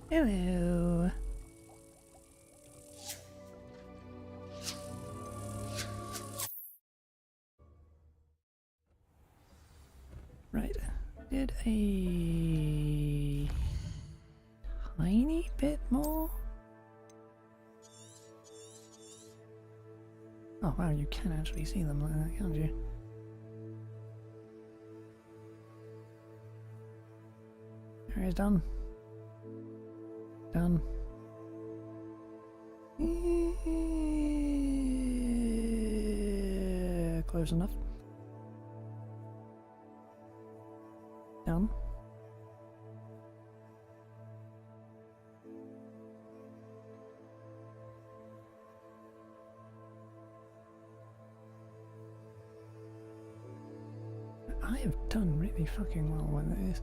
Hello. Right, did a tiny bit more. Oh wow, you can actually see them like that, can't you? There he's done. Done. Yeah, close enough. Done. I have done really fucking well with this.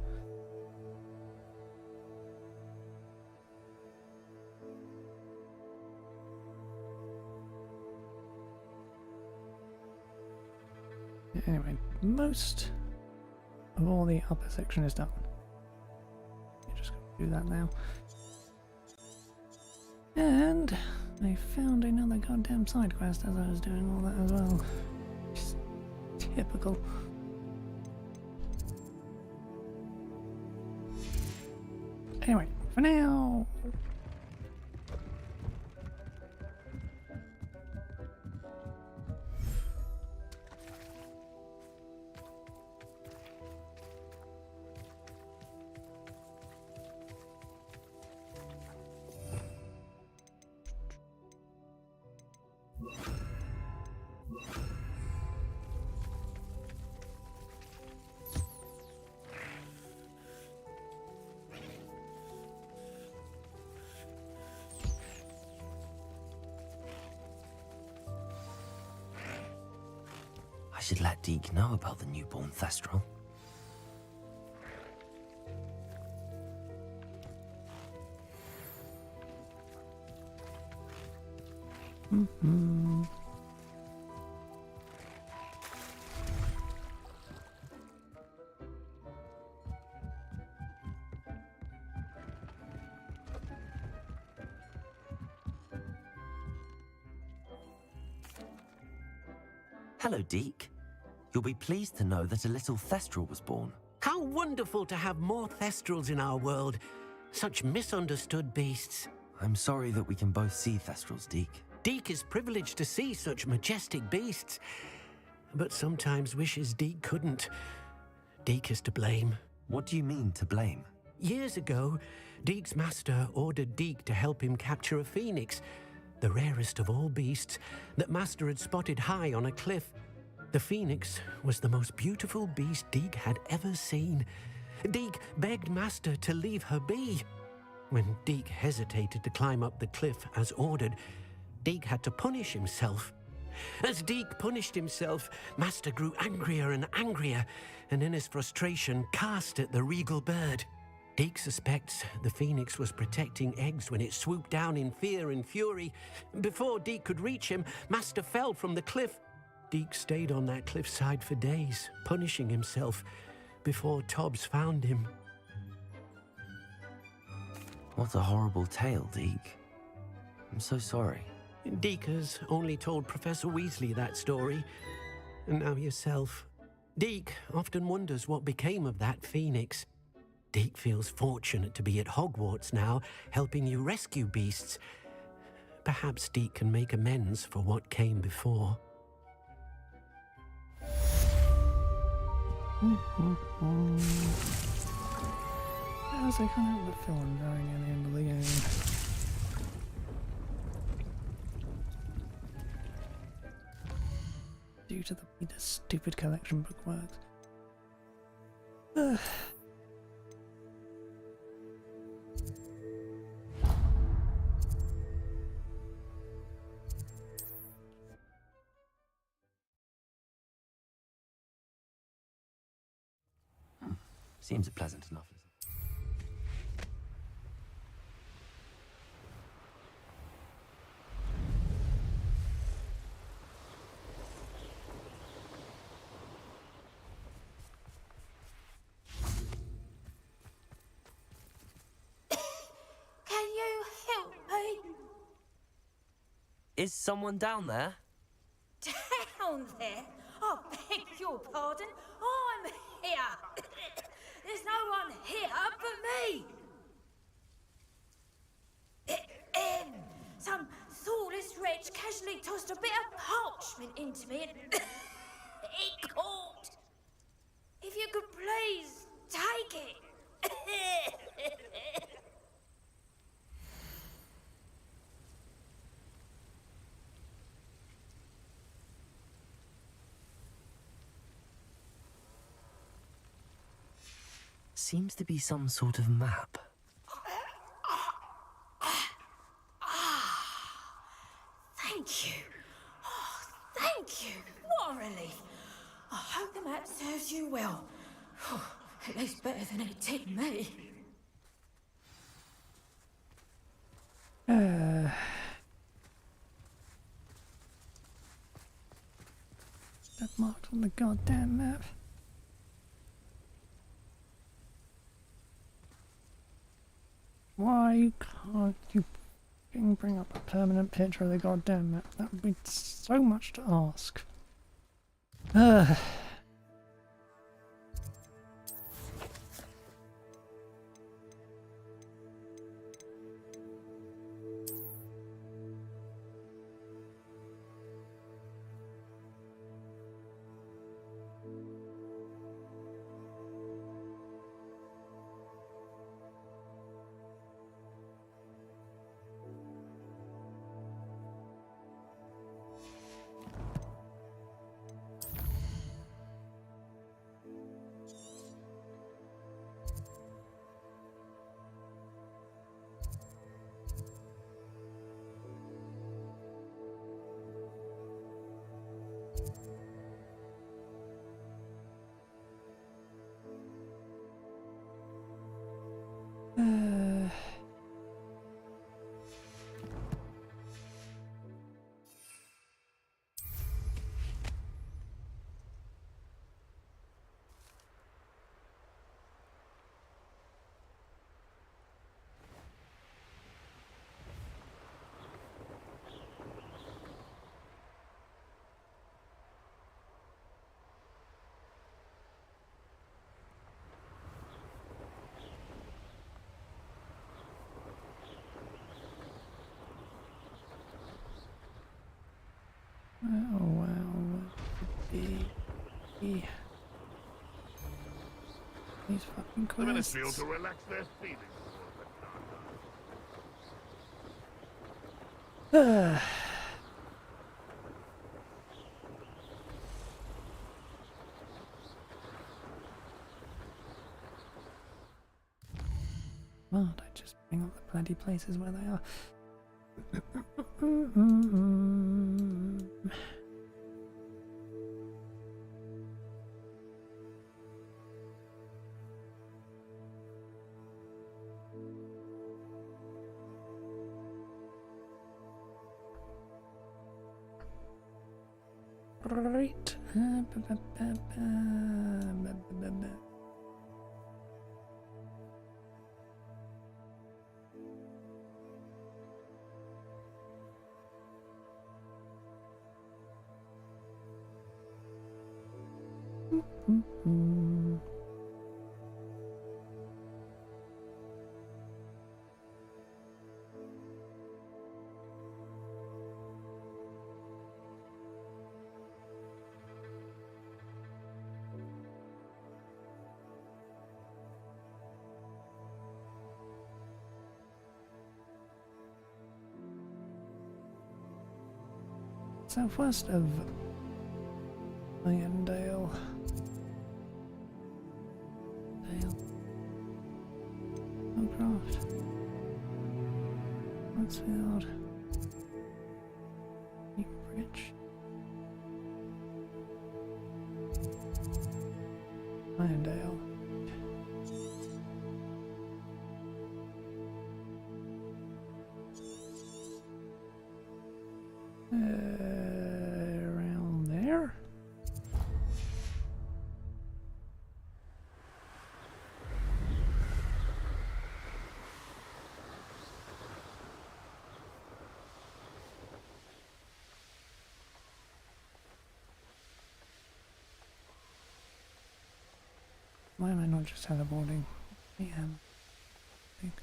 Anyway, most of all the upper section is done. You just gotta do that now. And I found another goddamn side quest as I was doing all that as well. Just typical. Anyway, for now. I should let Deke know about the newborn Thestral. Hello, Deke. You'll be pleased to know that a little Thestral was born. How wonderful to have more Thestrals in our world. Such misunderstood beasts. I'm sorry that we can both see Thestrals, Deke. Deke is privileged to see such majestic beasts, but sometimes wishes Deke couldn't. Deke is to blame. What do you mean, to blame? Years ago, Deke's master ordered Deke to help him capture a phoenix, the rarest of all beasts, that master had spotted high on a cliff. The phoenix was the most beautiful beast Deke had ever seen. Deke begged master to leave her be. When Deke hesitated to climb up the cliff as ordered, Deke had to punish himself. As Deke punished himself, master grew angrier and angrier, and in his frustration cast at the regal bird. Deke suspects the phoenix was protecting eggs when it swooped down in fear and fury. Before Deke could reach him, master fell from the cliff. Deke stayed on that cliffside for days, punishing himself, before Tobbs found him. What a horrible tale, Deke. I'm so sorry. Deke has only told Professor Weasley that story, and now yourself. Deke often wonders what became of that phoenix. Deke feels fortunate to be at Hogwarts now, helping you rescue beasts. Perhaps Deke can make amends for what came before. As I can't help but feel I'm drawing at the end of the game. Due to the way the stupid collection book works. Seems pleasant enough, isn't it? Is someone down there? Down there? I beg your pardon. I'm here. There's no one here but me. Some thoughtless wretch casually tossed a bit of parchment into me and it caught. If you could please take it. Seems to be some sort of map. Thank you. Oh, thank you. What a relief. I hope the map serves you well. At least better than it did me. That marked on the goddamn map. Why can't you bring up a permanent picture of the goddamn map? That would be so much to ask. Oh wow, these fucking The ministry ought quests. to relax their feelings. Can't I just bring up the bloody places where they are? Right. Southwest of Irondale. Dale. Hogcraft. Mansfield. Newbridge. Irondale. Around there. Why am I not just teleporting? I am. I think.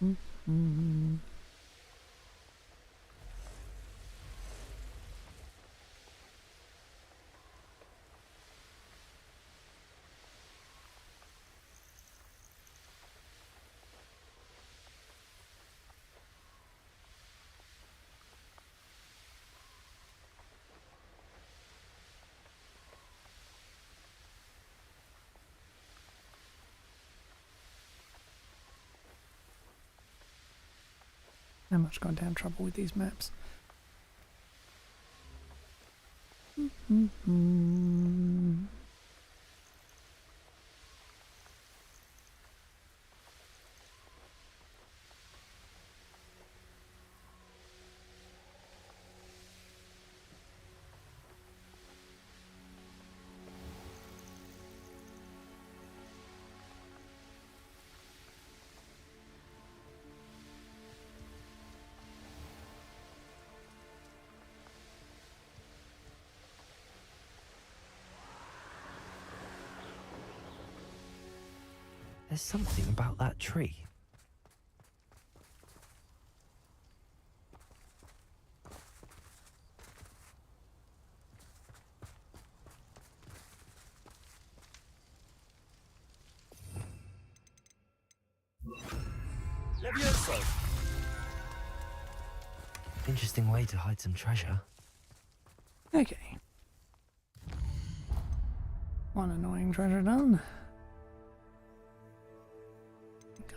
Mm-hmm. So much goddamn trouble with these maps. There's something about that tree. Levioso! Interesting way to hide some treasure. Okay. One annoying treasure done.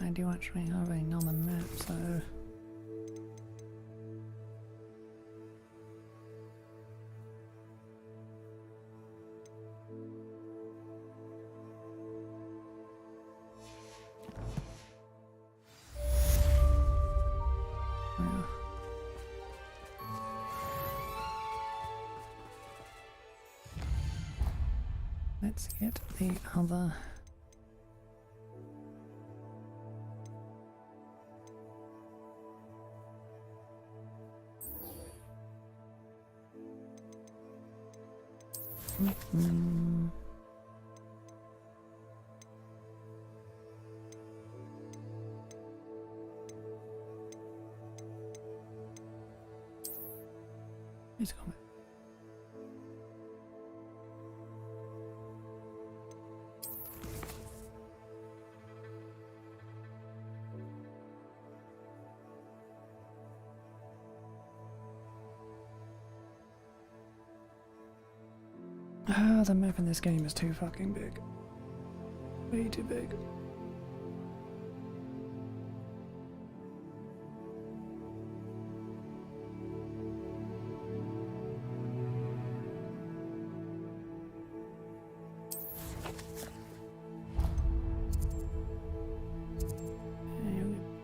I do actually have another map, so... Yeah. Let's get the other... He's coming. Ah, the map in this game is too fucking big. Way too big.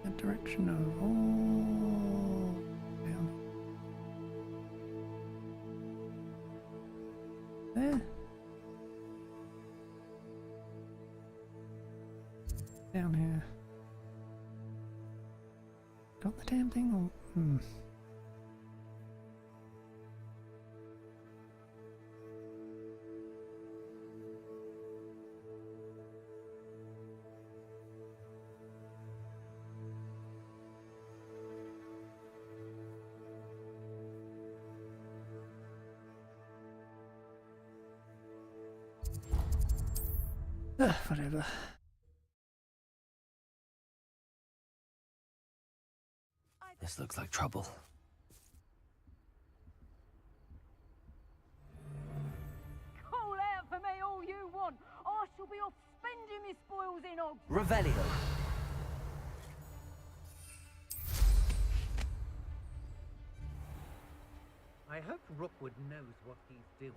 That direction of all down there. Down here. Got the damn thing or whatever. This looks like trouble. Call out for me all you want. I shall be off spending my spoils in Hogwarts. Revelio. I hope Rookwood knows what he's doing.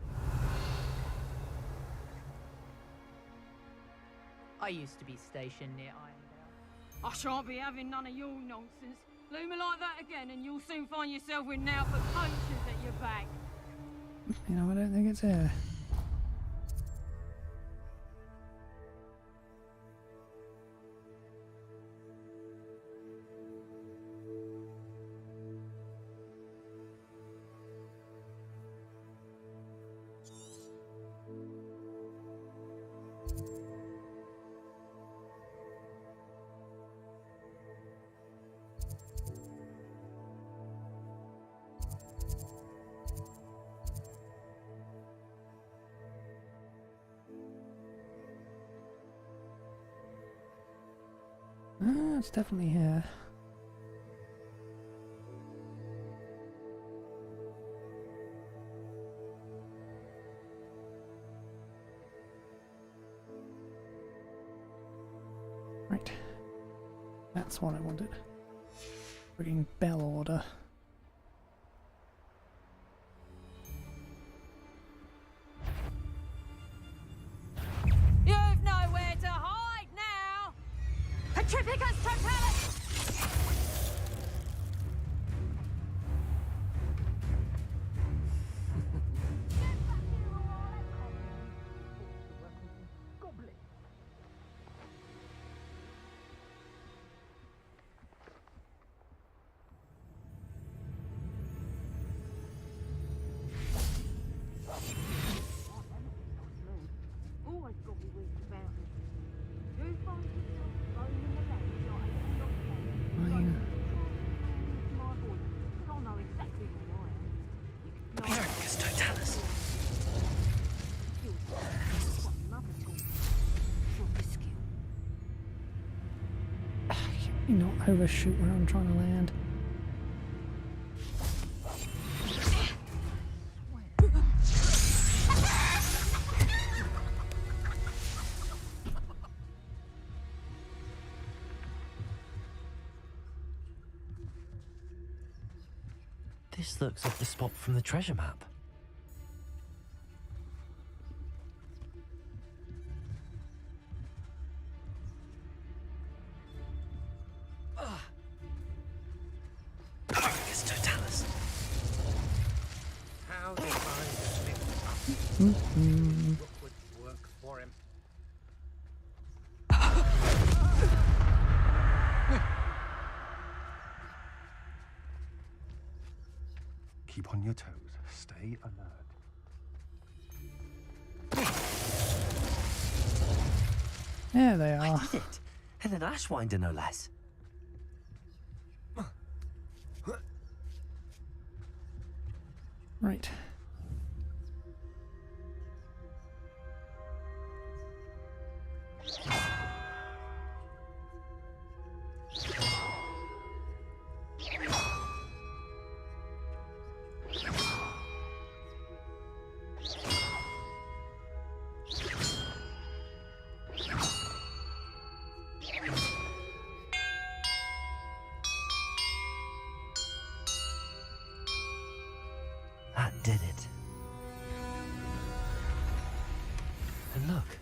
I used to be stationed near Irondale. I shan't be having none of your nonsense. Leave me like that again, and you'll soon find yourself with now for poachers at your back. You know, I don't think it's here. Ah, it's definitely here. Right. That's what I wanted. Frigging bell order. You've nowhere to hide now! Petrificus totalis! Always got me weak about it. You find yourself roaming the land like a little lost man. Fine. My voice, but I'll know exactly who I am. You can fly Petrificus totalis. That's what mother's gone for this skill. Can you not overshoot where I'm trying to land? This looks like the spot from the treasure map. Petrificus totalis. How did I slip up? Rook would work for him. Keep on your toes. Stay alert. There they are. I did it. And an Ashwinder, no less. Right. That did it. And look.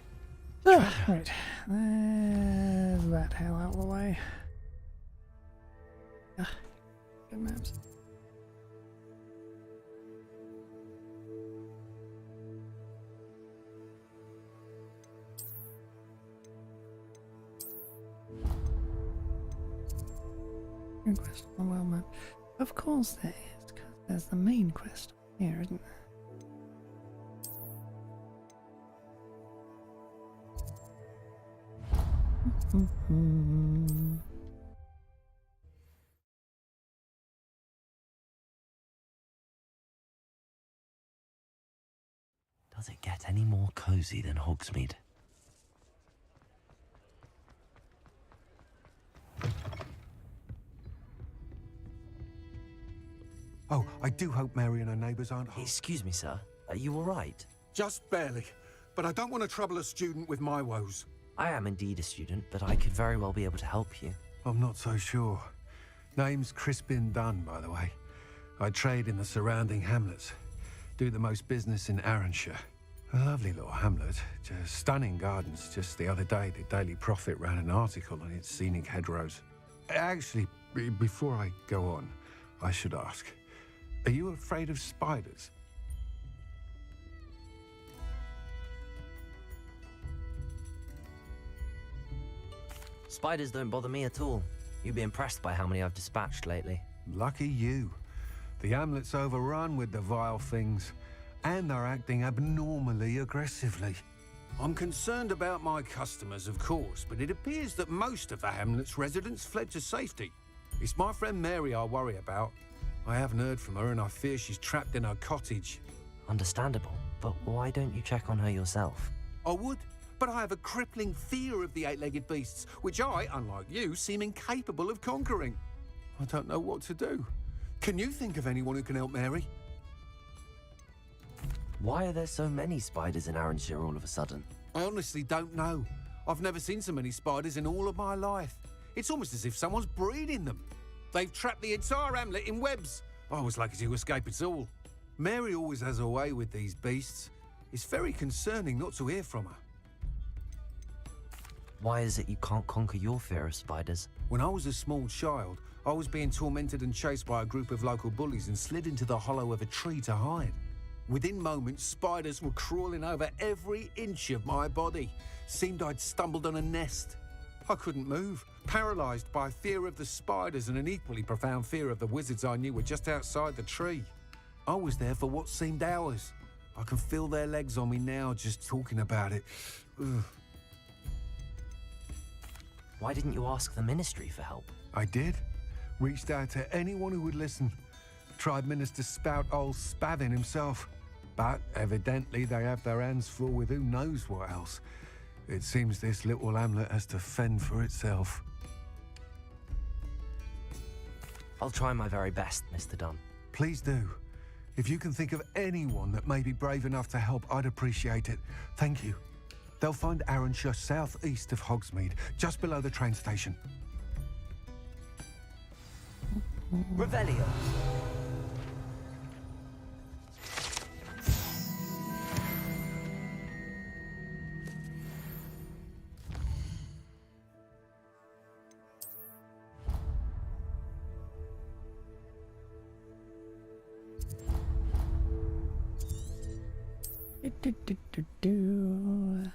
Ah, right. There's that hell out of the way. Ah, good maps. Good quest on the world map. Of course there is, because there's the main quest here, isn't there? Does it get any more cozy than Hogsmeade? Oh, I do hope Mary and her neighbours aren't home. Excuse me, sir. Are you all right? Just barely. But I don't want to trouble a student with my woes. I am indeed a student, but I could very well be able to help you. I'm not so sure. Name's Crispin Dunn, by the way. I trade in the surrounding hamlets. Do the most business in Arranshire. A lovely little hamlet. Just stunning gardens. Just the other day, the Daily Prophet ran an article on its scenic hedgerows. Actually, Before I go on, I should ask, are you afraid of spiders? Spiders don't bother me at all. You'd be impressed by how many I've dispatched lately. Lucky you. The hamlet's overrun with the vile things, and they're acting abnormally aggressively. I'm concerned about my customers, of course, but it appears that most of the hamlet's residents fled to safety. It's my friend Mary I worry about. I haven't heard from her, and I fear she's trapped in her cottage. Understandable, but why don't you check on her yourself? I would, but I have a crippling fear of the eight-legged beasts, which I, unlike you, seem incapable of conquering. I don't know what to do. Can you think of anyone who can help Mary? Why are there so many spiders in Arranshire all of a sudden? I honestly don't know. I've never seen so many spiders in all of my life. It's almost as if someone's breeding them. They've trapped the entire hamlet in webs. I was lucky to escape it all. Mary always has a way with these beasts. It's very concerning not to hear from her. Why is it you can't conquer your fear of spiders? When I was a small child, I was being tormented and chased by a group of local bullies and slid into the hollow of a tree to hide. Within moments, spiders were crawling over every inch of my body. Seemed I'd stumbled on a nest. I couldn't move, paralysed by fear of the spiders and an equally profound fear of the wizards I knew were just outside the tree. I was there for what seemed hours. I can feel their legs on me now just talking about it. Ugh. Why didn't you ask the ministry for help? I did. Reached out to anyone who would listen. Tried Minister Spout old Spavin himself. But evidently they have their hands full with who knows what else. It seems this little hamlet has to fend for itself. I'll try my very best, Mr. Dunn. Please do. If you can think of anyone that may be brave enough to help, I'd appreciate it. Thank you. They'll find Arranshire southeast of Hogsmeade, just below the train station. Revelio. Do.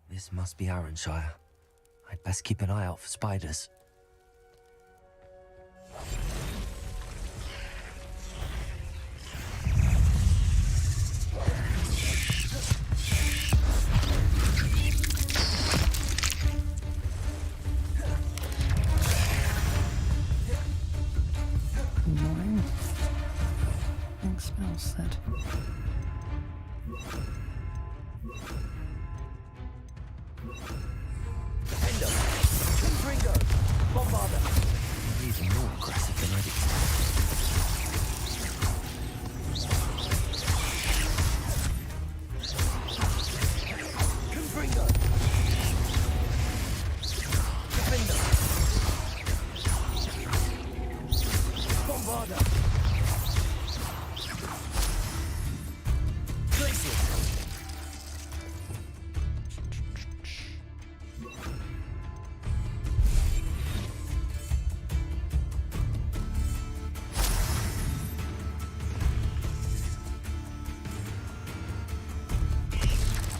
This must be Arranshire. I'd best keep an eye out for spiders. Annoying. Big spell set. Defender! Confringo! Bombarder! He's even more aggressive than I'd expected. Confringo! Defender! Bombarder! Glacier!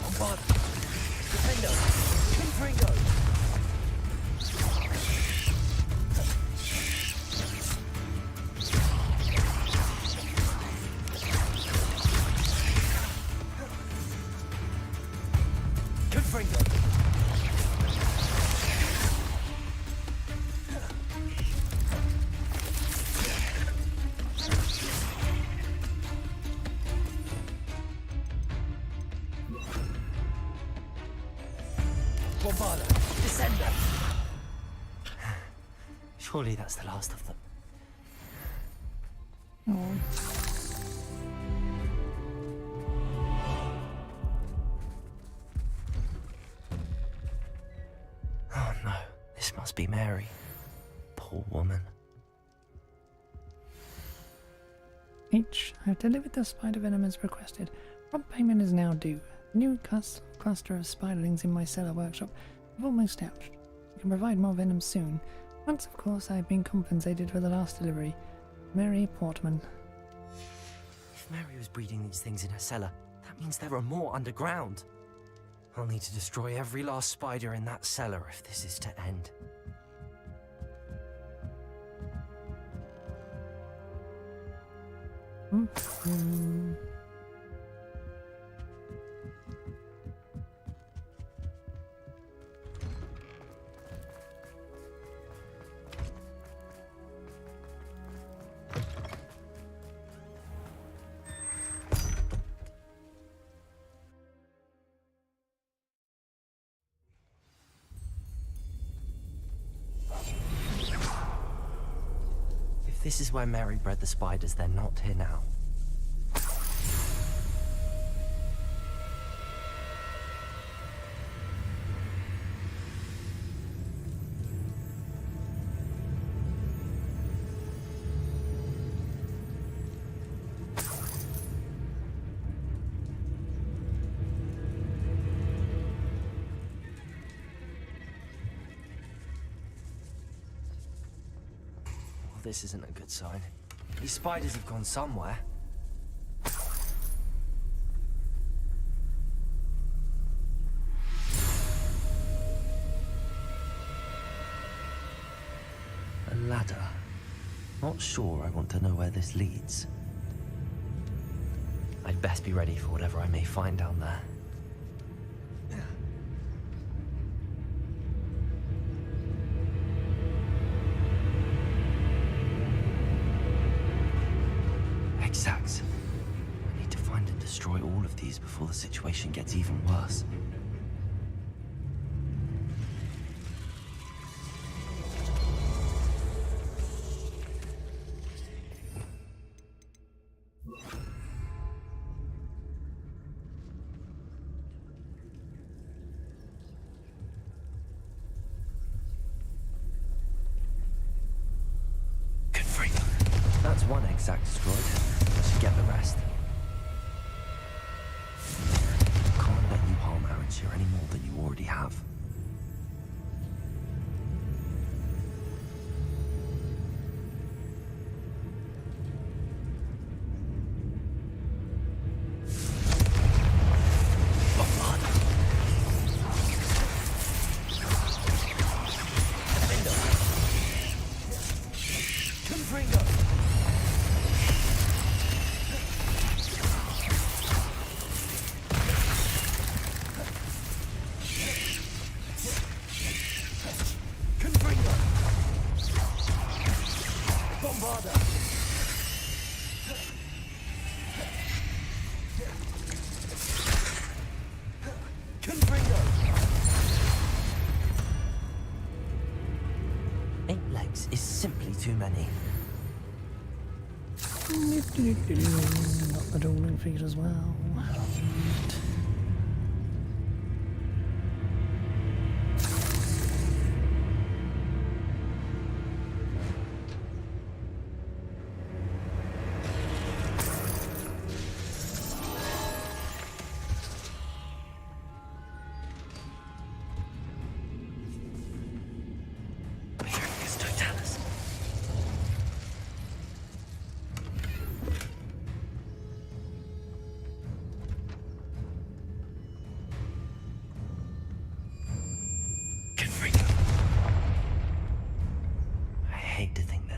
Bombarder! Defender! Confringo! Confringo! Bombarder! Descender! Surely that's the last of them. Oh. Oh no, this must be Mary. Poor woman. H. I have delivered the spider venom as requested. Prompt payment is now due. New cluster of spiderlings in my cellar workshop. I've almost hatched. I can provide more venom soon. Once, of course, I've been compensated for the last delivery. Mary Portman. If Mary was breeding these things in her cellar, that means there are more underground. I'll need to destroy every last spider in that cellar if this is to end. If this is where Mary bred the spiders, they're not here now. This isn't a good sign. These spiders have gone somewhere. A ladder. Not sure I want to know where this leads. I'd best be ready for whatever I may find down there. Exacts. I need to find and destroy all of these before the situation gets even worse. That's one exact destroyed. Let's get the rest. Can't let you harm Arenshire any more than you already have. Is simply too many. Got the dueling feet as well.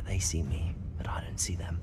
They see me, but I don't see them.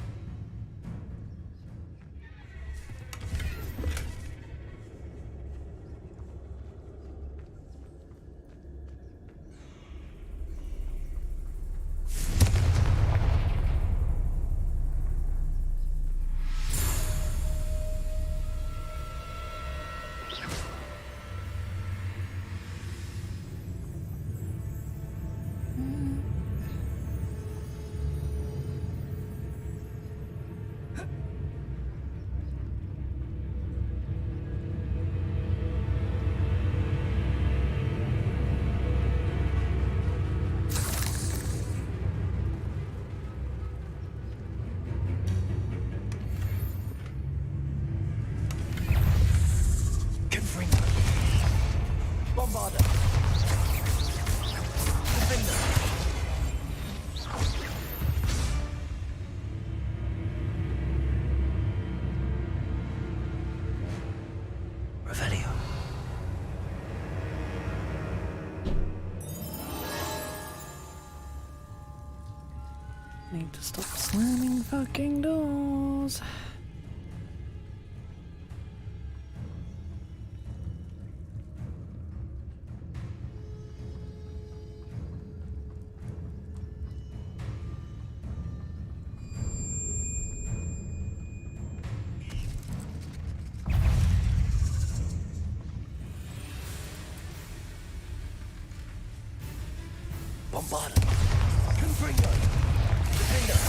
need to stop slamming fucking doors. Bombarda. Confringo. Defender.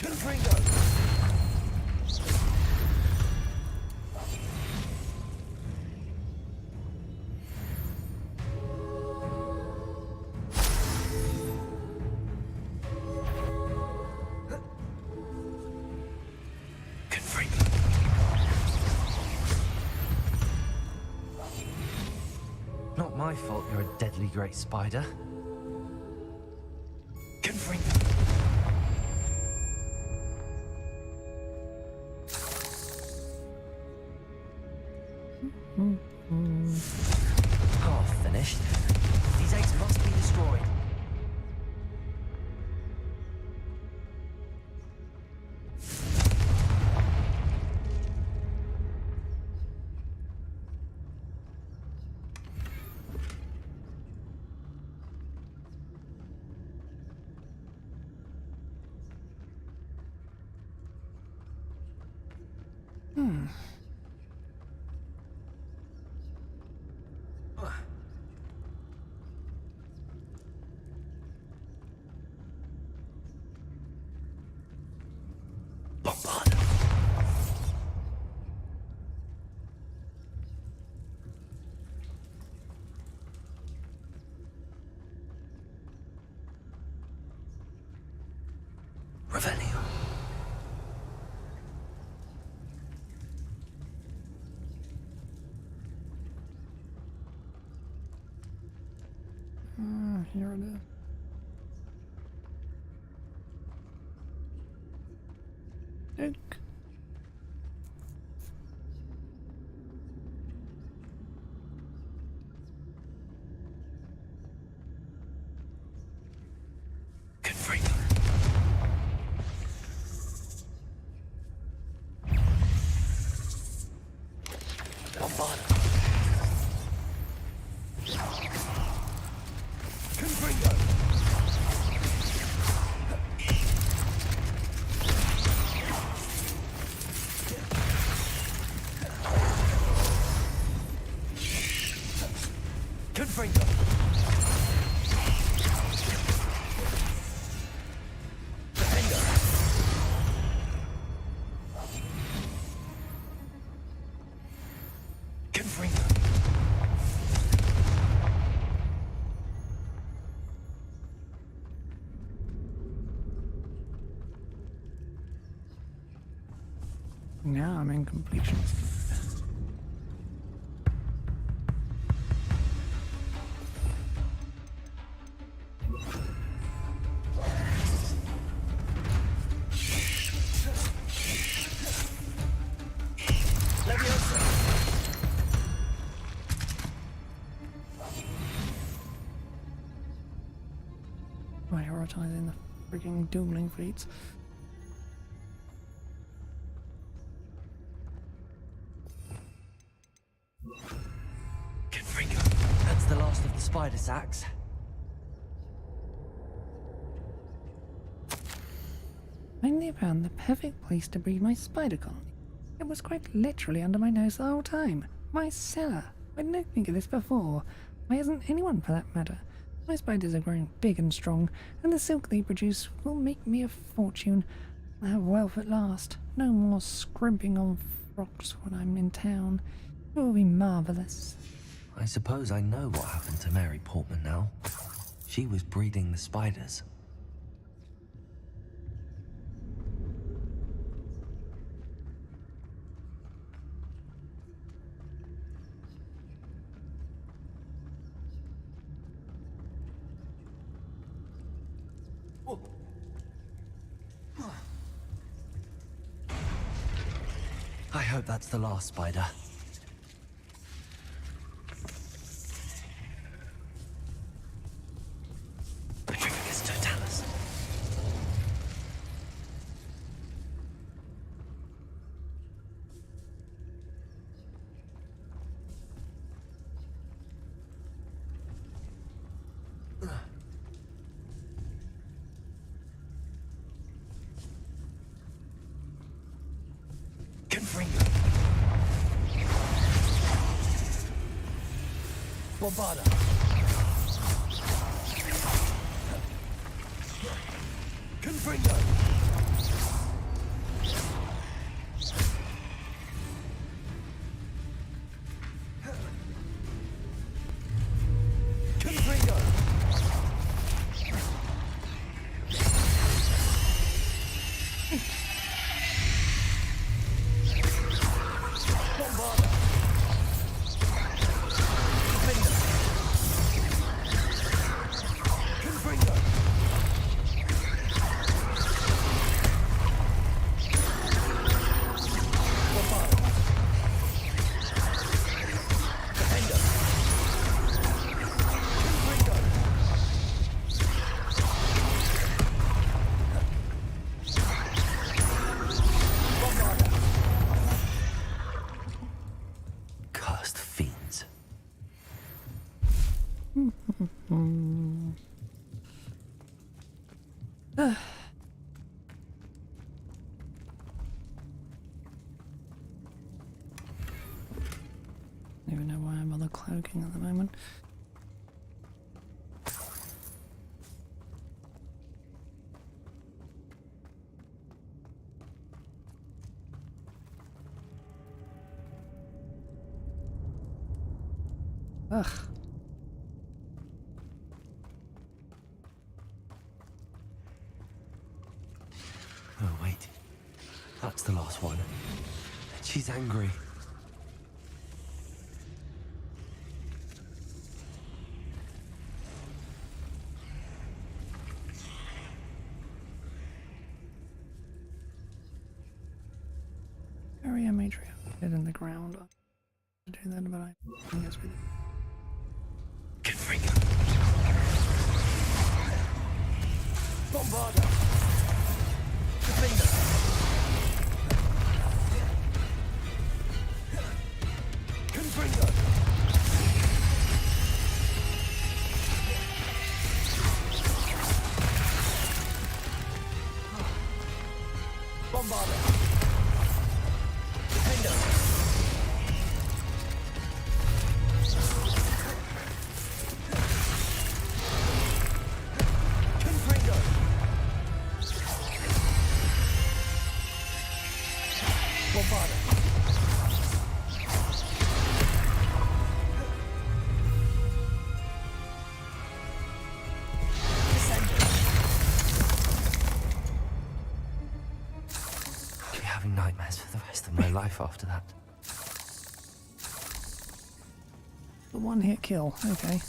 Confringo. Not my fault you're a deadly great spider. Confringo. Oh, finished. These eggs must be destroyed. Bombarda. Revelio. Here it is. Dick. Confringo. Bombarda. Confringo. Confringo. Defender. Confringo. Now I'm in completion. Leviosa. Prioritizing the freaking dueling fleets. Confringo. That's the last of the spider sacks. Finally found the perfect place to breed my spider colony. It was quite literally under my nose the whole time. My cellar. I didn't think of this before. Why hasn't anyone for that matter? My spiders are growing big and strong, and the silk they produce will make me a fortune. I'll have wealth at last. No more scrimping on frocks when I'm in town. It will be marvellous. I suppose I know what happened to Mary Portman now. She was breeding the spiders. I hope that's the last spider. Bombarda. Confringo. Confringo. Bombarda. Confringo. Cursed fiends. I don't even know why I'm bother cloaking at the moment. Ugh. Oh, wait. That's the last one. She's angry. Area matriarch hid in the ground. I do that, but I guess we did. Confringo. Bombarda. Defender. Confringo. Bombarda. Defender. Confringo. Bombarda. I'll be having nightmares for the rest of my life after that. The one hit kill, okay.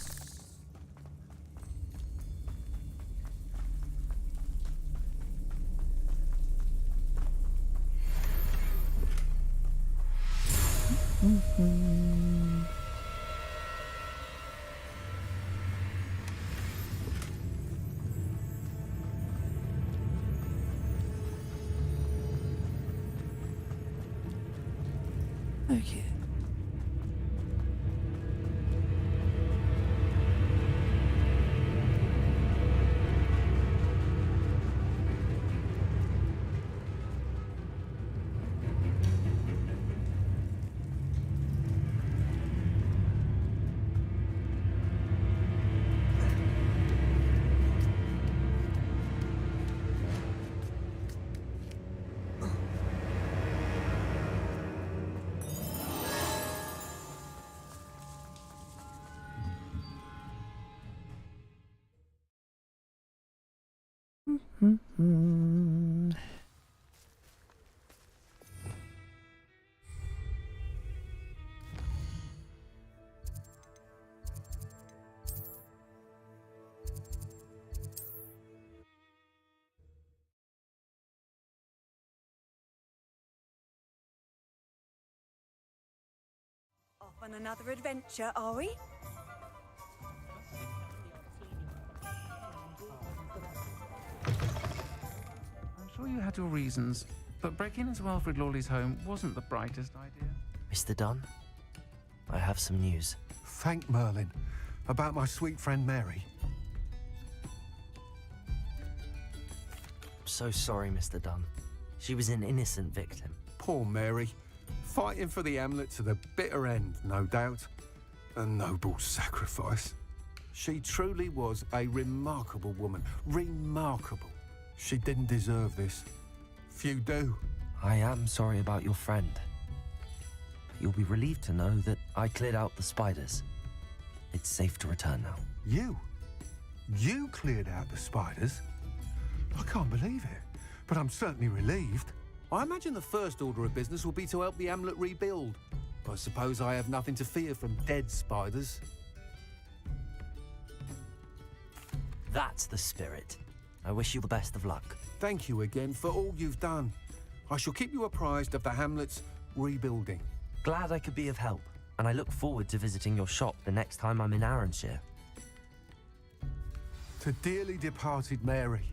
Okay. Off on another adventure, are we? I'm sure you had your reasons, but breaking into Wilfred Lawley's home wasn't the brightest idea. Mr. Dunn, I have some news. Thank Merlin. About my sweet friend Mary. I'm so sorry, Mr. Dunn. She was an innocent victim. Poor Mary. Fighting for the Hamlet to the bitter end, no doubt. A noble sacrifice. She truly was a remarkable woman. Remarkable. She didn't deserve this. Few do. I am sorry about your friend. But you'll be relieved to know that I cleared out the spiders. It's safe to return now. You? You cleared out the spiders? I can't believe it, but I'm certainly relieved. I imagine the first order of business will be to help the amulet rebuild. I suppose I have nothing to fear from dead spiders. That's the spirit. I wish you the best of luck. Thank you again for all you've done. I shall keep you apprised of the hamlet's rebuilding. Glad I could be of help, and I look forward to visiting your shop the next time I'm in Arranshire. To dearly departed Mary.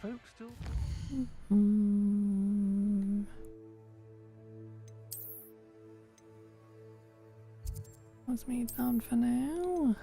Folks still. What's me down for now?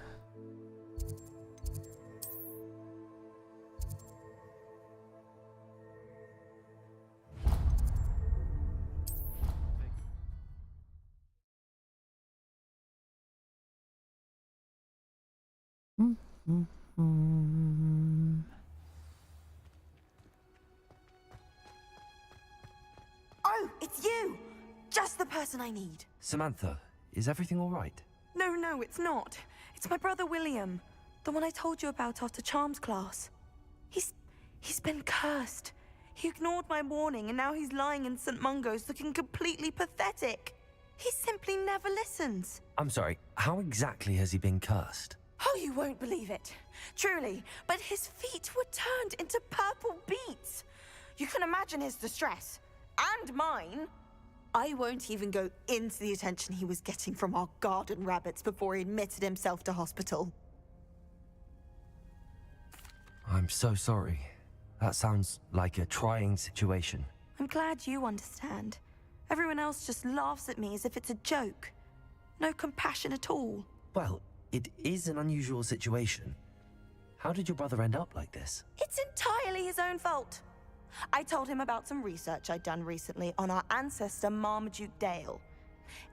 Oh, it's you! Just the person I need. Samantha, is everything all right? No, it's not. It's my brother William. The one I told you about after Charms class. He's been cursed. He ignored my warning and now he's lying in St. Mungo's looking completely pathetic. He simply never listens. I'm sorry, how exactly has he been cursed? Oh, you won't believe it. Truly, but his feet were turned into purple beets. You can imagine his distress. And mine. I won't even go into the attention he was getting from our garden rabbits before he admitted himself to hospital. I'm so sorry. That sounds like a trying situation. I'm glad you understand. Everyone else just laughs at me as if it's a joke. No compassion at all. Well, it is an unusual situation. How did your brother end up like this? It's entirely his own fault. I told him about some research I'd done recently on our ancestor Marmaduke Dale.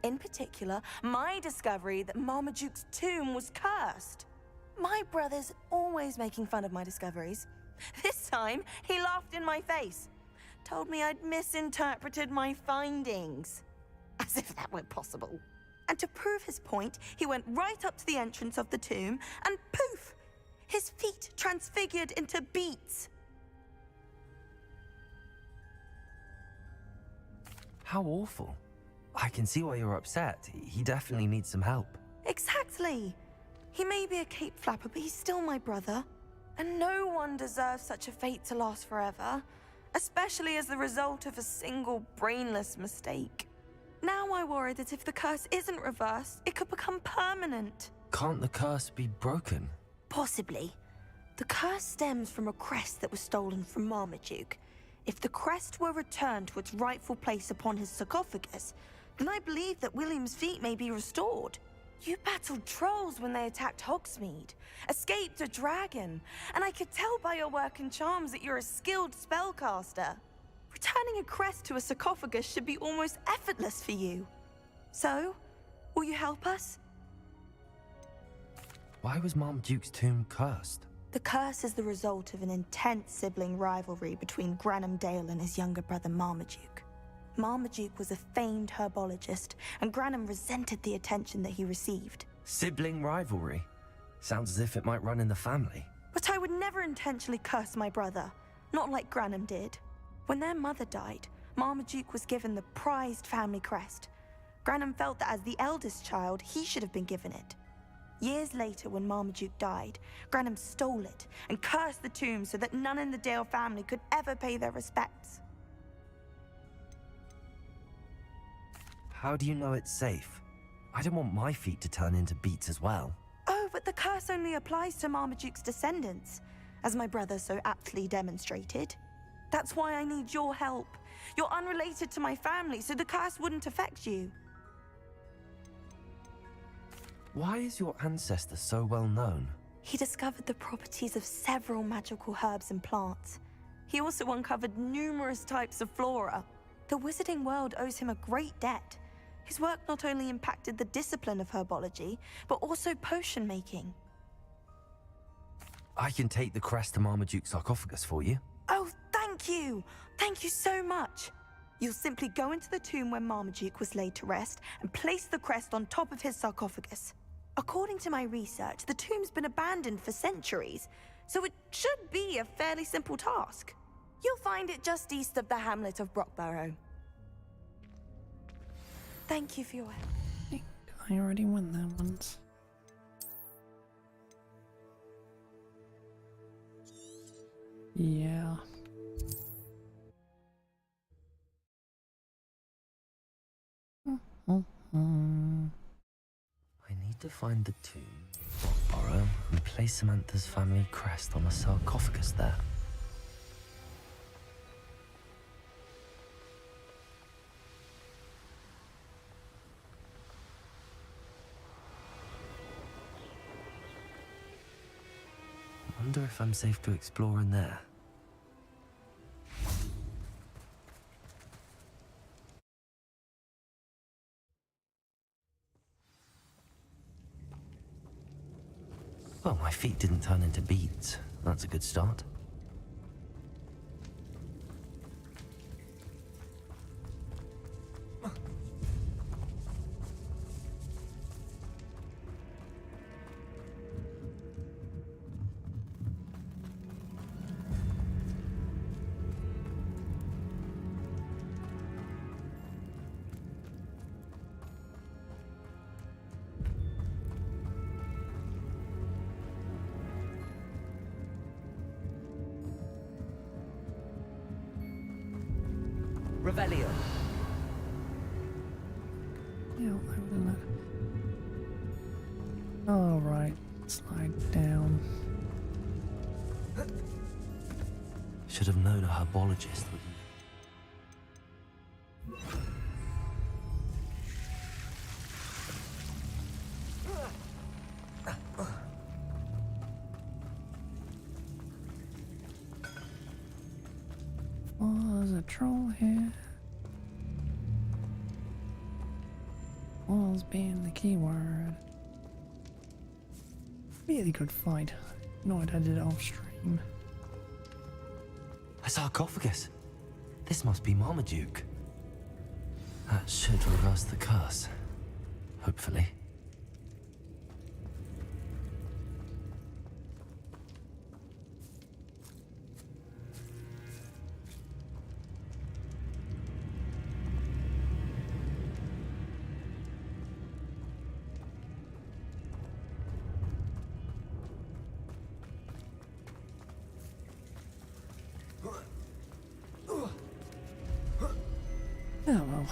In particular, my discovery that Marmaduke's tomb was cursed. My brother's always making fun of my discoveries. This time, he laughed in my face. Told me I'd misinterpreted my findings. As if that were possible. And to prove his point, he went right up to the entrance of the tomb and poof! His feet transfigured into beets. How awful. I can see why you're upset. He definitely needs some help. Exactly. He may be a cape flapper, but he's still my brother. And no one deserves such a fate to last forever, especially as the result of a single brainless mistake. Now I worry that if the curse isn't reversed, it could become permanent. Can't the curse be broken? Possibly. The curse stems from a crest that was stolen from Marmaduke. If the crest were returned to its rightful place upon his sarcophagus, then I believe that William's feet may be restored. You battled trolls when they attacked Hogsmeade, escaped a dragon, and I could tell by your work and charms that you're a skilled spellcaster. Returning a crest to a sarcophagus should be almost effortless for you. So, will you help us? Why was Marmaduke's tomb cursed? The curse is the result of an intense sibling rivalry between Granham Dale and his younger brother Marmaduke. Marmaduke was a famed herbologist, and Granham resented the attention that he received. Sibling rivalry? Sounds as if it might run in the family. But I would never intentionally curse my brother, not like Granham did. When their mother died, Marmaduke was given the prized family crest. Granham felt that as the eldest child, he should have been given it. Years later, when Marmaduke died, Granham stole it and cursed the tomb so that none in the Dale family could ever pay their respects. How do you know it's safe? I don't want my feet to turn into beets as well. Oh, but the curse only applies to Marmaduke's descendants, as my brother so aptly demonstrated. That's why I need your help. You're unrelated to my family, so the curse wouldn't affect you. Why is your ancestor so well known? He discovered the properties of several magical herbs and plants. He also uncovered numerous types of flora. The wizarding world owes him a great debt. His work not only impacted the discipline of herbology, but also potion making. I can take the crest to Marmaduke's sarcophagus for you. Oh, thank you! Thank you so much! You'll simply go into the tomb where Marmaduke was laid to rest and place the crest on top of his sarcophagus. According to my research, the tomb's been abandoned for centuries, so it should be a fairly simple task. You'll find it just east of the hamlet of Brockbarrow. Thank you for your help. I think I already went there once. Yeah. I need to find the tomb, Brockbarrow, and place Samantha's family crest on a sarcophagus there. I wonder if I'm safe to explore in there. Well, my feet didn't turn into beads. That's a good start. Revelio. Yeah, over there. Alright, slide down. Should have known a herbologist would. Was a troll here. Was being the key word. Really good fight. No, I did it off stream. A sarcophagus. This must be Marmaduke. That should reverse the curse. Hopefully. Oh well.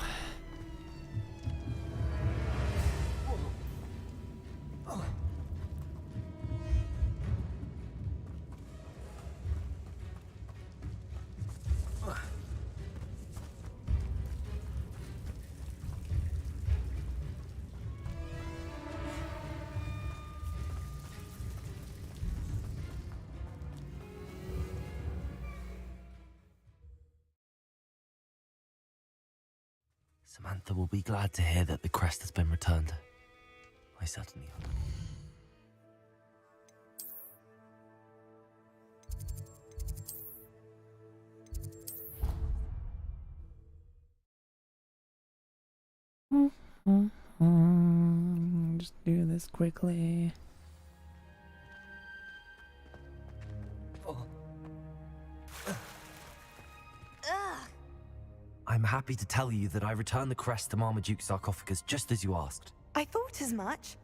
Samantha will be glad to hear that the crest has been returned. I certainly hope. Just do this quickly. I'm happy to tell you that I returned the crest to Marmaduke's sarcophagus just as you asked. I thought as much.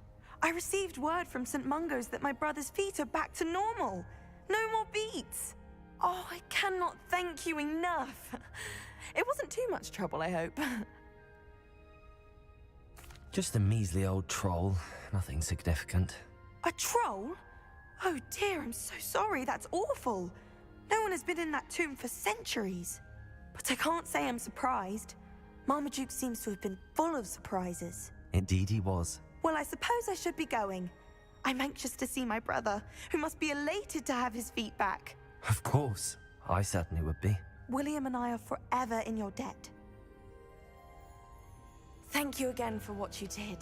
I received word from St. Mungo's that my brother's feet are back to normal. No more beats. Oh, I cannot thank you enough. It wasn't too much trouble, I hope. Just a measly old troll. Nothing significant. A troll? Oh dear, I'm so sorry. That's awful. No one has been in that tomb for centuries. But I can't say I'm surprised. Marmaduke seems to have been full of surprises. Indeed he was. Well, I suppose I should be going. I'm anxious to see my brother, who must be elated to have his feet back. Of course. I certainly would be. William and I are forever in your debt. Thank you again for what you did.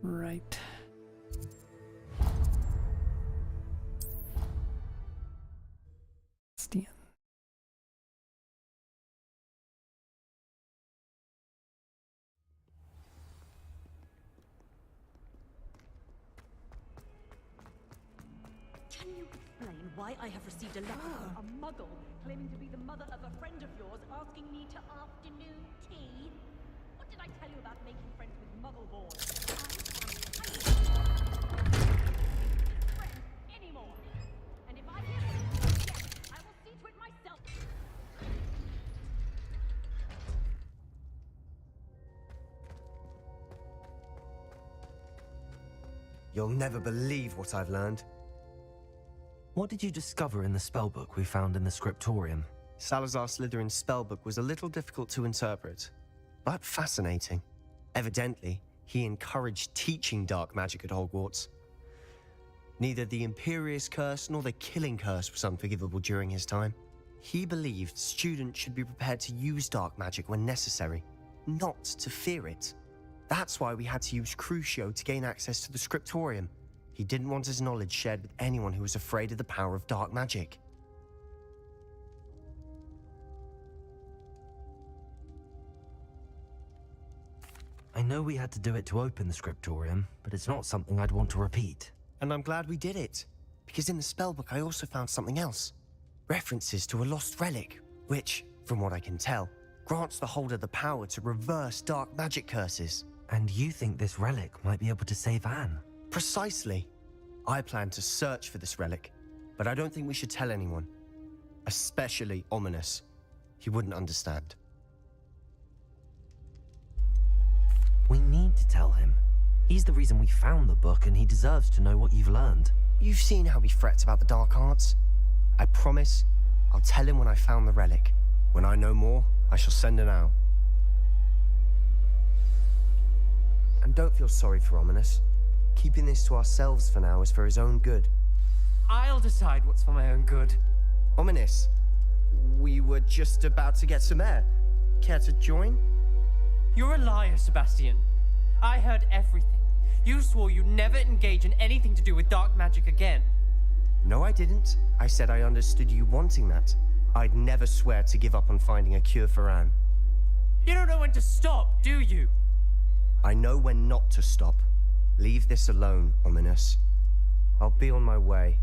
Right. Stian. Can you explain why I have received a letter from a muggle claiming to be the mother of a friend of yours asking me to afternoon tea? What did I tell you about making friends with muggle boys? I am friends anymore. And if I hear anything again, I will see to it myself. You'll never believe what I've learned. What did you discover in the spellbook we found in the scriptorium? Salazar Slytherin's spellbook was a little difficult to interpret, but fascinating. Evidently, he encouraged teaching dark magic at Hogwarts. Neither the Imperious Curse nor the Killing Curse was unforgivable during his time. He believed students should be prepared to use dark magic when necessary, not to fear it. That's why we had to use Crucio to gain access to the scriptorium. He didn't want his knowledge shared with anyone who was afraid of the power of dark magic. I know we had to do it to open the scriptorium, but it's not something I'd want to repeat. And I'm glad we did it, because in the spellbook I also found something else. References to a lost relic, which, from what I can tell, grants the holder the power to reverse dark magic curses. And you think this relic might be able to save Anne? Precisely. I plan to search for this relic, but I don't think we should tell anyone. Especially Ominous. He wouldn't understand. We need to tell him. He's the reason we found the book, and he deserves to know what you've learned. You've seen how he frets about the dark arts. I promise, I'll tell him when I found the relic. When I know more, I shall send an owl. And don't feel sorry for Ominous. Keeping this to ourselves for now is for his own good. I'll decide what's for my own good. Ominous, we were just about to get some air. Care to join? You're a liar, Sebastian. I heard everything. You swore you'd never engage in anything to do with dark magic again. No, I didn't. I said I understood you wanting that. I'd never swear to give up on finding a cure for Anne. You don't know when to stop, do you? I know when not to stop. Leave this alone, Ominous. I'll be on my way.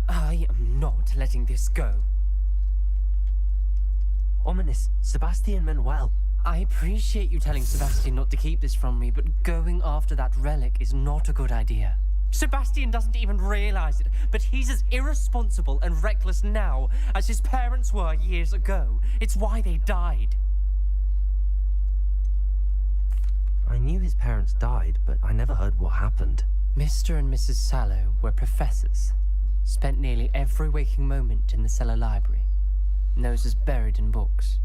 I am not letting this go. Ominous, Sebastian meant well. I appreciate you telling Sebastian not to keep this from me, but going after that relic is not a good idea. Sebastian doesn't even realize it, but he's as irresponsible and reckless now as his parents were years ago. It's why they died. I knew his parents died, but I never heard what happened. Mr. and Mrs. Sallow were professors. Spent nearly every waking moment in the cellar library. Noses buried in books.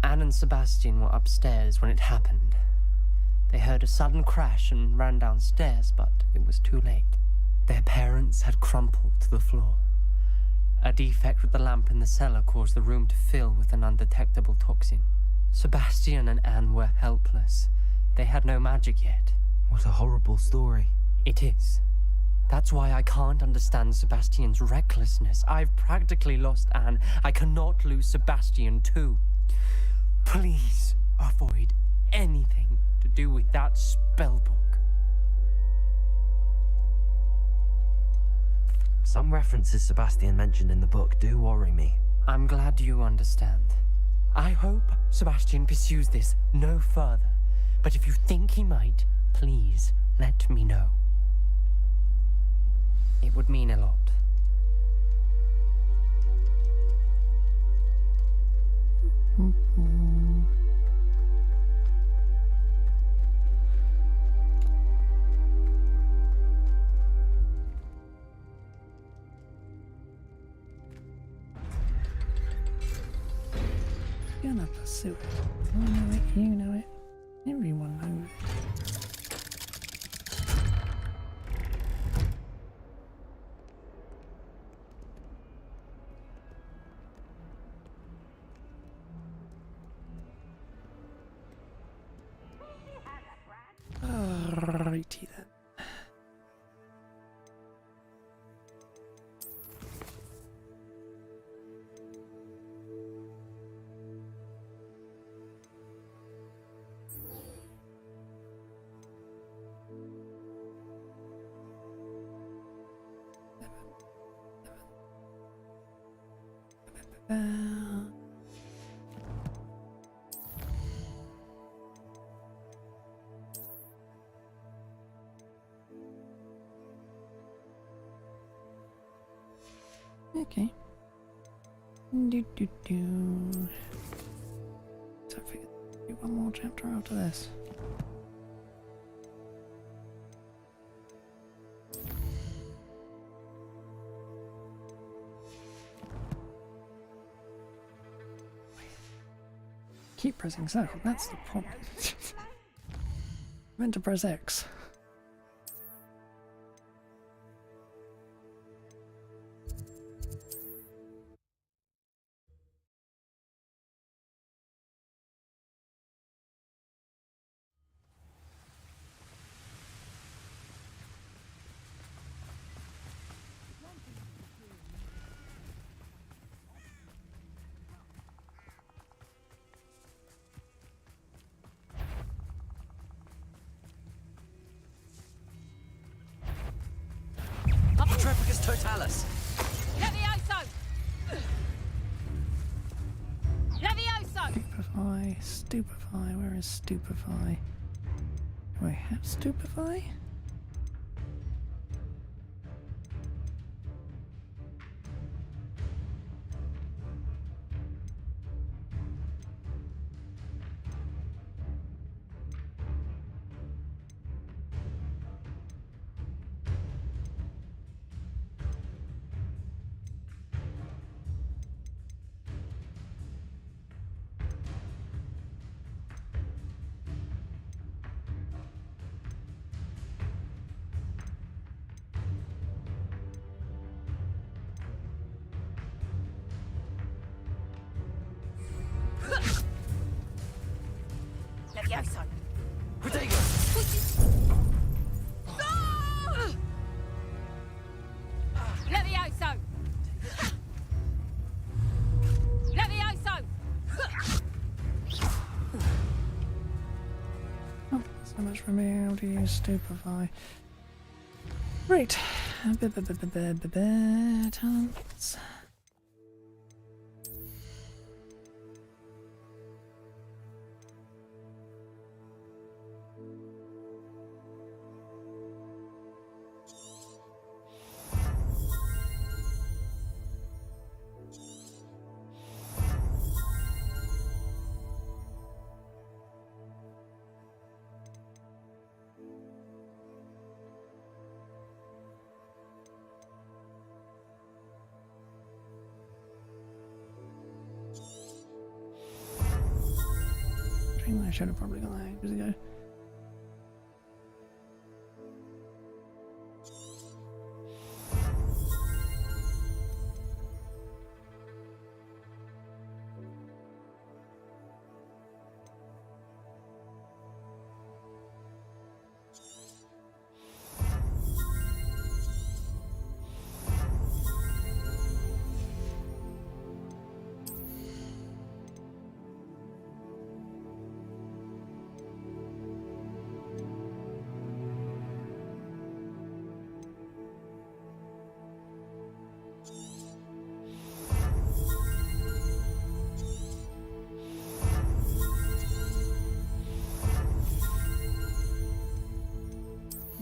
Anne and Sebastian were upstairs when it happened. They heard a sudden crash and ran downstairs, but it was too late. Their parents had crumpled to the floor. A defect with the lamp in the cellar caused the room to fill with an undetectable toxin. Sebastian and Anne were helpless. They had no magic yet. What a horrible story. It is. That's why I can't understand Sebastian's recklessness. I've practically lost Anne. I cannot lose Sebastian too. Please avoid anything to do with that spellbook. Some references Sebastian mentioned in the book do worry me. I'm glad you understand. I hope Sebastian pursues this no further. But if you think he might, please let me know. It would mean a lot. gonna pursue it. I know it, you know it, everyone knows it. Righty then. Okay. Do. So I figured do one more chapter after this. Keep pressing circle, that's the problem. Meant to press X. Trepicus totalis! Levioso! Levioso! Stupefy, where is Stupefy? Do I have Stupefy? Levioso! Protego! Levioso! Levioso! Oh, so much for me able to use Stupefy. Right. Talents. I should have probably gone there ages ago.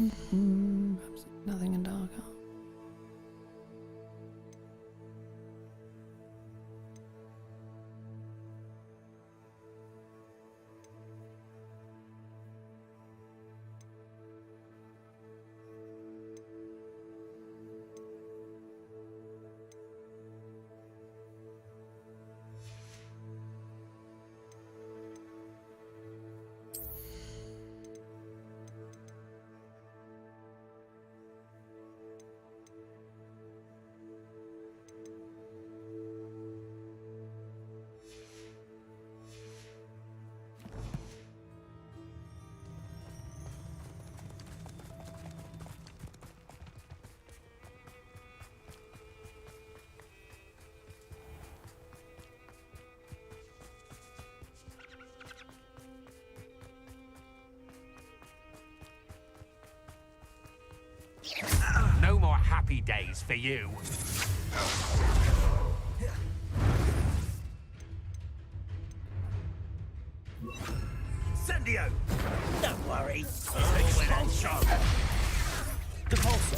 Absolutely nothing in dark art. happy days for you. Incendio! Don't worry. Expulsion! Depulso!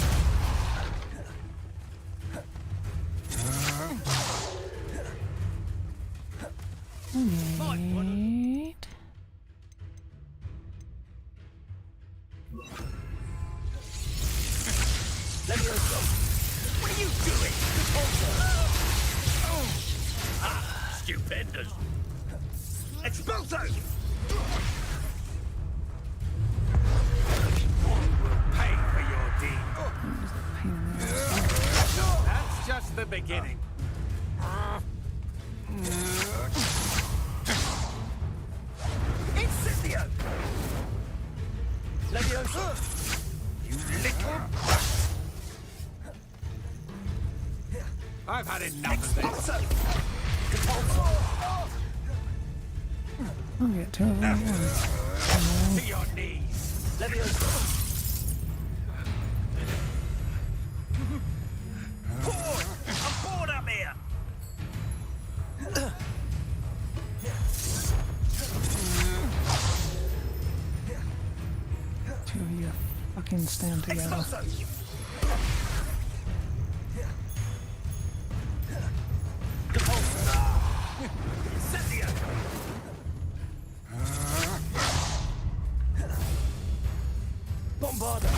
Right. Levioso! What are you doing? Depulso! Ah, stupendous! Expulso! Pay for your deed. That's just the beginning. Incendio! Levioso! You little... I've had enough of this. I'll get to it at once. To your knees. Levioso! Bored! I'm bored up here! Two of you fucking stand together. Expulso! Incendio! Bombarda!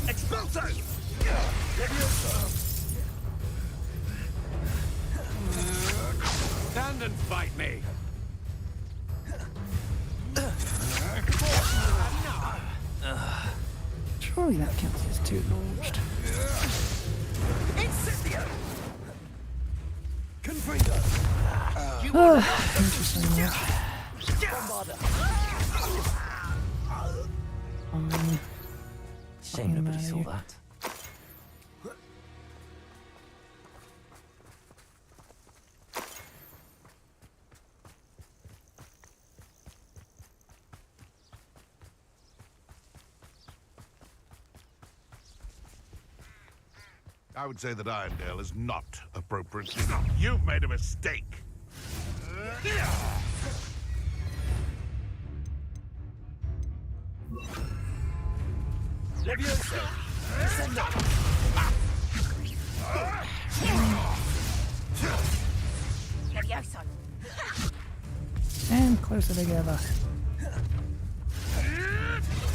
Expulso! Levioso! Stand and fight me. Surely that counts as two launched. Incendio! Confringo! Interesting enough. Bombarda! Shame nobody saw you. that. I would say that Irondale is not appropriate enough. You've made a mistake. Levioso! Descendo! Levioso! And closer together.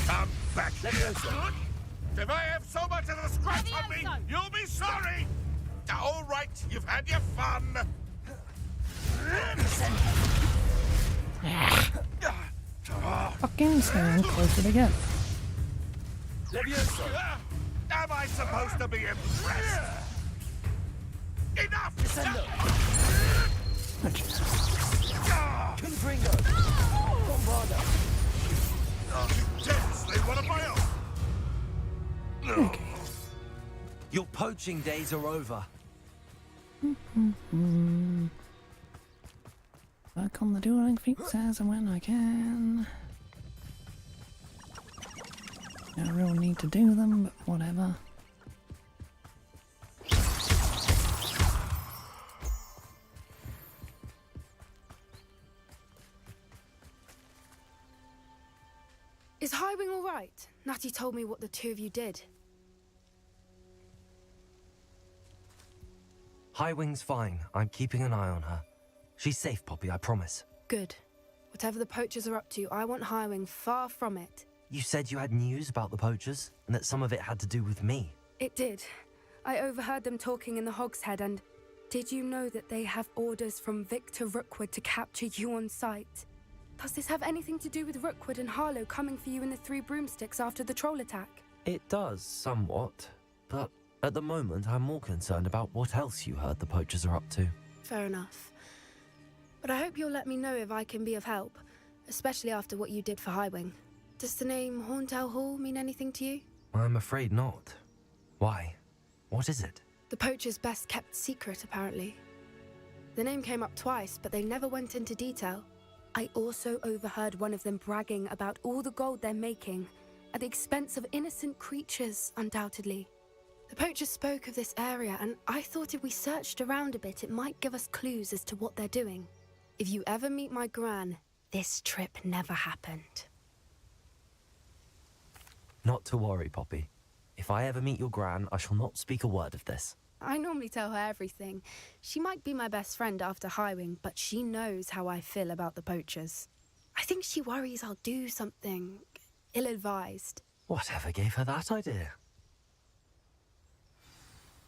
Come back here. Levioso! If I have so much as a scratch on me, you'll be sorry. All right, you've had your fun. Fucking stand closer together. Levioso! Am I supposed to be impressed? Enough! Descendo! Confringo! Bombarda! Intensely one of my own. Okay. Your poaching days are over. Work on the dueling feats as and when I can. No real need to do them, but whatever. Is Highwing all right? Natty told me what the two of you did. Highwing's fine. I'm keeping an eye on her. She's safe, Poppy, I promise. Good. Whatever the poachers are up to, I want Highwing far from it. You said you had news about the poachers, and that some of it had to do with me. It did. I overheard them talking in the Hogshead, and did you know that they have orders from Victor Rookwood to capture you on sight? Does this have anything to do with Rookwood and Harlow coming for you in the Three Broomsticks after the troll attack? It does, somewhat. But at the moment, I'm more concerned about what else you heard the poachers are up to. Fair enough. But I hope you'll let me know if I can be of help, especially after what you did for Highwing. Does the name Horntail Hall mean anything to you? I'm afraid not. Why? What is it? The poacher's best kept secret, apparently. The name came up twice, but they never went into detail. I also overheard one of them bragging about all the gold they're making, at the expense of innocent creatures, undoubtedly. The poacher spoke of this area, and I thought if we searched around a bit, it might give us clues as to what they're doing. If you ever meet my gran, this trip never happened. Not to worry, Poppy. If I ever meet your gran, I shall not speak a word of this. I normally tell her everything. She might be my best friend after Highwing, but she knows how I feel about the poachers. I think she worries I'll do something ill-advised. Whatever gave her that idea?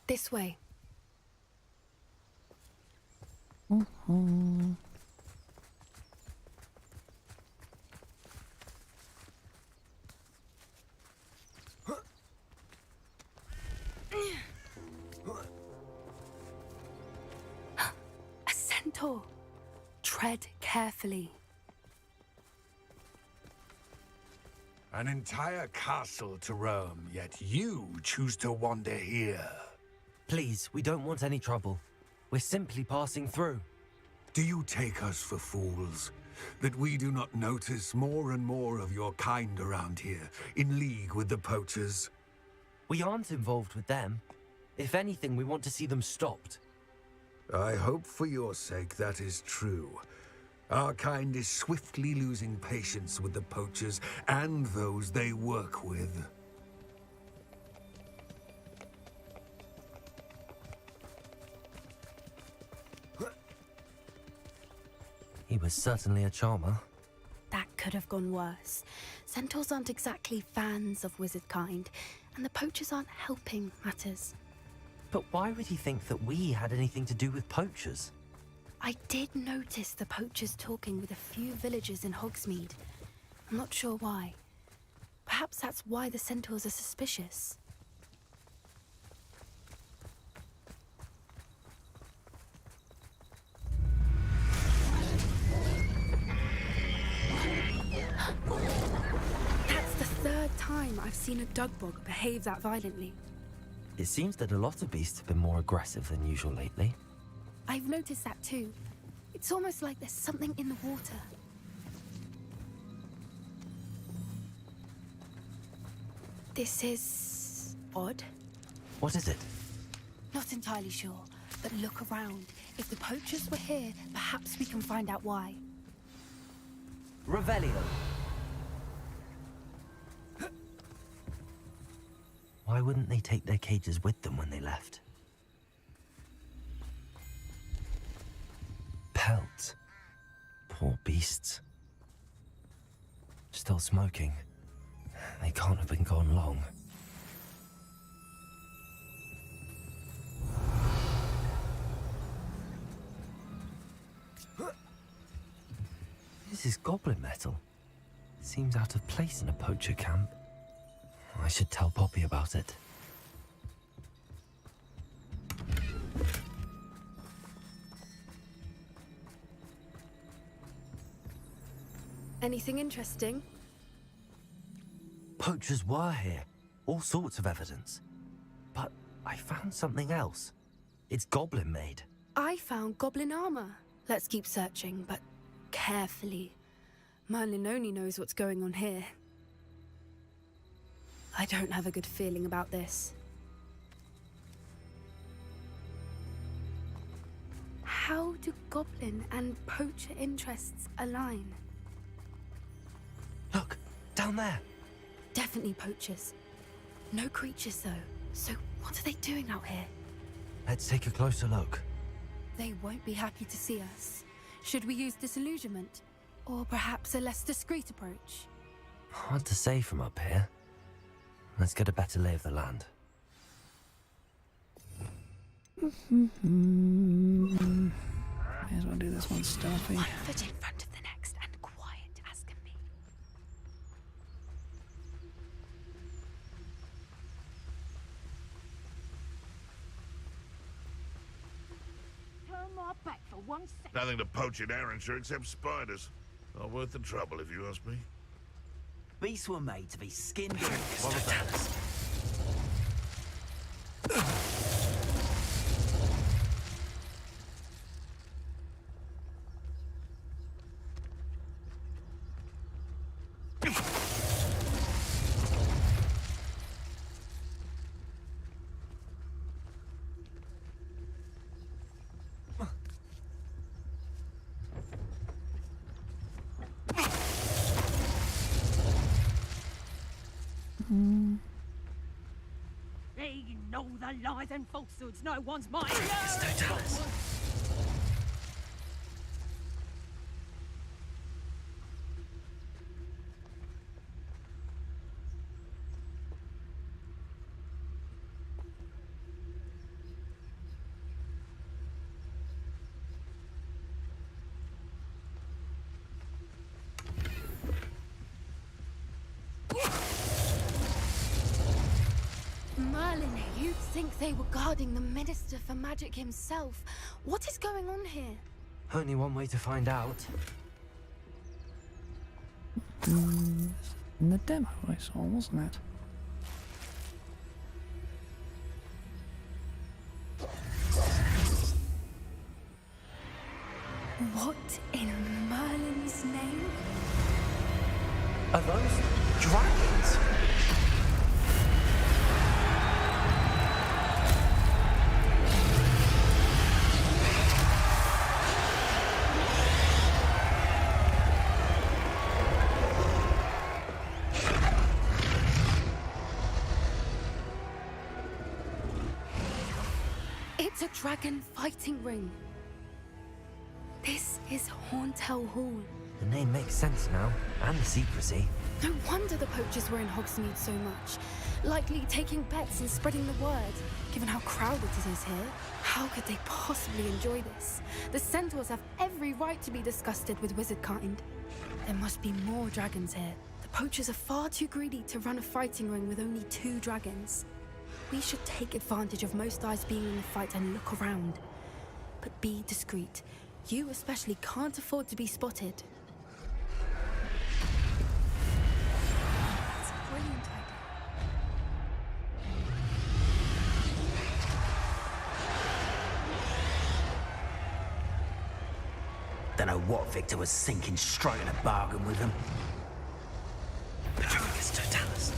This way. A centaur. Tread carefully. An entire castle to roam, yet you choose to wander here. Please, we don't want any trouble. We're simply passing through. Do you take us for fools? That we do not notice more and more of your kind around here, in league with the poachers? We aren't involved with them. If anything, we want to see them stopped. I hope for your sake that is true. Our kind is swiftly losing patience with the poachers and those they work with. He was certainly a charmer. That could have gone worse. Centaurs aren't exactly fans of wizard kind, and the poachers aren't helping matters. But why would he think that we had anything to do with poachers? I did notice the poachers talking with a few villagers in Hogsmeade. I'm not sure why. Perhaps that's why the centaurs are suspicious. That's the third time I've seen a dugbog behave that violently. It seems that a lot of beasts have been more aggressive than usual lately. I've noticed that too. It's almost like there's something in the water. This is odd. What is it? Not entirely sure, but look around. If the poachers were here, perhaps we can find out why. Revelio. Why wouldn't they take their cages with them when they left? Pelts. Poor beasts. Still smoking. They can't have been gone long. This is goblin metal. Seems out of place in a poacher camp. I should tell Poppy about it. Anything interesting? Poachers were here. All sorts of evidence. But I found something else. It's goblin made. I found goblin armor. Let's keep searching, but carefully. Merlin only knows what's going on here. I don't have a good feeling about this. How do goblin and poacher interests align? Look, down there. Definitely poachers. No creatures though. So what are they doing out here? Let's take a closer look. They won't be happy to see us. Should we use disillusionment? Or perhaps a less discreet approach? Hard to say from up here. Let's get a better lay of the land. May as well do this one stealthy. One foot in front of the next and quiet as can be. Turn my back for 1 second. Nothing to poach in Arrynshire except spiders. Not worth the trouble, if you ask me. Beasts were made to be skinned off. Follow fellas. They know the lies and falsehoods no one's mine. Don't tell us. Merlin, you'd think they were guarding the Minister for Magic himself. What is going on here? Only one way to find out. In the demo I saw, wasn't it? What in Merlin's name? Are those dragons? It's a dragon fighting ring. This is Horntail Hall. The name makes sense now, and the secrecy. No wonder the poachers were in Hogsmeade so much. Likely taking bets and spreading the word. Given how crowded it is here, how could they possibly enjoy this? The centaurs have every right to be disgusted with wizard kind. There must be more dragons here. The poachers are far too greedy to run a fighting ring with only 2 dragons. We should take advantage of most eyes being in the fight and look around. But be discreet. You especially can't afford to be spotted. That's a brilliant Don't know what Victor was thinking, striking a bargain with them. Petronius Totalis.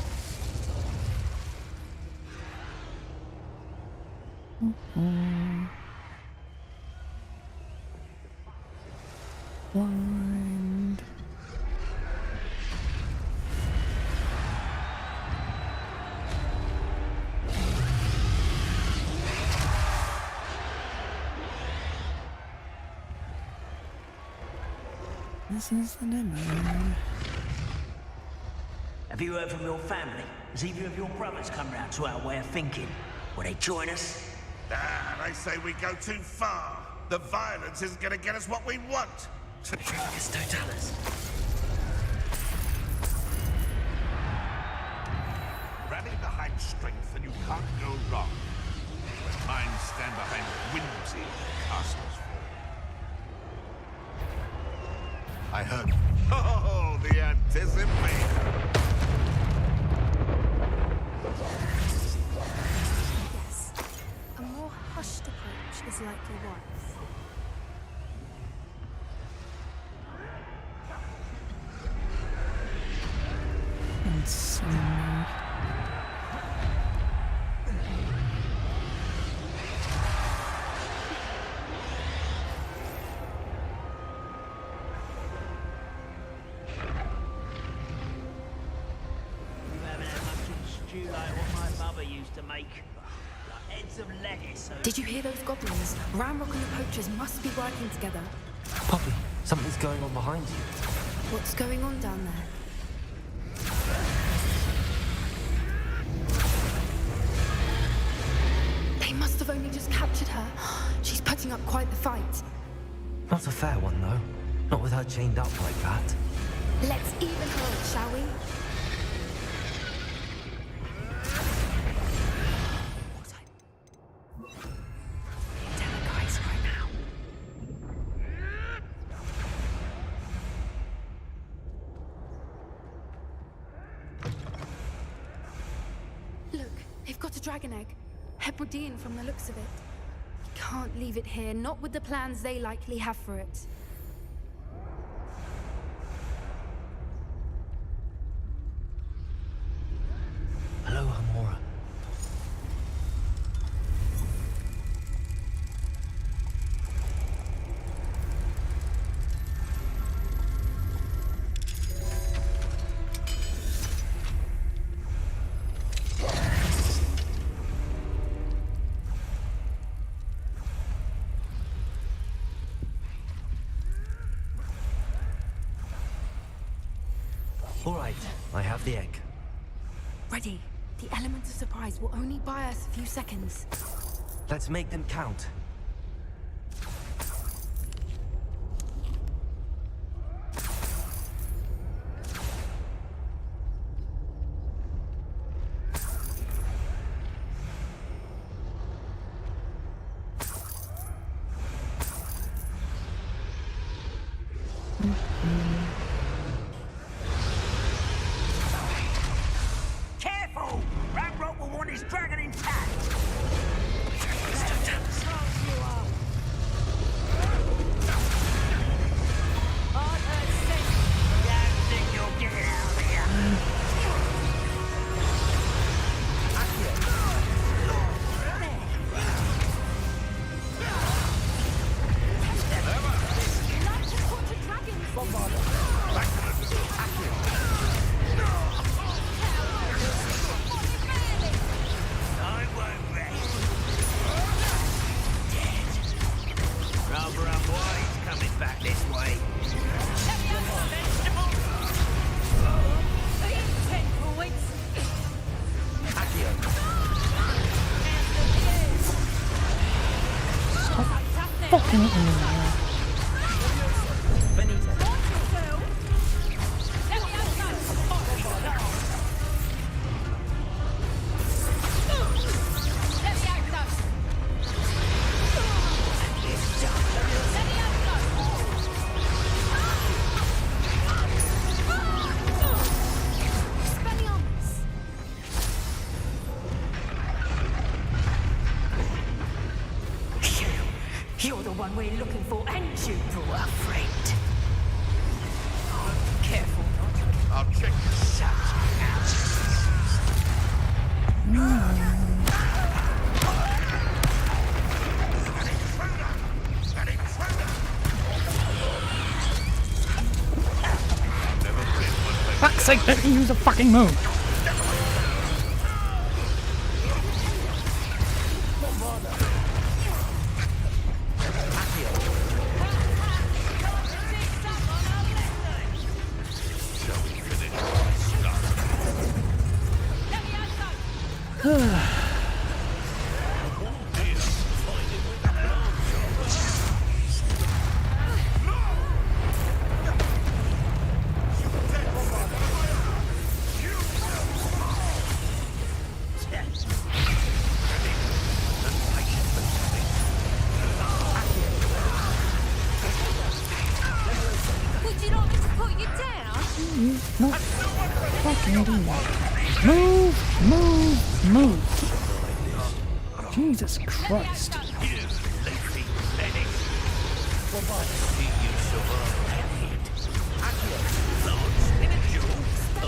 Blind. This is the demo. Have you heard from your family? Has either of your brothers come round to our way of thinking? Will they join us? They say we go too far. The violence isn't going to get us what we want. Petronius Totalis. Rally behind strength and you can't go wrong. When minds stand behind whimsy, castles fall. I heard... Oh, the anticipation! Yes. A more hushed approach is likely wise. Insane. You haven't had much of stew like what my mother used to make. Like heads of lettuce. Did you hear those goblins? Ramrock and the poachers must be working together. Poppy, something's going on behind you. What's going on down there? They must have only just captured her. She's putting up quite the fight. Not a fair one, though. Not with her chained up like that. Let's even her, shall we? Look, they've got a dragon egg. Hebridean from the looks of it. We can't leave it here, not with the plans they likely have for it. Hello, Hamora. All right, I have the egg. Ready. The element of surprise will only buy us a few seconds. Let's make them count. Careful! Ramrock will want his dragon intact! Fucking it in there. You're the one we're looking for, and you brought a friend. Careful. I'll check this out. Fuck's sake, let me use a fucking move. Would you like me to put you down? No. Fucking do that. Move, move, move. Jesus Christ.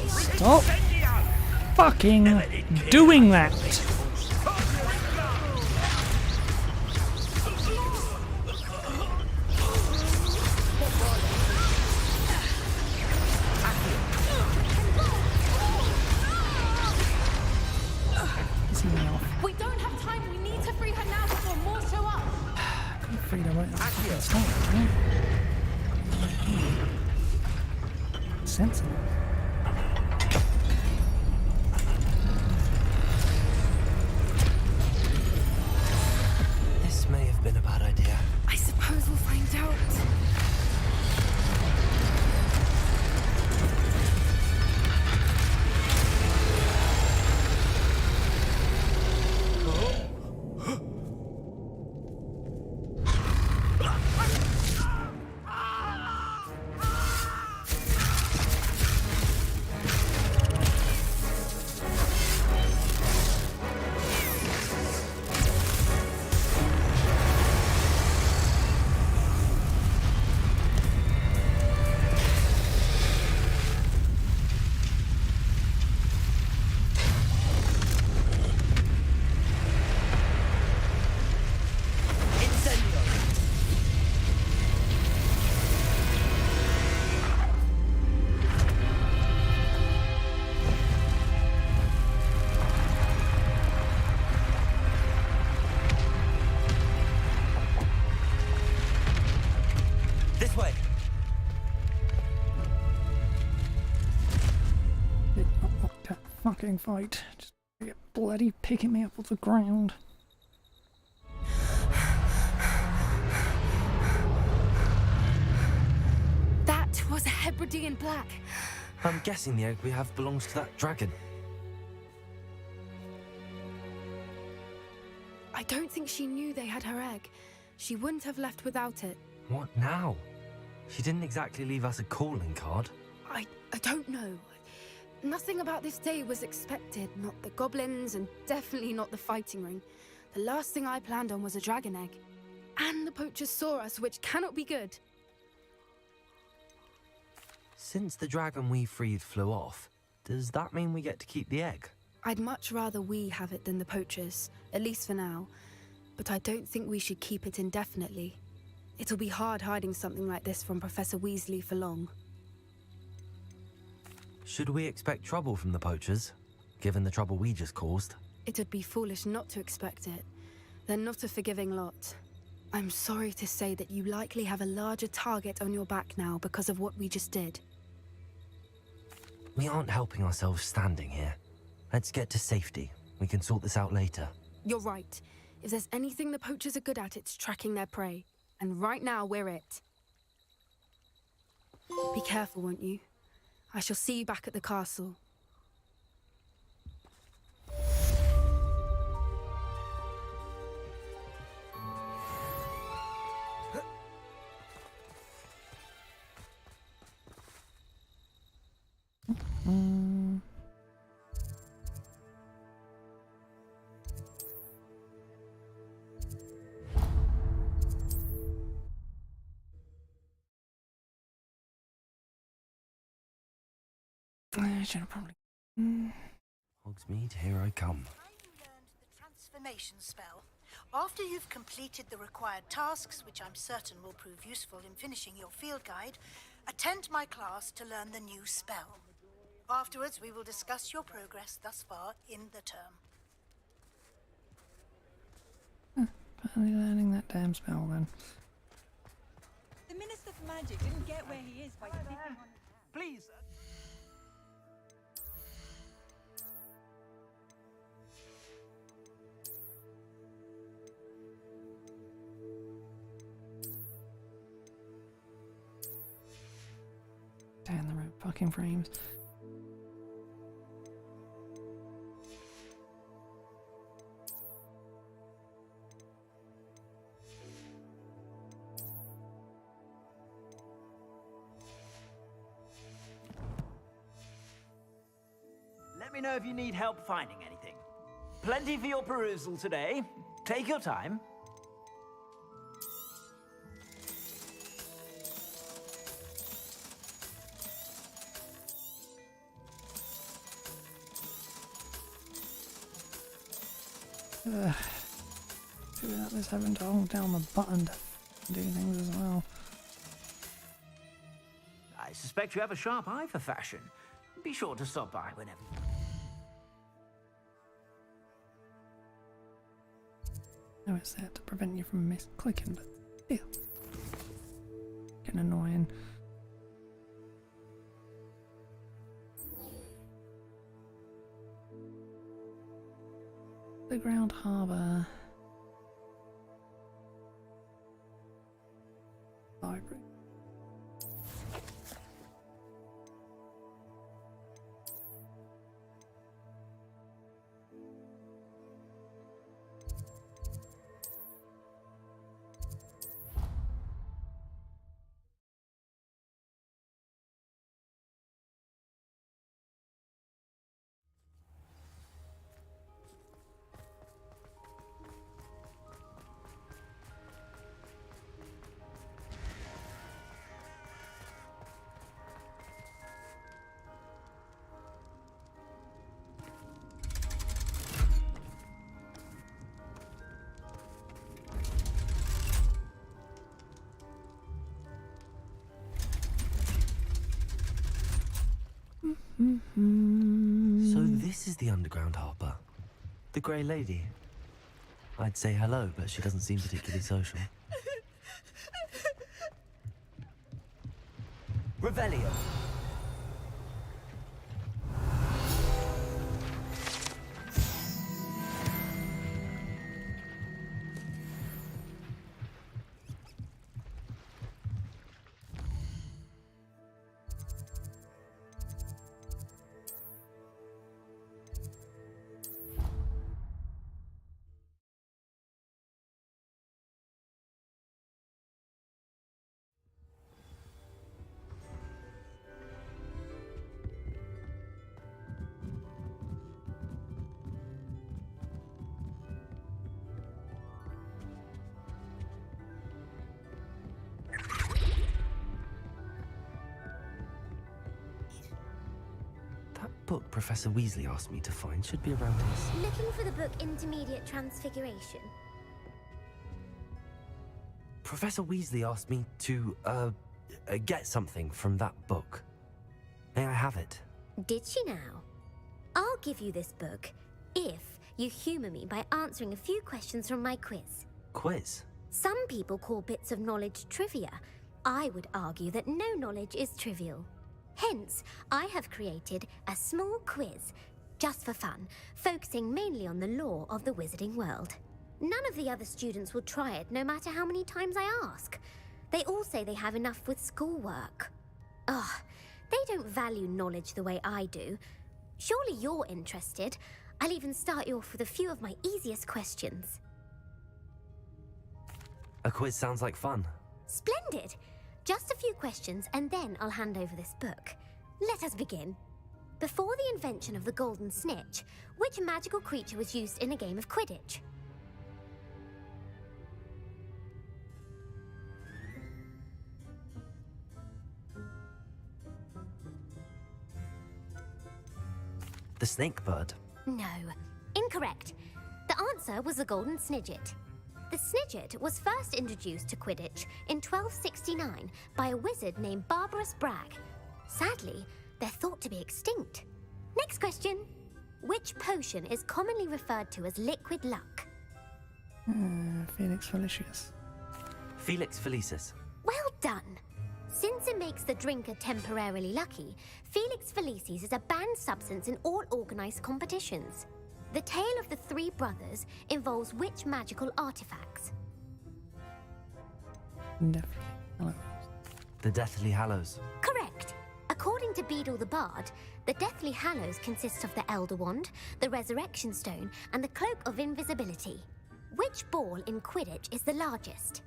Stop fucking doing that. We don't have time. We need to free her now before more show up. Couldn't free the right fucking start, right? Sensible. This may have been a bad idea. I suppose we'll find out. This way. fucking fight. Just get bloody picking me up off the ground. That was a Hebridean black. I'm guessing the egg we have belongs to that dragon. I don't think she knew they had her egg. She wouldn't have left without it. What now? She didn't exactly leave us a calling card. I don't know. Nothing about this day was expected. Not the goblins, and definitely not the fighting ring. The last thing I planned on was a dragon egg. And the poachers saw us, which cannot be good. Since the dragon we freed flew off, does that mean we get to keep the egg? I'd much rather we have it than the poachers, at least for now. But I don't think we should keep it indefinitely. It'll be hard hiding something like this from Professor Weasley for long. Should we expect trouble from the poachers, given the trouble we just caused? It'd be foolish not to expect it. They're not a forgiving lot. I'm sorry to say that you likely have a larger target on your back now because of what we just did. We aren't helping ourselves standing here. Let's get to safety. We can sort this out later. You're right. If there's anything the poachers are good at, it's tracking their prey. And right now, we're it. Be careful, won't you? I shall see you back at the castle. I should have probably... Hogsmeade, here I come. Transformation spell. After you've completed the required tasks, which I'm certain will prove useful in finishing your field guide, attend my class to learn the new spell. Afterwards, we will discuss your progress thus far in the term. Finally learning that damn spell then. The Minister for Magic didn't get where he is by sitting on... Please. Down the road, fucking frames. Let me know if you need help finding anything. Plenty for your perusal today. Take your time. Without this having to hold down the button to do things as well. I suspect you have a sharp eye for fashion. Be sure to stop by whenever. No, it's there to prevent you from misclicking, but still. Getting annoying. The Ground Harbour. Library. So this is the underground harbour. The Grey Lady. I'd say hello, but she doesn't seem particularly social. Revelio. book Professor Weasley asked me to find should be around his... Looking for the book Intermediate Transfiguration? Professor Weasley asked me to, get something from that book. May I have it? Did she now? I'll give you this book if you humour me by answering a few questions from my quiz. Quiz? Some people call bits of knowledge trivia. I would argue that no knowledge is trivial. Hence, I have created a small quiz, just for fun, focusing mainly on the lore of the wizarding world. None of the other students will try it, no matter how many times I ask. They all say they have enough with schoolwork. Ugh, they don't value knowledge the way I do. Surely you're interested. I'll even start you off with a few of my easiest questions. A quiz sounds like fun. Splendid! Just a few questions and then I'll hand over this book. Let us begin. Before the invention of the golden snitch, which magical creature was used in a game of Quidditch? The snake bird. No, incorrect. The answer was the golden snidget. The snidget was first introduced to Quidditch in 1269 by a wizard named Barbarous Bragg. Sadly, they're thought to be extinct. Next question. Which potion is commonly referred to as liquid luck? Felix Felicis. Felix Felicis. Well done. Since it makes the drinker temporarily lucky, Felix Felicis is a banned substance in all organised competitions. The tale of the three brothers involves which magical artifacts? Definitely. Hello. The Deathly Hallows. Correct. According to Beedle the Bard, the Deathly Hallows consists of the Elder Wand, the Resurrection Stone, and the Cloak of Invisibility. Which ball in Quidditch is the largest?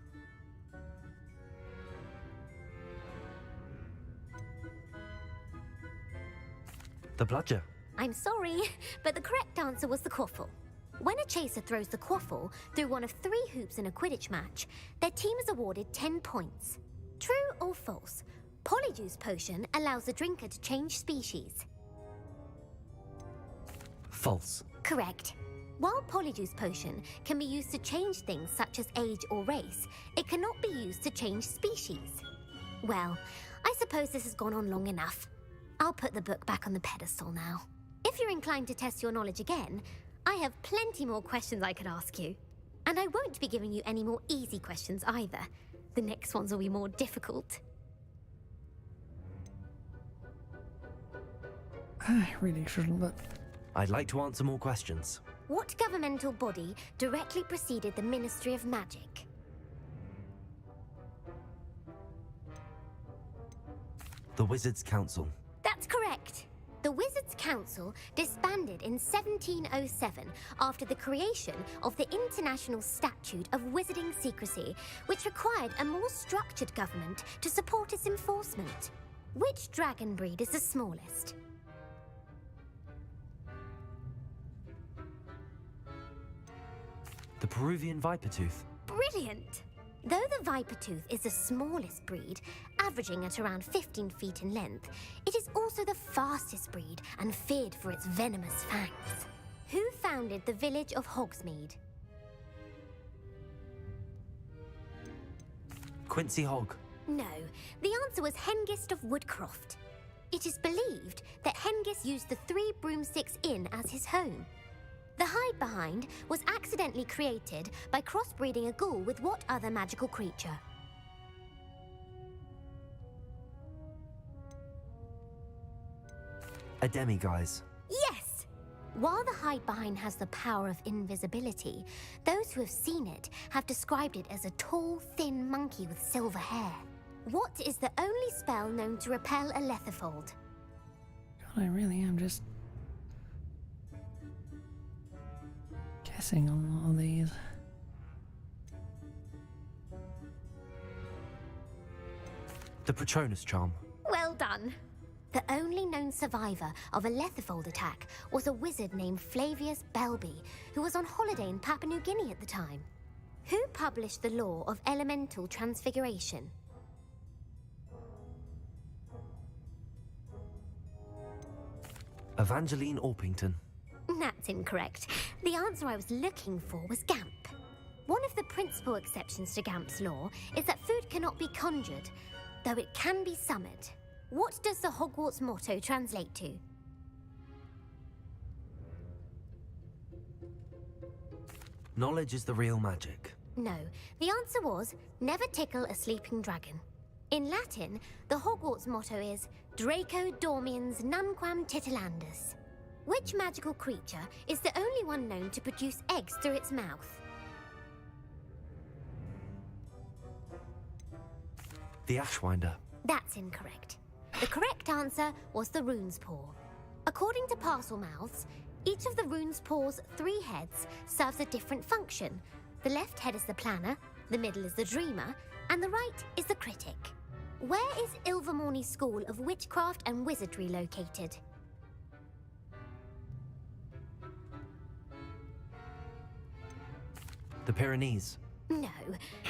The bludger. I'm sorry, but the correct answer was the quaffle. When a chaser throws the quaffle through one of 3 hoops in a Quidditch match, their team is awarded 10 points. True or false? Polyjuice Potion allows the drinker to change species. False. Correct. While Polyjuice Potion can be used to change things such as age or race, it cannot be used to change species. Well, I suppose this has gone on long enough. I'll put the book back on the pedestal now. If you're inclined to test your knowledge again, I have plenty more questions I could ask you. And I won't be giving you any more easy questions either. The next ones will be more difficult. I really shouldn't, but... I'd like to answer more questions. What governmental body directly preceded the Ministry of Magic? The Wizards' Council. That's correct. The Wizards' Council disbanded in 1707 after the creation of the International Statute of Wizarding Secrecy, which required a more structured government to support its enforcement. Which dragon breed is the smallest? The Peruvian Vipertooth. Brilliant! Though the Vipertooth is the smallest breed, averaging at around 15 feet in length, it is also the fastest breed and feared for its venomous fangs. Who founded the village of Hogsmeade? Quincy Hogg. No, the answer was Hengist of Woodcroft. It is believed that Hengist used the 3 Broomsticks Inn as his home. The hide-behind was accidentally created by crossbreeding a ghoul with what other magical creature? A demiguise. Yes! While the hide-behind has the power of invisibility, those who have seen it have described it as a tall, thin monkey with silver hair. What is the only spell known to repel a lethifold? God, I really am just... guessing on all these. The Patronus Charm. Well done. The only known survivor of a lethifold attack was a wizard named Flavius Belby, who was on holiday in Papua New Guinea at the time. Who published the law of elemental transfiguration? Evangeline Orpington. That's incorrect. The answer I was looking for was Gamp. One of the principal exceptions to Gamp's law is that food cannot be conjured, though it can be summoned. What does the Hogwarts motto translate to? Knowledge is the real magic. No, the answer was never tickle a sleeping dragon. In Latin, the Hogwarts motto is Draco dormiens nunquam titilandus. Which magical creature is the only one known to produce eggs through its mouth? The Ashwinder. That's incorrect. The correct answer was the rune's paw. According to Parselmouths, each of the rune's paw's 3 heads serves a different function. The left head is the planner, the middle is the dreamer, and the right is the critic. Where is Ilvermorny School of Witchcraft and Wizardry located? The Pyrenees. No,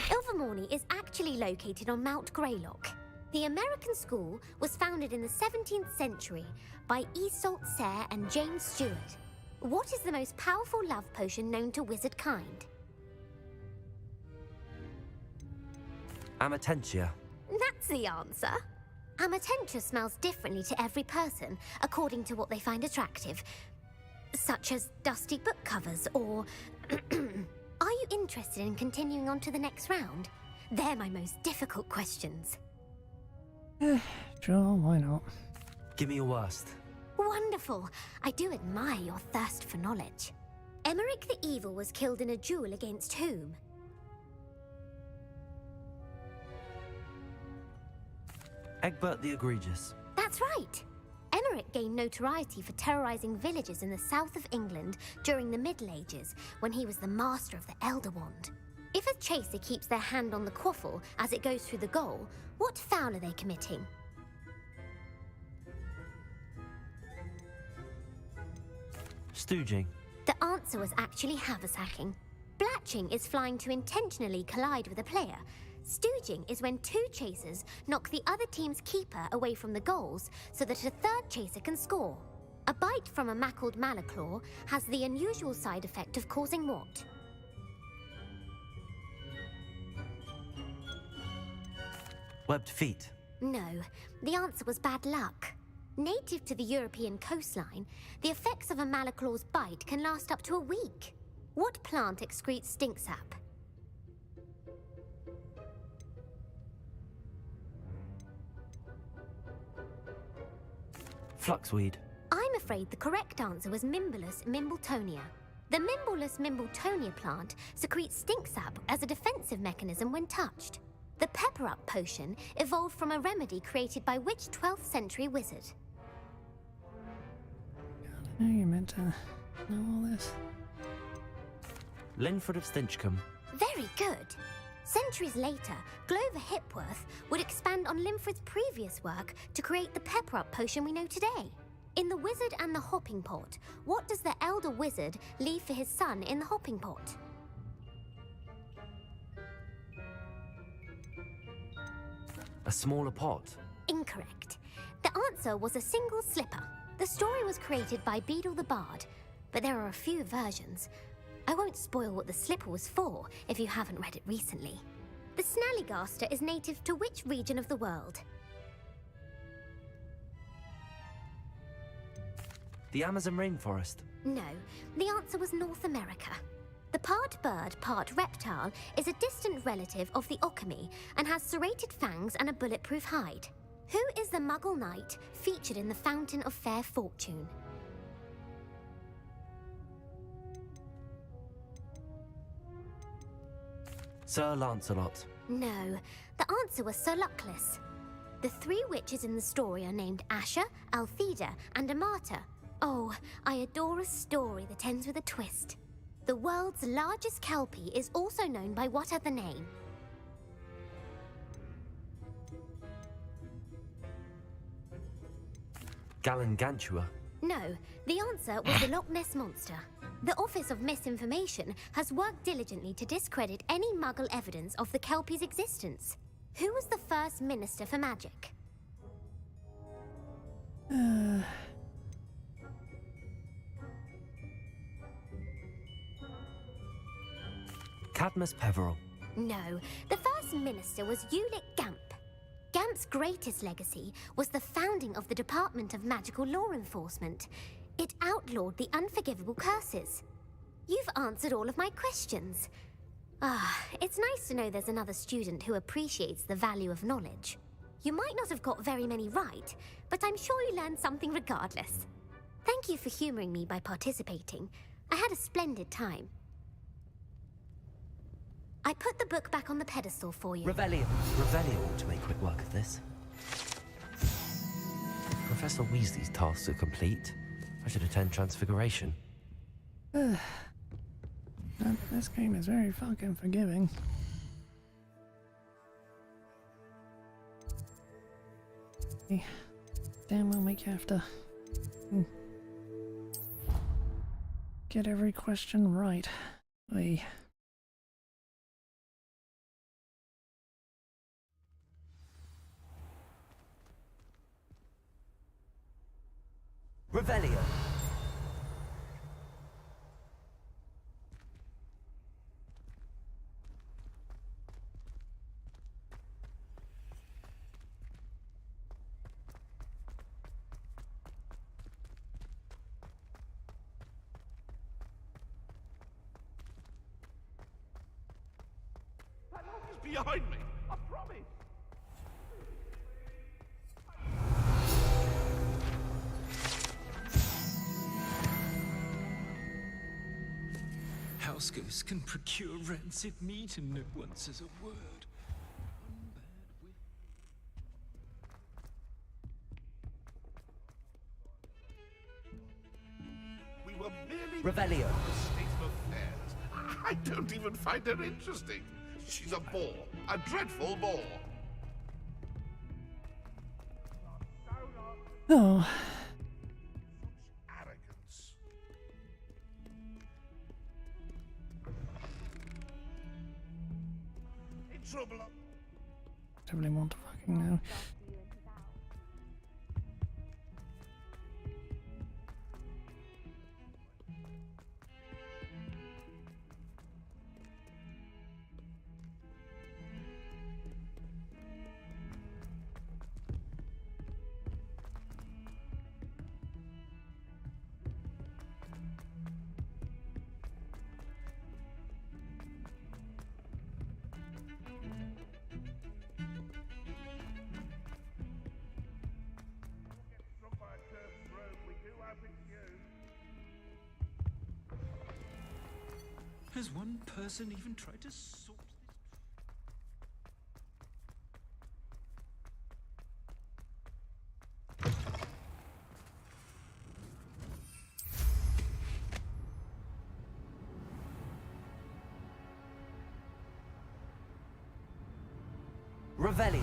Ilvermorny is actually located on Mount Greylock. The American school was founded in the 17th century by Iseult Sayre and James Stewart. What is the most powerful love potion known to wizard kind? Amatentia. That's the answer. Amatentia smells differently to every person, according to what they find attractive, such as dusty book covers or... Are you interested in continuing on to the next round? They're my most difficult questions. Sure, why not? Give me your worst. Wonderful. I do admire your thirst for knowledge. Emmerich the Evil was killed in a duel against whom? Egbert the Egregious. That's right. Emmerich gained notoriety for terrorizing villages in the south of England during the Middle Ages, when he was the master of the Elder Wand. If a chaser keeps their hand on the quaffle as it goes through the goal, what foul are they committing? Stooging. The answer was actually haversacking. Blatching is flying to intentionally collide with a player. Stooging is when 2 chasers knock the other team's keeper away from the goals so that a 3rd chaser can score. A bite from a mackled malaclaw has the unusual side effect of causing what? Webbed feet. No, the answer was bad luck. Native to the European coastline, the effects of a malaclaw's bite can last up to a week. What plant excretes stink sap? Fluxweed. I'm afraid the correct answer was Mimbulus mimbletonia. The Mimbulus mimbletonia plant secretes stink sap as a defensive mechanism when touched. The pepper-up potion evolved from a remedy created by which 12th century wizard? I know you meant to know all this. Linford of Stinchcombe. Very good. Centuries later, Glover Hipworth would expand on Linford's previous work to create the pepper-up potion we know today. In The Wizard and the Hopping Pot, what does the elder wizard leave for his son in the hopping pot? A smaller pot. Incorrect. The answer was a single slipper. The story was created by Beadle the Bard, but there are a few versions. I won't spoil what the slipper was for if you haven't read it recently. The Snallygaster is native to which region of the world? The Amazon rainforest. No, the answer was North America. The part bird, part reptile is a distant relative of the Occamy and has serrated fangs and a bulletproof hide. Who is the Muggle knight featured in the Fountain of Fair Fortune? Sir Lancelot. No, the answer was Sir Luckless. The 3 witches in the story are named Asher, Altheda, and Amata. Oh, I adore a story that ends with a twist. The world's largest kelpie is also known by what other name? Gallangantua. No, the answer was the Loch Ness Monster. The Office of Misinformation has worked diligently to discredit any Muggle evidence of the Kelpie's existence. Who was the first Minister for Magic? Cadmus Peveril. No, the first minister was Ulick Gamp. Gamp's greatest legacy was the founding of the Department of Magical Law Enforcement. It outlawed the unforgivable curses. You've answered all of my questions. It's nice to know there's another student who appreciates the value of knowledge. You might not have got very many right, but I'm sure you learned something regardless. Thank you for humoring me by participating. I had a splendid time. I put the book back on the pedestal for you. Revelio ought to make quick work of this. Professor Weasley's tasks are complete. I should attend Transfiguration. This game is very fucking forgiving. Damn well make you have to get every question right. Revelio. That lock is behind me. I promise. House ghosts can procure rancid meat and no one says a word. We were merely Revelio. the state of affairs. I don't even find her interesting. She's a bore. A dreadful bore. Oh. Arrogance. In trouble. Don't really want to fucking know. Has one person even tried to sort this? Revelio.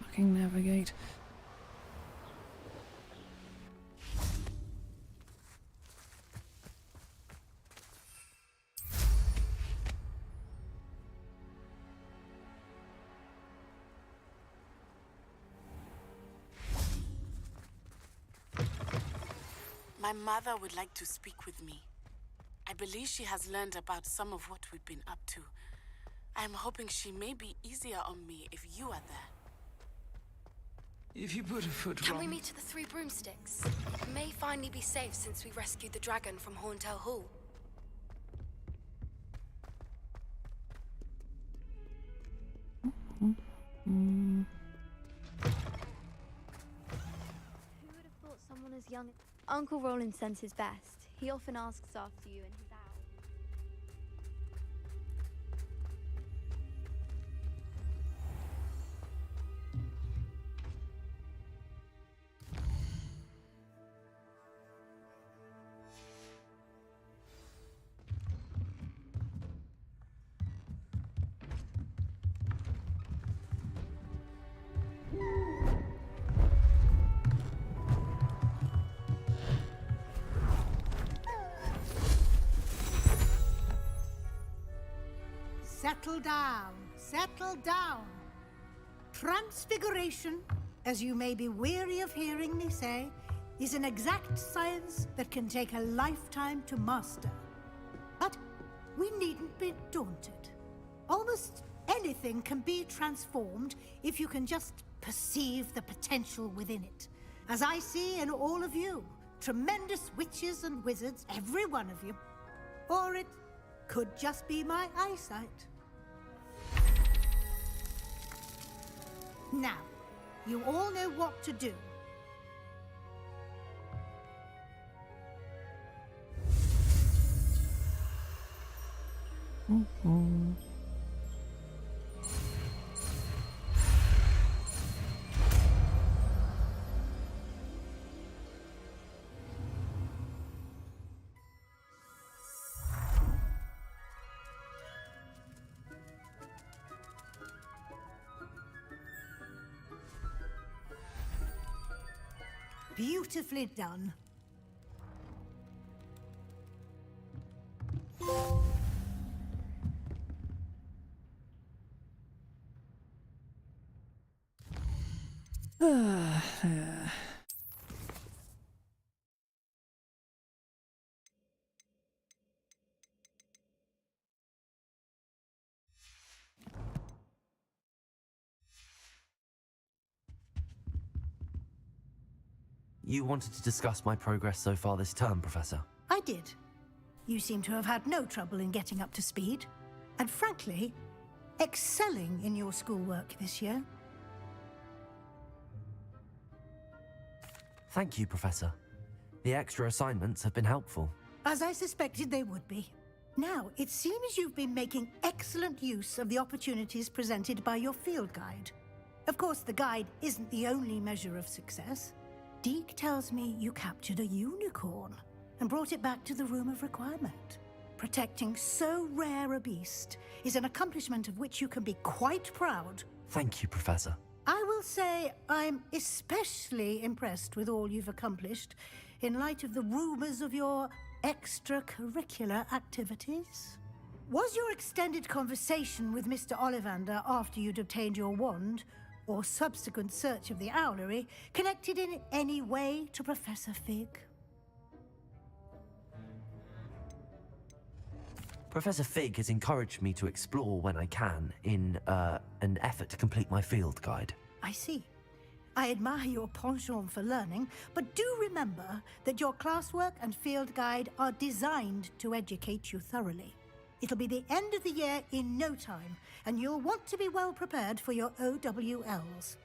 Fucking navigate. My mother would like to speak with me. I believe she has learned about some of what we've been up to. I am hoping she may be easier on me if you are there. If you put a foot Can wrong... we meet at the Three Broomsticks? It may finally be safe since we rescued the dragon from Horntail Hall. Who would have thought someone as young... Uncle Roland sends his best. He often asks after you and he's out. settle down. Settle down. Transfiguration, as you may be weary of hearing me say, is an exact science that can take a lifetime to master. But we needn't be daunted. Almost anything can be transformed if you can just perceive the potential within it. As I see in all of you, tremendous witches and wizards, every one of you. Or it could just be my eyesight. Now, you all know what to do. Beautifully done. You wanted to discuss my progress so far this term, Professor? I did. You seem to have had no trouble in getting up to speed. And frankly, excelling in your schoolwork this year. Thank you, Professor. The extra assignments have been helpful. As I suspected they would be. Now, it seems you've been making excellent use of the opportunities presented by your field guide. Of course, the guide isn't the only measure of success. Deke tells me you captured a unicorn and brought it back to the Room of Requirement. Protecting so rare a beast is an accomplishment of which you can be quite proud. Thank you, Professor. I will say I'm especially impressed with all you've accomplished in light of the rumors of your extracurricular activities. Was your extended conversation with Mr. Ollivander after you'd obtained your wand, or subsequent search of the owlery, connected in any way to Professor Fig? Professor Fig has encouraged me to explore when I can in an effort to complete my field guide. I see. I admire your penchant for learning, but do remember that your classwork and field guide are designed to educate you thoroughly. It'll be the end of the year in no time, and you'll want to be well prepared for your OWLs.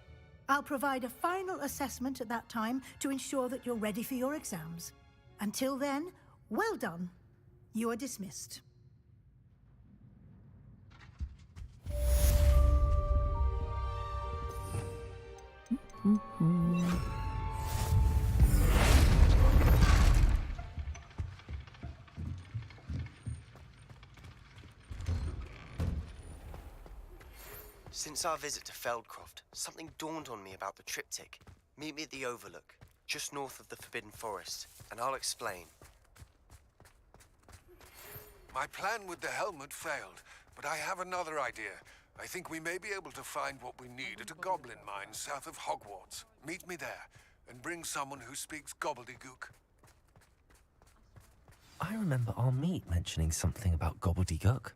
I'll provide a final assessment at that time to ensure that you're ready for your exams. Until then, well done. You are dismissed. Since our visit to Feldcroft, something dawned on me about the triptych. Meet me at the Overlook, just north of the Forbidden Forest, and I'll explain. My plan with the helmet failed, but I have another idea. I think we may be able to find what we need at a goblin mine south of Hogwarts. Meet me there, and bring someone who speaks gobbledygook. I remember our meet mentioning something about gobbledygook.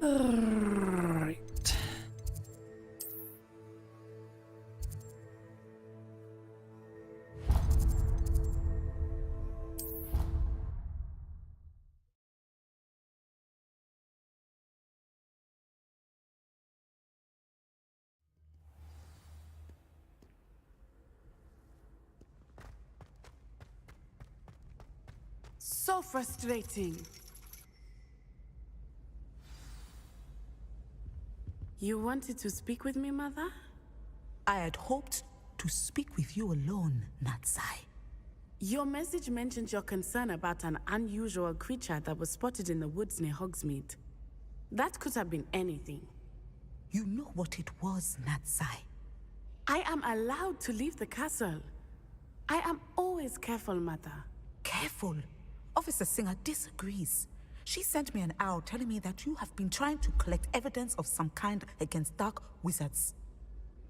Right. So frustrating. You wanted to speak with me, Mother? I had hoped to speak with you alone, Natsai. Your message mentioned your concern about an unusual creature that was spotted in the woods near Hogsmeade. That could have been anything. You know what it was, Natsai. I am allowed to leave the castle. I am always careful, Mother. Careful. Officer Singer disagrees. She sent me an owl telling me that you have been trying to collect evidence of some kind against dark wizards.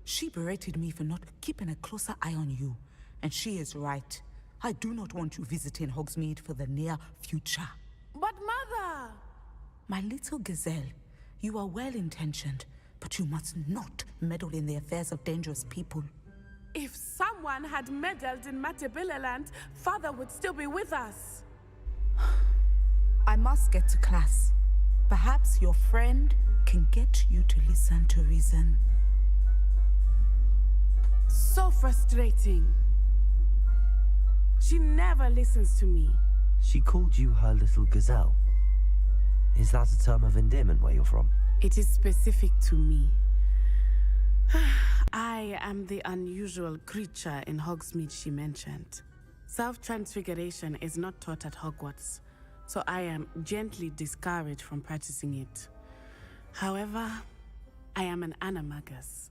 She berated me for not keeping a closer eye on you, and she is right. I do not want you visiting Hogsmeade for the near future. But Mother! My little gazelle, you are well-intentioned, but you must not meddle in the affairs of dangerous people. If someone had meddled in Matabeleland, Father would still be with us. I must get to class. Perhaps your friend can get you to listen to reason. So frustrating. She never listens to me. She called you her little gazelle. Is that a term of endearment where you're from? It is specific to me. I am the unusual creature in Hogsmeade she mentioned. Self-transfiguration is not taught at Hogwarts, so I am gently discouraged from practicing it. However, I am an animagus,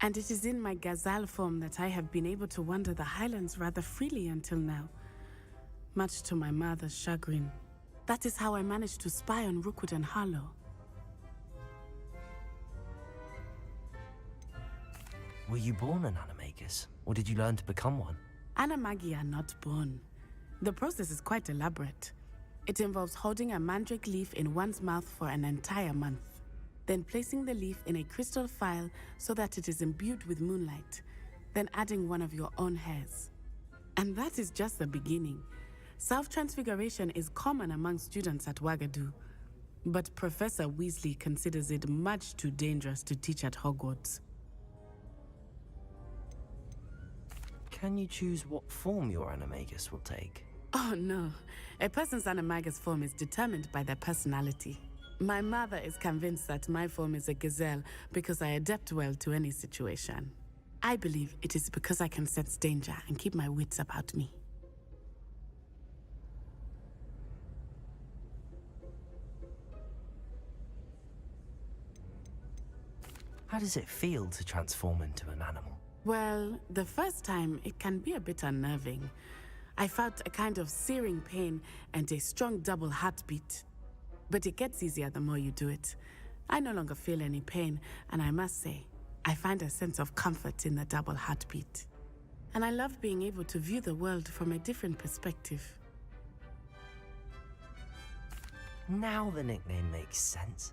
and it is in my gazelle form that I have been able to wander the Highlands rather freely until now, much to my mother's chagrin. That is how I managed to spy on Rookwood and Harlow. Were you born an animagus, or did you learn to become one? Animagi are not born. The process is quite elaborate. It involves holding a mandrake leaf in one's mouth for an entire month, then placing the leaf in a crystal phial so that it is imbued with moonlight, then adding one of your own hairs. And that is just the beginning. Self-transfiguration is common among students at Wagadu, but Professor Weasley considers it much too dangerous to teach at Hogwarts. Can you choose what form your animagus will take? Oh no, a person's animagus form is determined by their personality. My mother is convinced that my form is a gazelle because I adapt well to any situation. I believe it is because I can sense danger and keep my wits about me. How does it feel to transform into an animal? Well, the first time it can be a bit unnerving. I felt a kind of searing pain and a strong double heartbeat. But it gets easier the more you do it. I no longer feel any pain, and I must say, I find a sense of comfort in the double heartbeat. And I love being able to view the world from a different perspective. Now the nickname makes sense.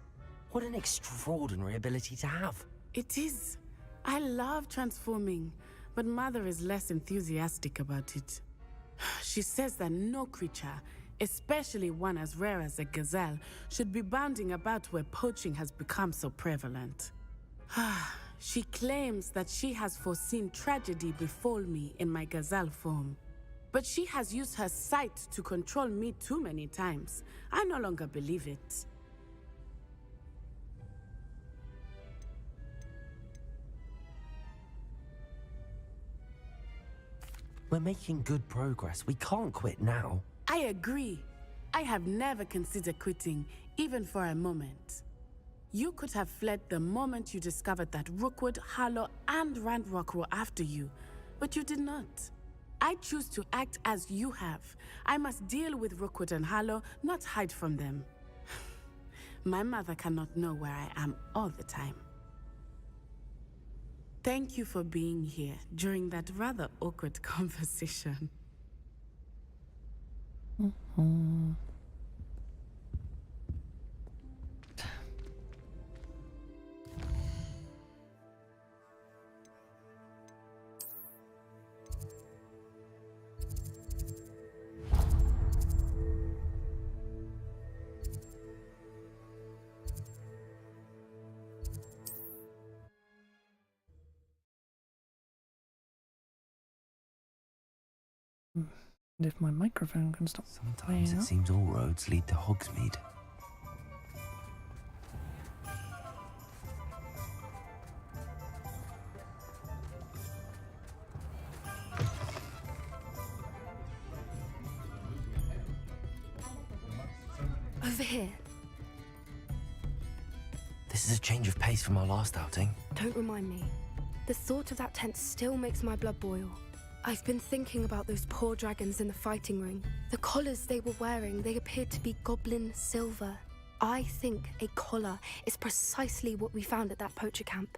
What an extraordinary ability to have. It is. I love transforming, but Mother is less enthusiastic about it. She says that no creature, especially one as rare as a gazelle, should be bounding about where poaching has become so prevalent. She claims that she has foreseen tragedy befall me in my gazelle form. But she has used her sight to control me too many times. I no longer believe it. We're making good progress. We can't quit now. I agree. I have never considered quitting, even for a moment. You could have fled the moment you discovered that Rookwood, Harlow, and Randrock were after you, but you did not. I choose to act as you have. I must deal with Rookwood and Harlow, not hide from them. My mother cannot know where I am all the time. Thank you for being here during that rather awkward conversation. And if my microphone can stop Sometimes playing it up. seems all roads lead to Hogsmeade. Over here. This This is a change of pace from our last outing. Don't remind me. The thought of that tent still makes my blood boil. I've been thinking about those poor dragons in the fighting ring. The collars they were wearing, they appeared to be goblin silver. I think a collar is precisely what we found at that poacher camp.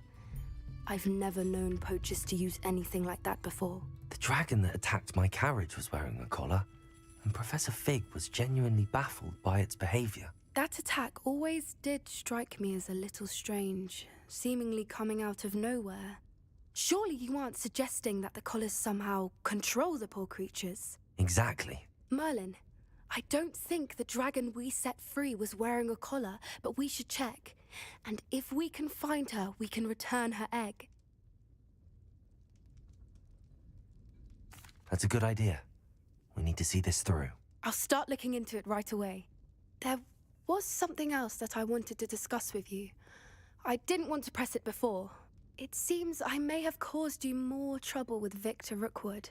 I've never known poachers to use anything like that before. The dragon that attacked my carriage was wearing a collar, and Professor Fig was genuinely baffled by its behavior. That attack always did strike me as a little strange, seemingly coming out of nowhere. Surely you aren't suggesting that the collars somehow control the poor creatures? Exactly. Merlin, I don't think the dragon we set free was wearing a collar, but we should check. And if we can find her, we can return her egg. That's a good idea. We need to see this through. I'll start looking into it right away. There was something else that I wanted to discuss with you. I didn't want to press it before. It seems I may have caused you more trouble with Victor Rookwood.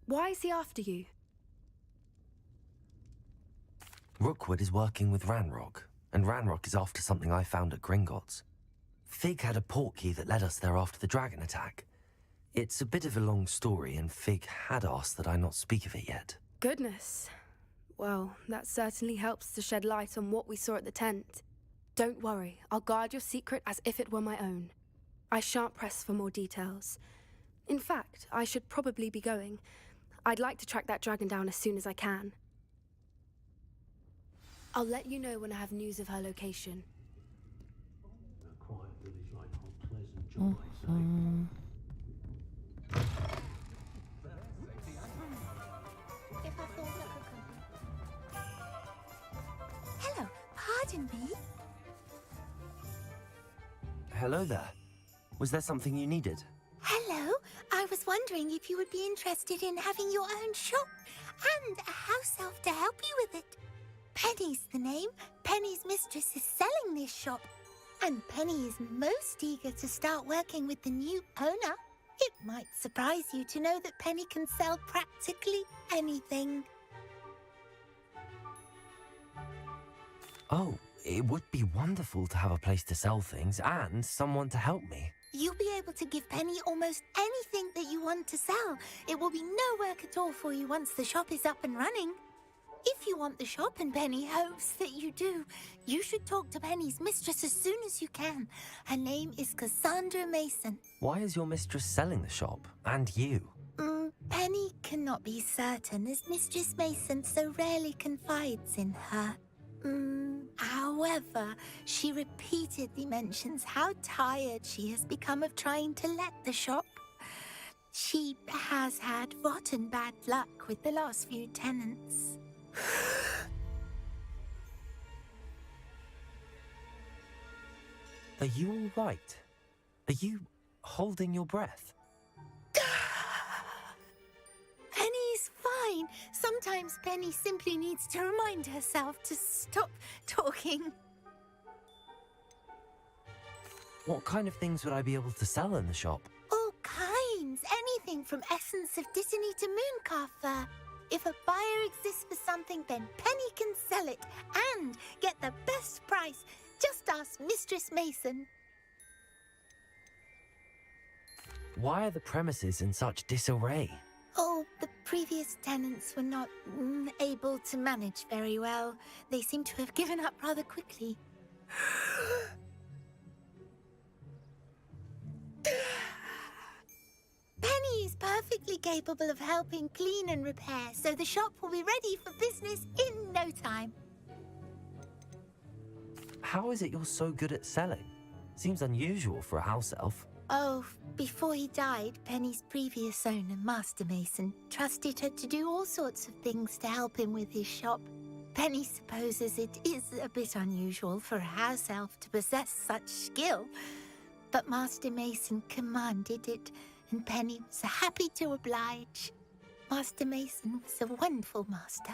Why is he after you? Rookwood is working with Ranrock, and Ranrock is after something I found at Gringotts. Fig had a portkey that led us there after the dragon attack. It's a bit of a long story, and Fig had asked that I not speak of it yet. Goodness. Well, that certainly helps to shed light on what we saw at the tent. Don't worry, I'll guard your secret as if it were my own. I shan't press for more details. In fact, I should probably be going. I'd like to track that dragon down as soon as I can. I'll let you know when I have news of her location. Hello, pardon me. Hello there. Was there something you needed? Hello, I was wondering if you would be interested in having your own shop and a house elf to help you with it. Penny's the name. Penny's mistress is selling this shop, and Penny is most eager to start working with the new owner. It might surprise you to know that Penny can sell practically anything. Oh, it would be wonderful to have a place to sell things and someone to help me. You'll be able to give Penny almost anything that you want to sell. It will be no work at all for you once the shop is up and running. If you want the shop, and Penny hopes that you do, you should talk to Penny's mistress as soon as you can. Her name is Cassandra Mason. Why is your mistress selling the shop? And you? Penny cannot be certain, as Mistress Mason so rarely confides in her. However, she repeatedly mentions how tired she has become of trying to let the shop. She has had rotten bad luck with the last few tenants. Are you all right? Are you holding your breath? Penny's fine. Sometimes Penny simply needs to remind herself to stop talking. What kind of things would I be able to sell in the shop? All kinds. Anything from essence of Disney to Mooncar fur. If a buyer exists for something, then Penny can sell it and get the best price. Just ask Mistress Mason. Why are the premises in such disarray? Oh, the previous tenants were not able to manage very well. They seem to have given up rather quickly. Penny is perfectly capable of helping clean and repair, so the shop will be ready for business in no time. How is it you're so good at selling? Seems unusual for a house elf. Oh, before he died, Penny's previous owner, Master Mason, trusted her to do all sorts of things to help him with his shop. Penny supposes it is a bit unusual for a house elf to possess such skill, but Master Mason commanded it, and Penny was happy to oblige. Master Mason was a wonderful master.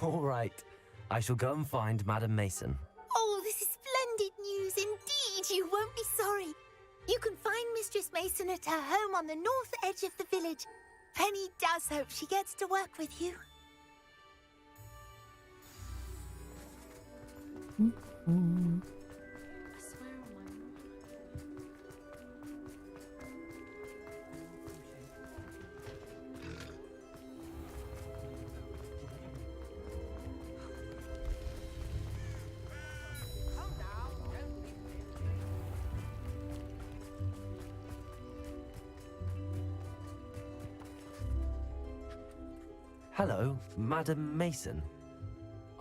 All right. I shall go and find Madam Mason. Oh, this is splendid news indeed. You won't be sorry. You can find Mistress Mason at her home on the north edge of the village. Penny does hope she gets to work with you. Hello, Madam Mason.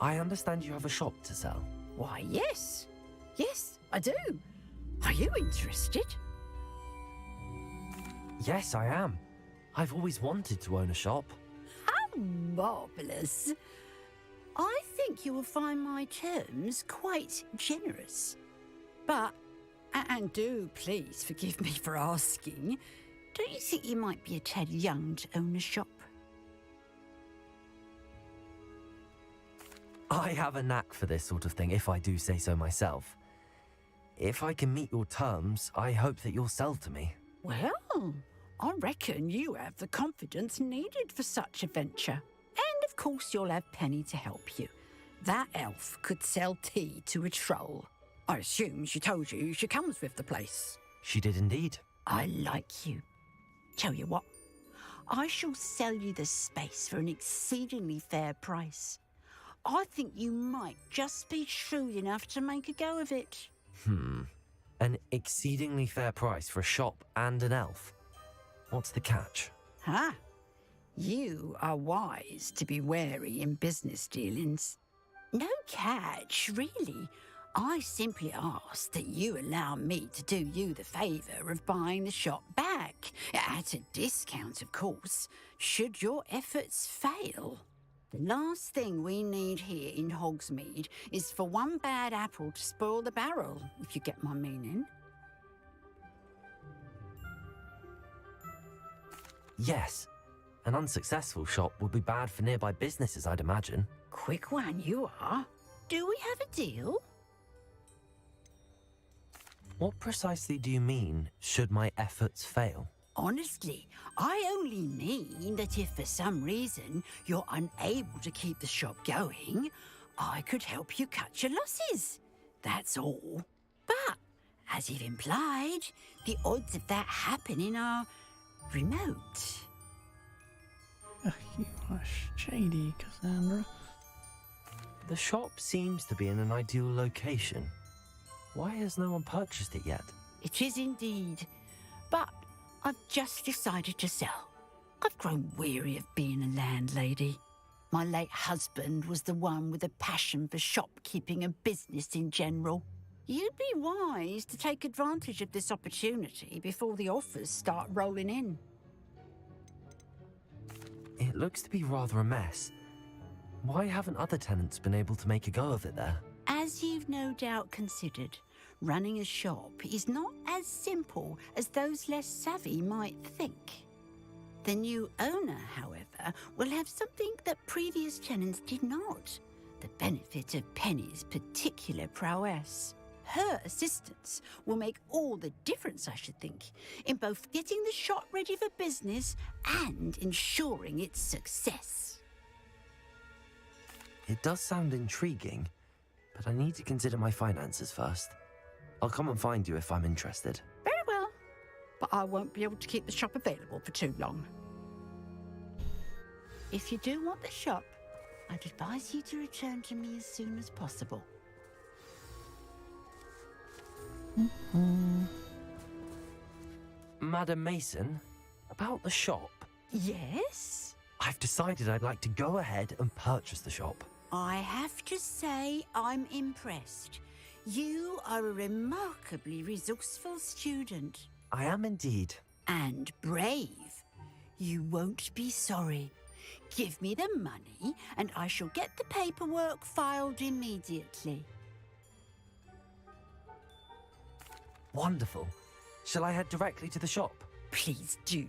I understand you have a shop to sell. Why, yes. Yes, I do. Are you interested? Yes, I am. I've always wanted to own a shop. How marvellous. I think you will find my terms quite generous. But, and do please forgive me for asking, don't you think you might be a tad young to own a shop? I have a knack for this sort of thing, if I do say so myself. If I can meet your terms, I hope that you'll sell to me. Well, I reckon you have the confidence needed for such a venture. And of course you'll have Penny to help you. That elf could sell tea to a troll. I assume she told you she comes with the place. She did indeed. I like you. Tell you what, I shall sell you the space for an exceedingly fair price. I think you might just be shrewd enough to make a go of it. An exceedingly fair price for a shop and an elf. What's the catch? Huh? You are wise to be wary in business dealings. No catch, really. I simply ask that you allow me to do you the favour of buying the shop back. At a discount, of course, should your efforts fail. The last thing we need here in Hogsmeade is for one bad apple to spoil the barrel, if you get my meaning. Yes. An unsuccessful shop would be bad for nearby businesses, I'd imagine. Quick one you are. Do we have a deal? What precisely do you mean, should my efforts fail? Honestly, I only mean that if for some reason you're unable to keep the shop going, I could help you cut your losses. That's all. But, as you've implied, the odds of that happening are remote. You are shady, Cassandra. The shop seems to be in an ideal location. Why has no one purchased it yet? It is indeed. But I've just decided to sell. I've grown weary of being a landlady. My late husband was the one with a passion for shopkeeping and business in general. You'd be wise to take advantage of this opportunity before the offers start rolling in. It looks to be rather a mess. Why haven't other tenants been able to make a go of it there? As you've no doubt considered, running a shop is not as simple as those less savvy might think. The new owner, however, will have something that previous tenants did not. The benefit of Penny's particular prowess. Her assistance will make all the difference, I should think, in both getting the shop ready for business and ensuring its success. It does sound intriguing, but I need to consider my finances first. I'll come and find you if I'm interested. Very well, but I won't be able to keep the shop available for too long. If you do want the shop, I'd advise you to return to me as soon as possible. Madam Mason, about the shop. Yes? I've decided I'd like to go ahead and purchase the shop. I have to say I'm impressed. You are a remarkably resourceful student. I am indeed. And brave. You won't be sorry. Give me the money and I shall get the paperwork filed immediately. Wonderful. Shall I head directly to the shop? Please do.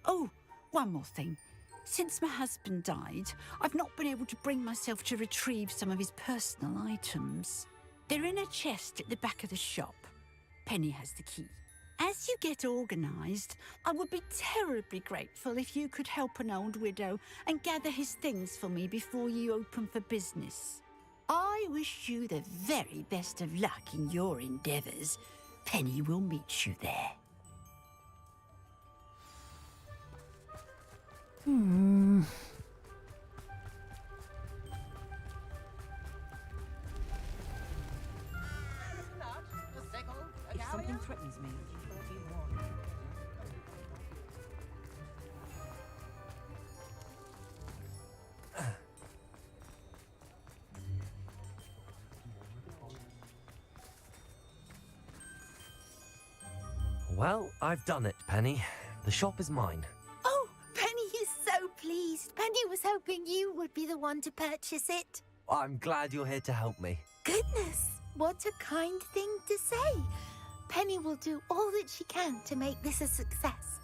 Oh, one more thing. Since my husband died, I've not been able to bring myself to retrieve some of his personal items. They're in a chest at the back of the shop. Penny has the key. As you get organised, I would be terribly grateful if you could help an old widow and gather his things for me before you open for business. I wish you the very best of luck in your endeavours. Penny will meet you there. If something threatens me, Well, I've done it, Penny. The shop is mine. Oh, Penny is so pleased. Penny was hoping you would be the one to purchase it. I'm glad you're here to help me. Goodness, what a kind thing to say. Penny will do all that she can to make this a success.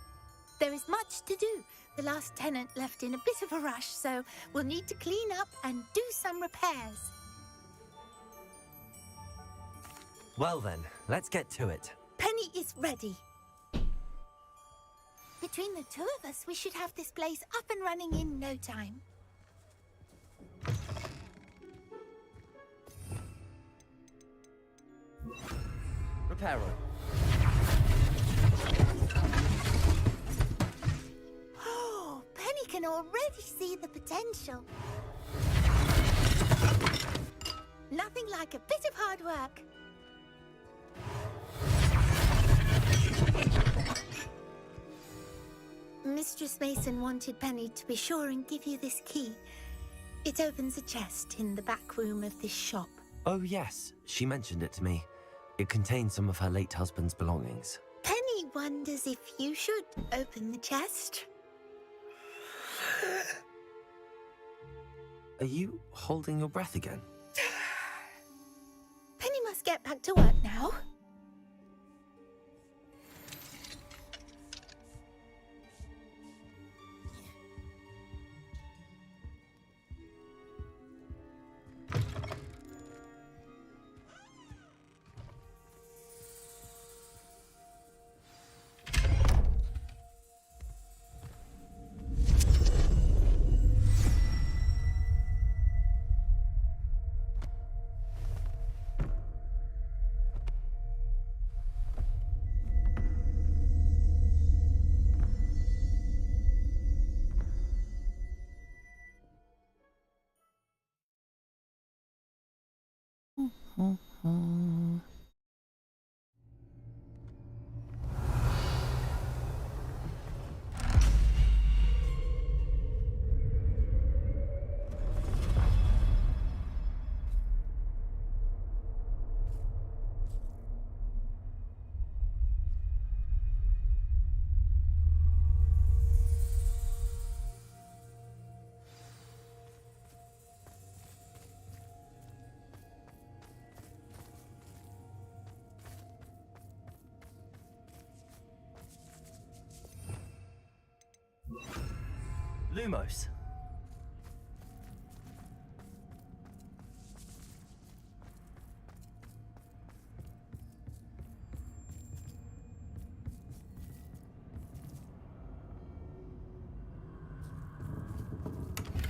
There is much to do. The last tenant left in a bit of a rush, so we'll need to clean up and do some repairs. Well then, let's get to it. Penny is ready. Between the two of us, we should have this place up and running in no time. Repair room. Oh, Penny can already see the potential. Nothing like a bit of hard work. Mistress Mason wanted Penny to be sure and give you this key. It opens a chest in the back room of this shop. Oh yes, she mentioned it to me. It contains some of her late husband's belongings. Penny wonders if you should open the chest. Are you holding your breath again? Penny must get back to work now. Lumos.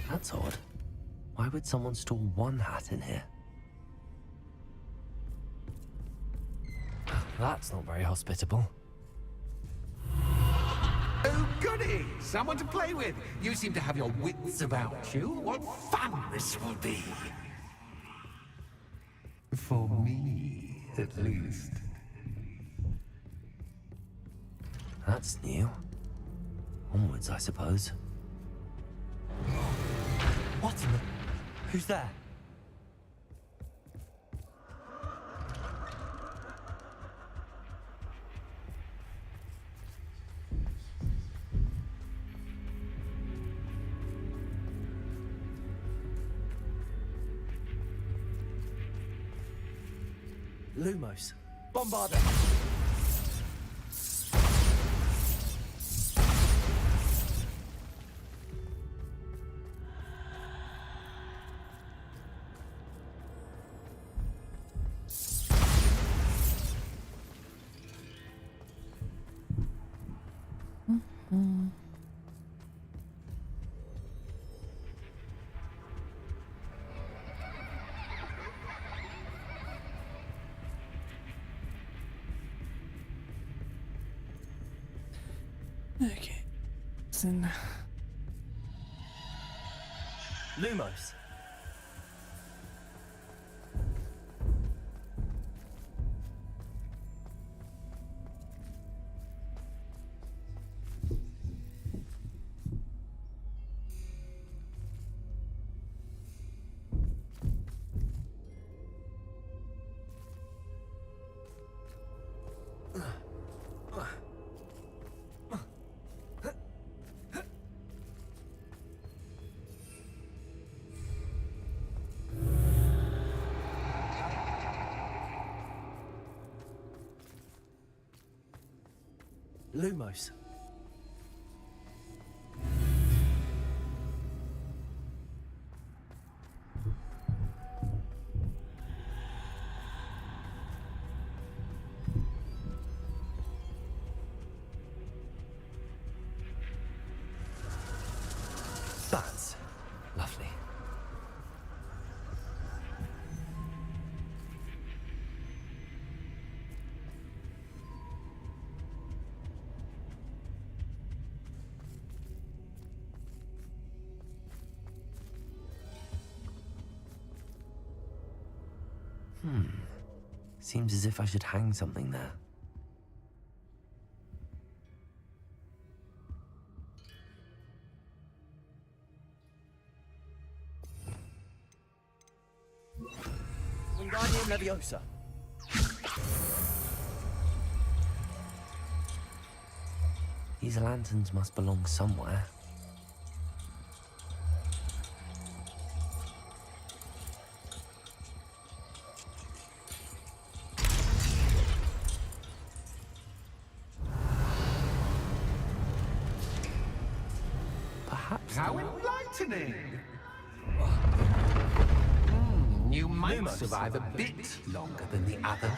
That's odd. Why would someone store one hat in here? That's not very hospitable. Oh, goody! Someone to play with. You seem to have your wits about you. What fun this will be. For me, at least. That's new. Onwards, I suppose. What in the... Who's there? Lumos. Bombarder! Okay. Listen. Lumos. Lumos. That's lovely. Seems as if I should hang something there. Wingardium Leviosa. These lanterns must belong somewhere. Perhaps. How enlightening! You might survive a bit longer than the others.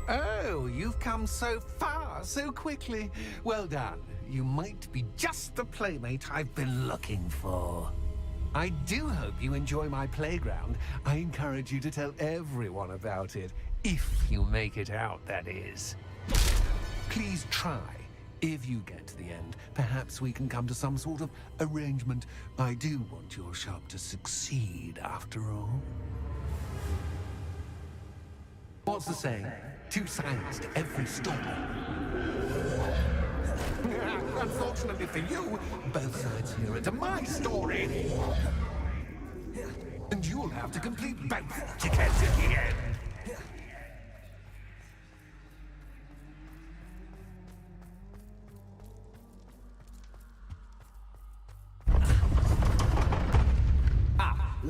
Oh, you've come so far so quickly. Well done. You might be just the playmate I've been looking for. I do hope you enjoy my playground. I encourage you to tell everyone about it. If you make it out, that is. Please try. If you get to the end, perhaps we can come to some sort of arrangement. I do want your shop to succeed, after all. What's the saying? Two sides to every story. Unfortunately for you, both sides here are to my story. And you'll have to complete both to get to the end.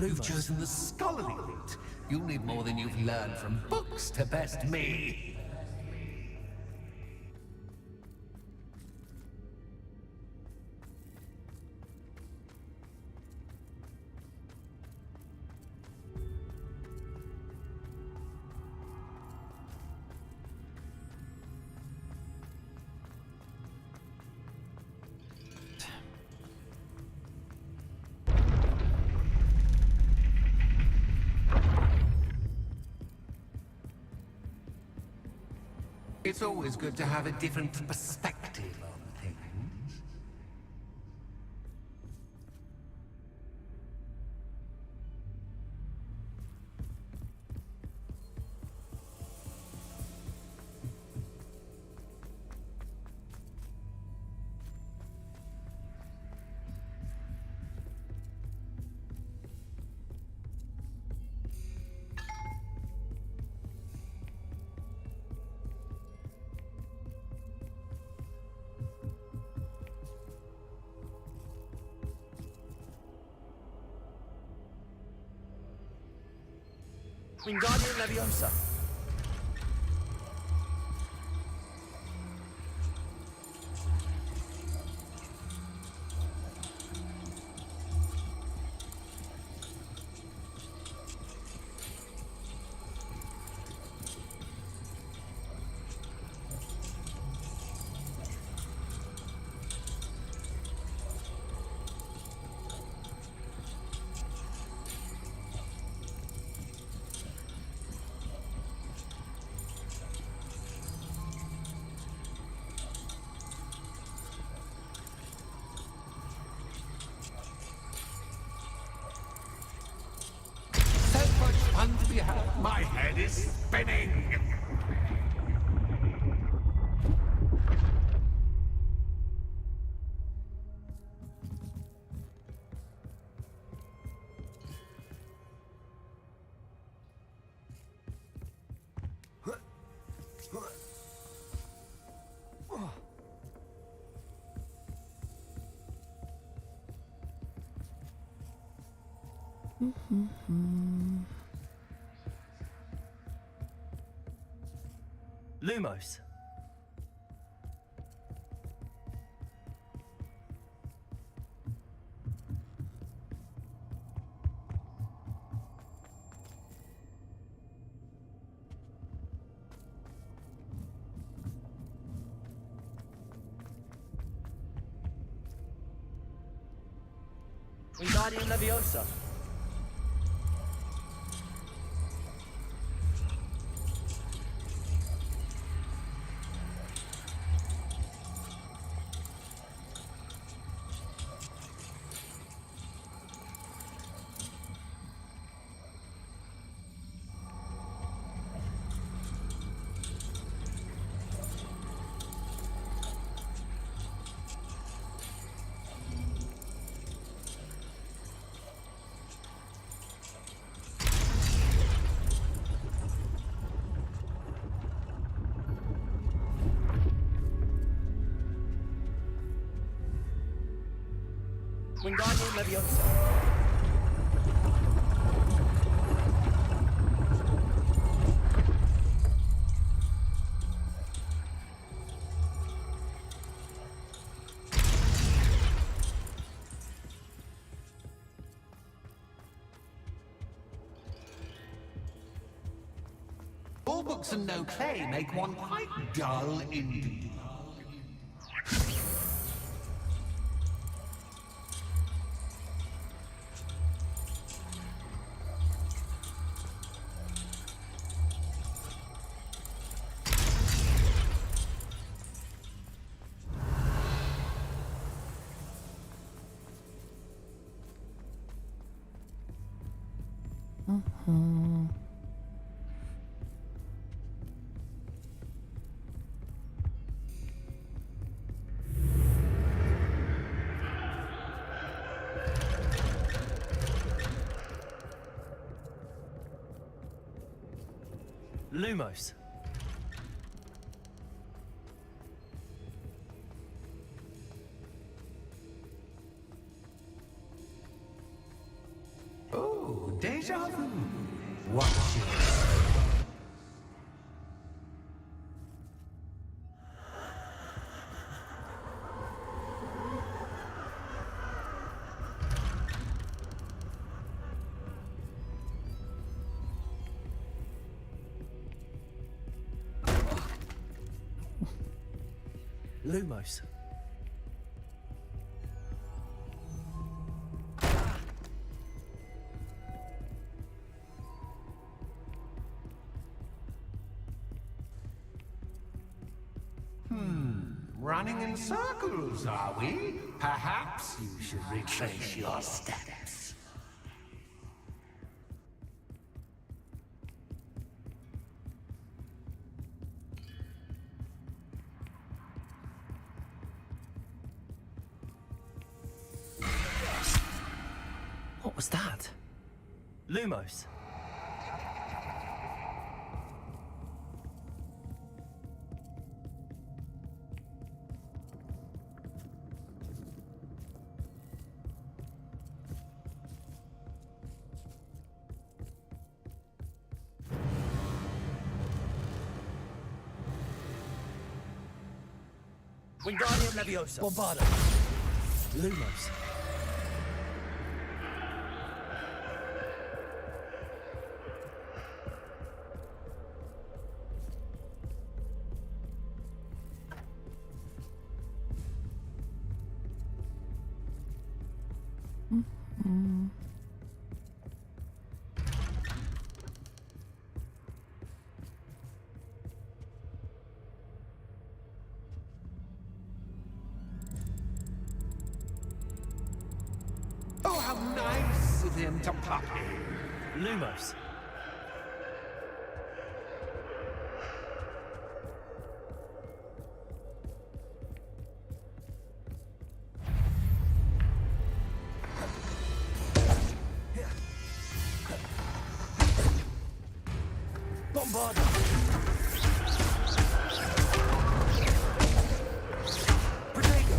You've chosen the scholarly route. You'll need more than you've learned from books to best me. It's always good to have a different perspective on things. Wingardium Leviosa. Fun to be had. My head is spinning. Lumos. Wingardium Leviosa. Wingardium Leviosa. All books and no clay make one quite dull indeed. Lumos. Oh, deja vu. Watch it. Lumos. Running in circles, are we? Perhaps you should retrace your steps. What was that? Lumos. Wingardium Leviosa. Bombarda. Lumos. Oh, how nice of him to pop in. Lumos. Bombarda. Protego.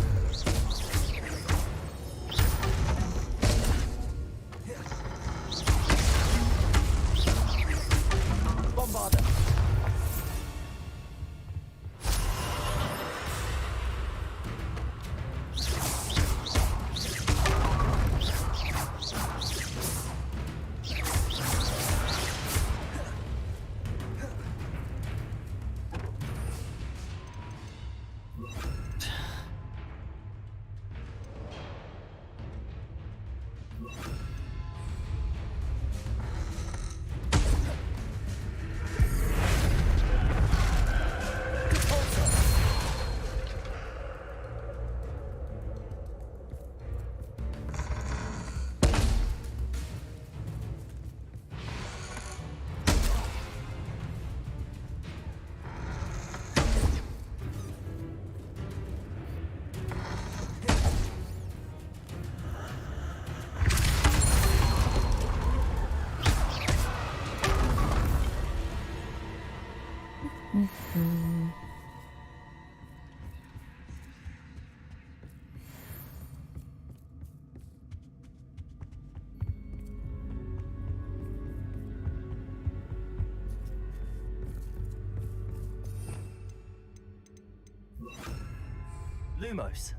Lumos.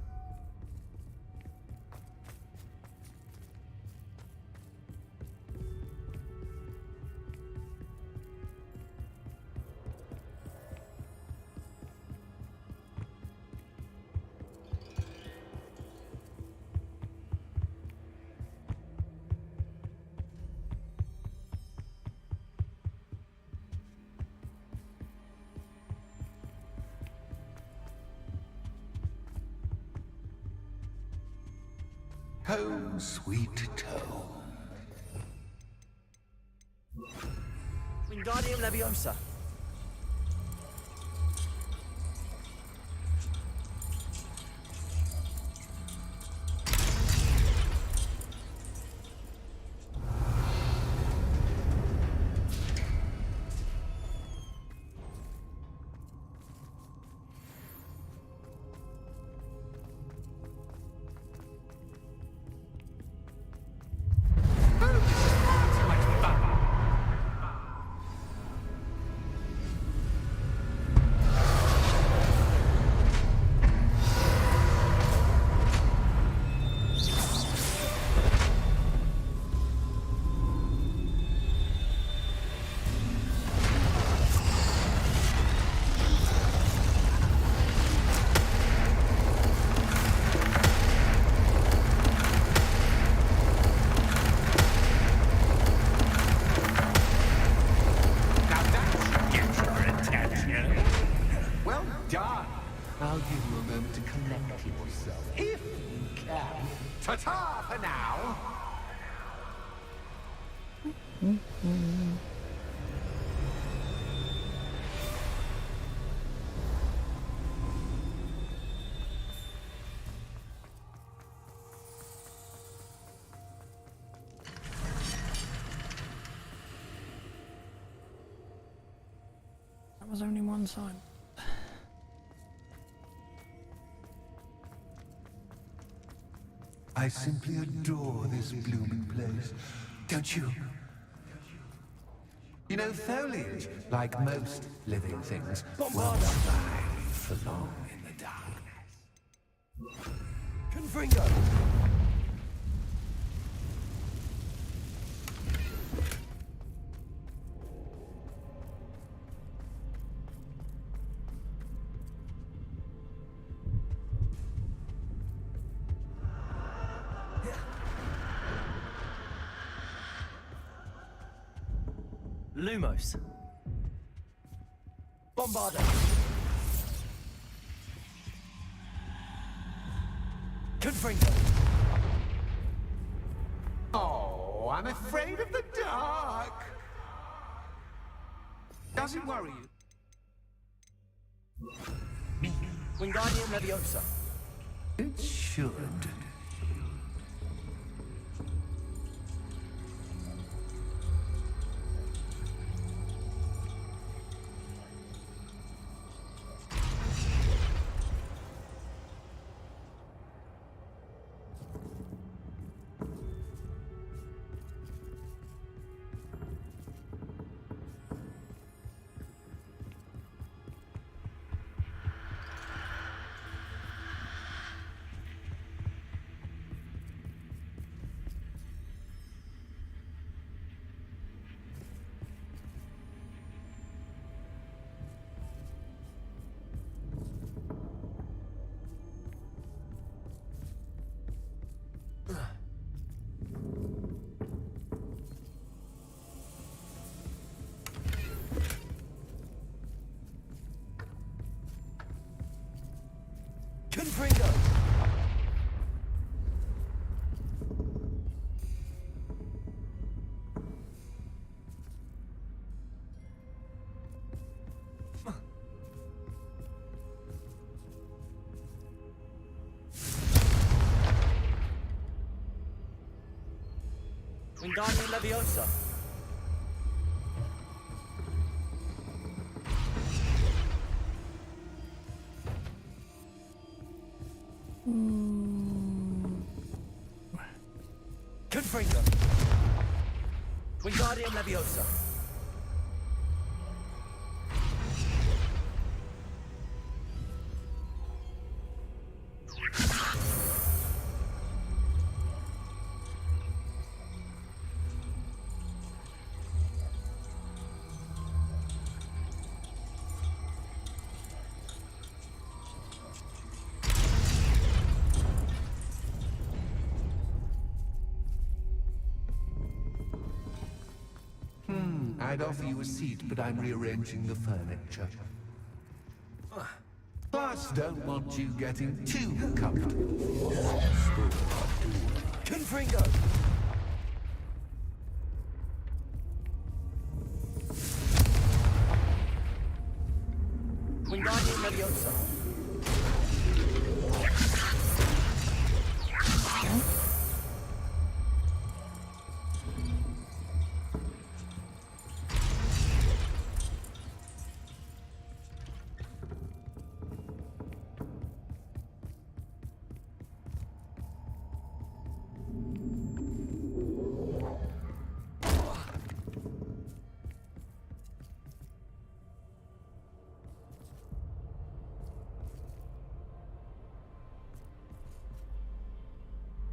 Home, sweet home. Wingardium Leviosa. Well done. I'll give you a moment to collect yourself, if you can. Ta-ta for now. That was only one side. I simply adore this blooming place. Don't you? You know, foliage, like most living things, won't survive for long in the darkness. Confringo. Lumos. Bombarda. Confringo. Oh, I'm afraid of the dark. Does it worry you? Wingardium Leviosa. It should. Confringo. Wingardium Leviosa. Confringo. Wingardium Leviosa. I'd offer you a seat, but I'm rearranging the furniture. Plus, don't want you getting too comfortable. Confringo! Wingardium Leviosa.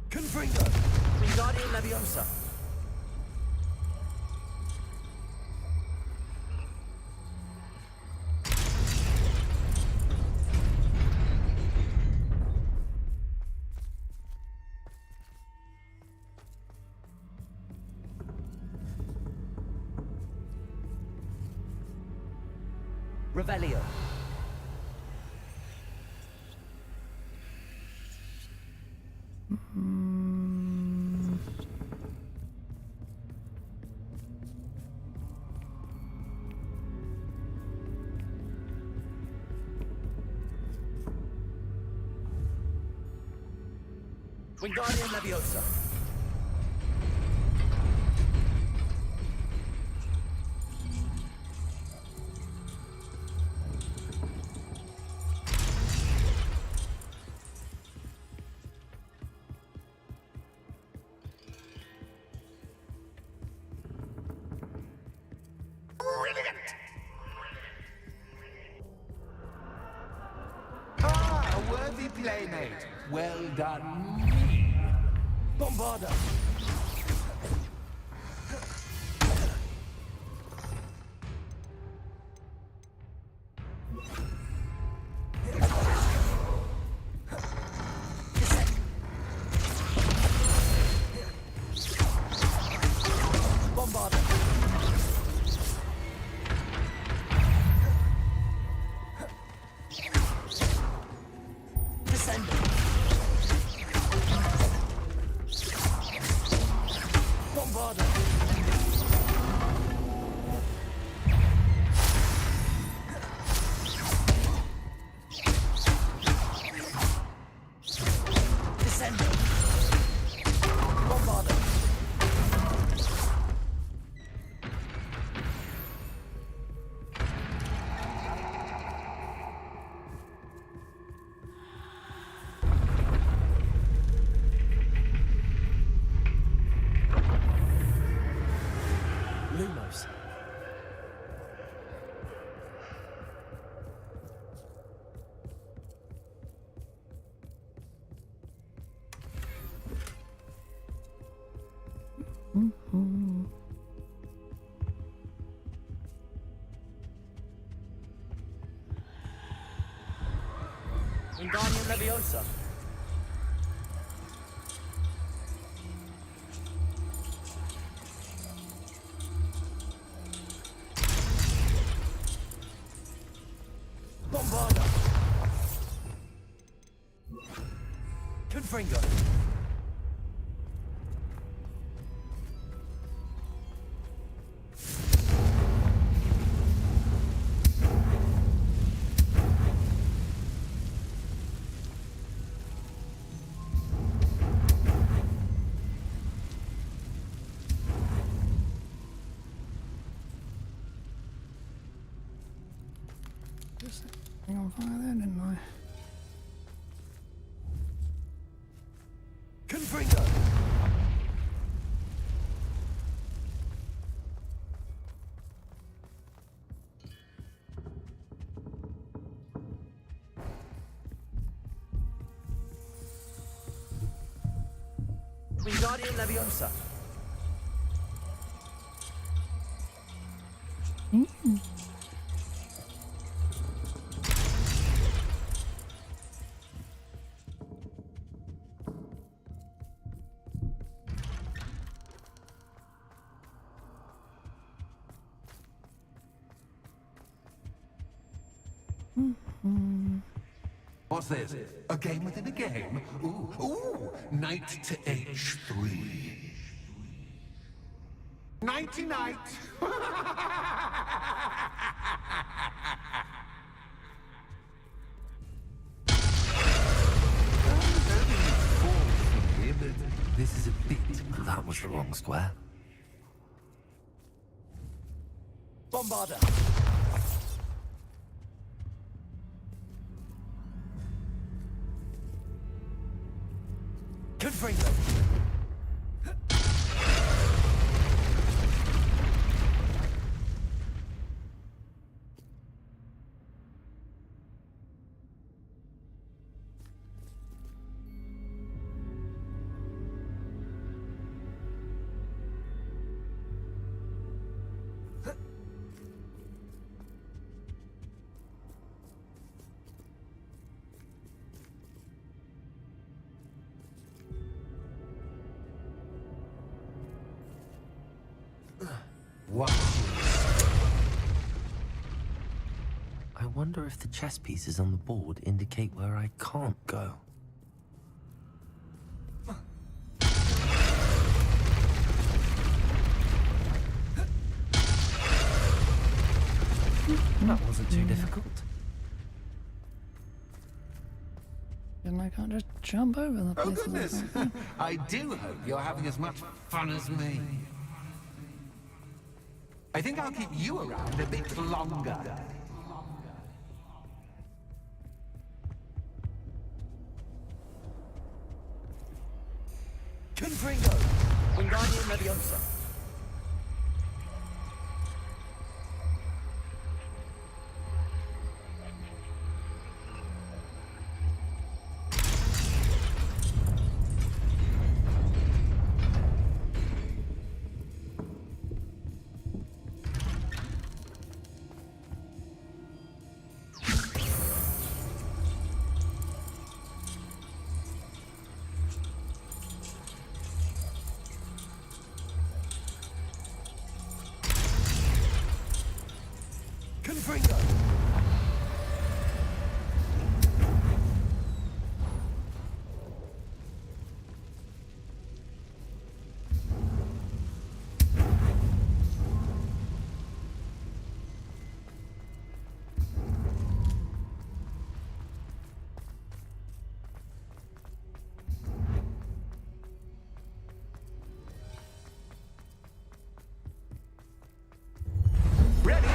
Confringo! Wingardium Leviosa. Revelio. Wingardium Leviosa. Ah, a worthy playmate. Well done. Bombarda. Bombarda. Descend. Bombarda. Descend. Bombarda. Lumos. Wingardium Leviosa. Bombarda. Confringo. Just hang on fire there, didn't I? Confringo. Wingardium Leviosa. What's this? A game within a game? Ooh, knight to h3. Nighty-night! This is a bit... That was the wrong square. Bombarder! Confringo! What? I wonder if the chess pieces on the board indicate where I can't go. That wasn't too difficult. And I can't just jump over the Oh, places. goodness! I do hope you're having as much fun as me. I think I'll keep you around a bit longer. Confringo! Wingardium Leviosa! Confringo! Ready?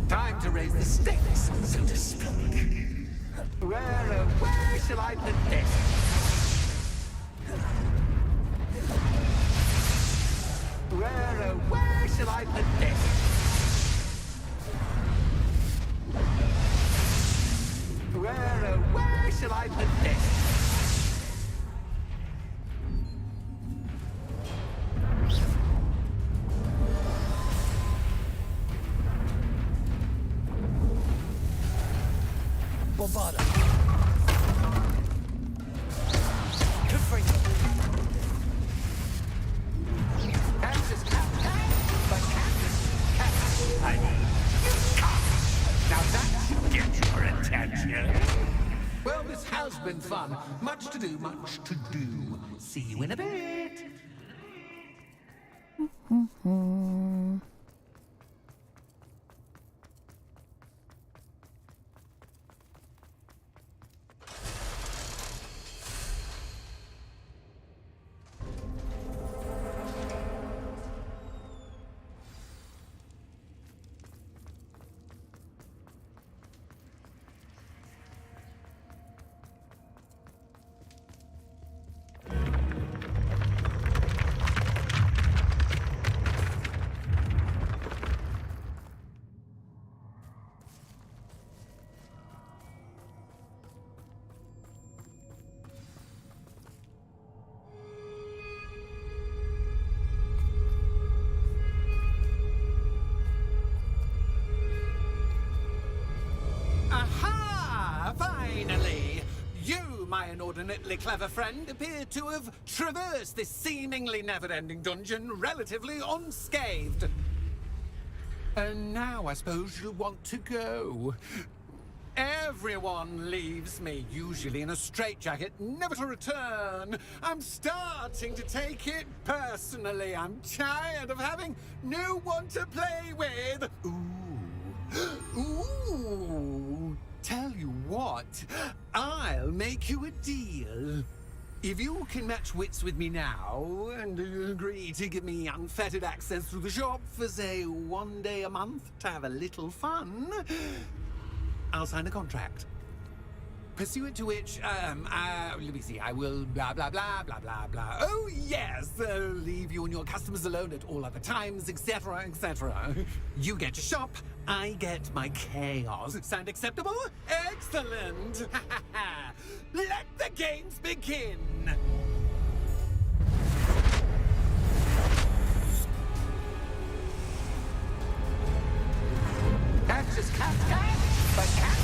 Time to raise the stakes, so to speak. Where shall I put this? Where shall I put this? Where shall I put this? Bombarder! Confringo! Kansas cat, but Kansas cat. I mean, you can't. Now that should get your attention. Well, this has been fun. Much to do, much to do. See you in a bit. my inordinately clever friend appear to have traversed this seemingly never-ending dungeon relatively unscathed. And now I suppose you'll want to go. Everyone leaves me, usually in a straitjacket, never to return. I'm starting to take it personally. I'm tired of having no one to play with. Ooh. Tell you what, I'll make you a deal. If you can match wits with me now and agree to give me unfettered access through the shop for, say, 1 day a month to have a little fun, I'll sign a contract. Pursuant to which, let me see, I will blah, blah, blah, blah, blah, blah. Oh, yes, leave you and your customers alone at all other times, etc., etc. You get your shop, I get my chaos. Sound acceptable? Excellent! Let the games begin! Cats is cat, but cat.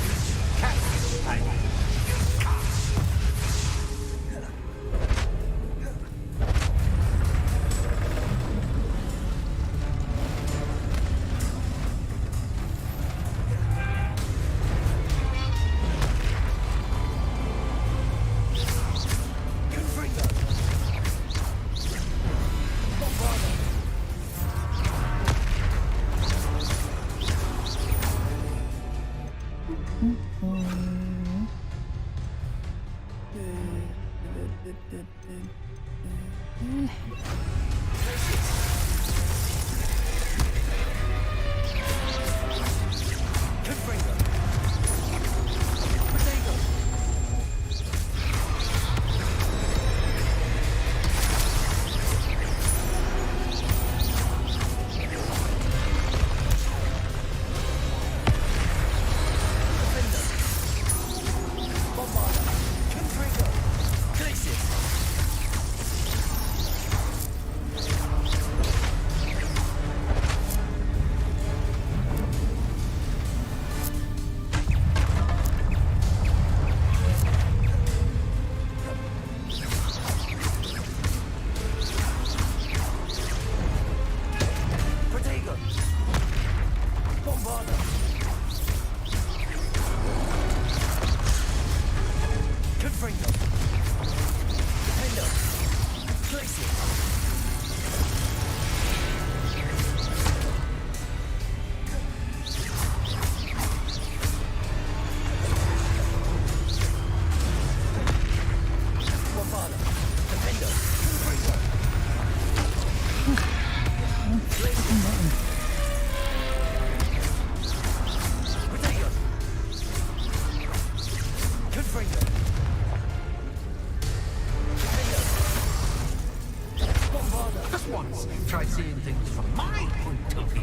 Try seeing things from my point of view.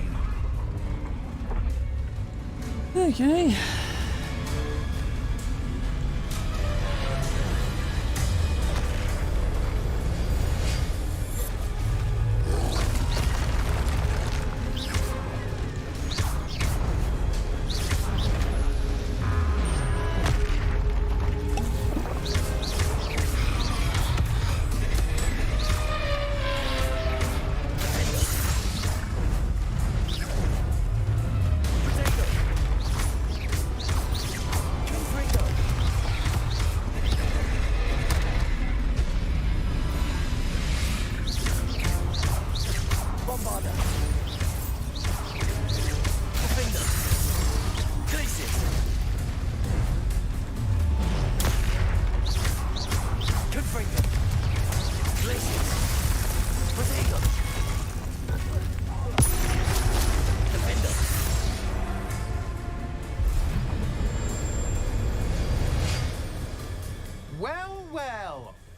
Okay.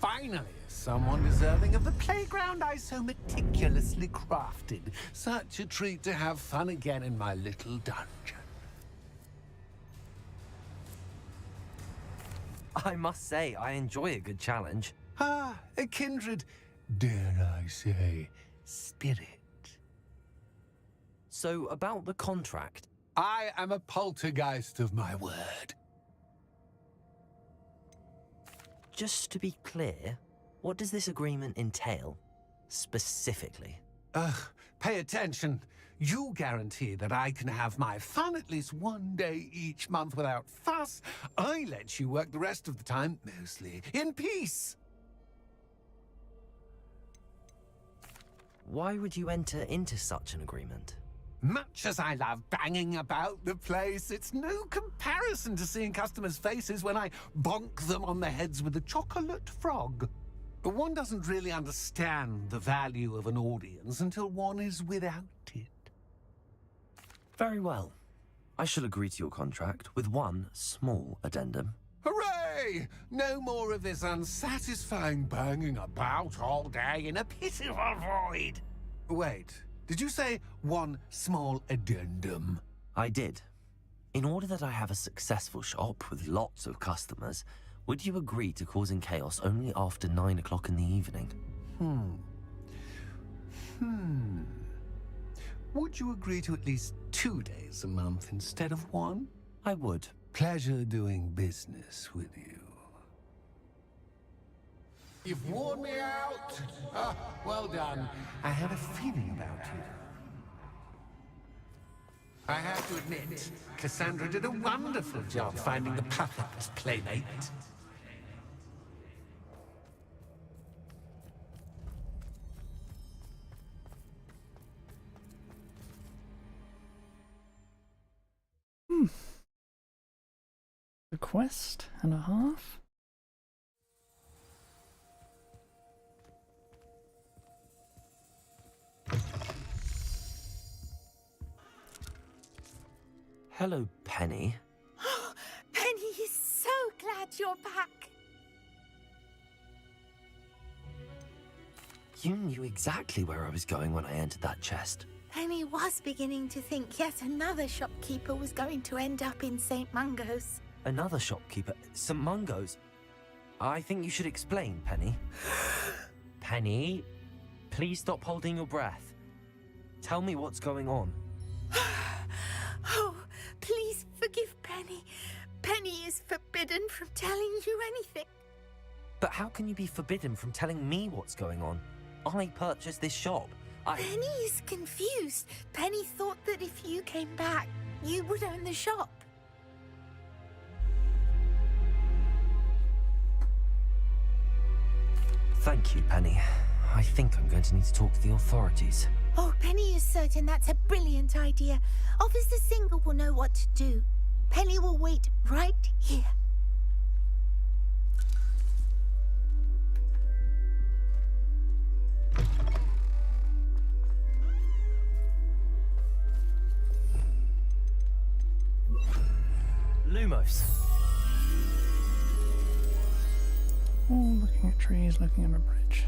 Finally, someone deserving of the playground I so meticulously crafted. Such a treat to have fun again in my little dungeon. I must say, I enjoy a good challenge. Ah, a kindred, dare I say, spirit. So, about the contract. I am a poltergeist of my word. Just to be clear, what does this agreement entail, specifically? Pay attention. You guarantee that I can have my fun at least one day each month without fuss. I let you work the rest of the time, mostly in peace. Why would you enter into such an agreement? Much as I love banging about the place, it's no comparison to seeing customers' faces when I bonk them on the heads with a chocolate frog. One doesn't really understand the value of an audience until one is without it. Very well. I shall agree to your contract with one small addendum. Hooray! No more of this unsatisfying banging about all day in a pitiful void. Wait, did you say one small addendum? I did. In order that I have a successful shop with lots of customers, would you agree to causing chaos only after 9 o'clock in the evening? Would you agree to at least 2 days a month instead of one? I would. Pleasure doing business with you. You've worn me out. Well done. I had a feeling about you. I have to admit, Cassandra did a wonderful job finding the perfect playmate. A quest and a half? Hello, Penny. Penny is so glad you're back. You knew exactly where I was going when I entered that chest. Penny was beginning to think yet another shopkeeper was going to end up in St. Mungo's. Another shopkeeper, St. Mungo's. I think you should explain, Penny. Penny, please stop holding your breath. Tell me what's going on. Oh, please forgive Penny. Penny is forbidden from telling you anything. But how can you be forbidden from telling me what's going on? I purchased this shop. Penny is confused. Penny thought that if you came back, you would own the shop. Thank you, Penny. I think I'm going to need to talk to the authorities. Oh, Penny is certain that's a brilliant idea. Officer Singer will know what to do. Penny will wait right here. Lumos. Oh, looking at trees, looking at a bridge.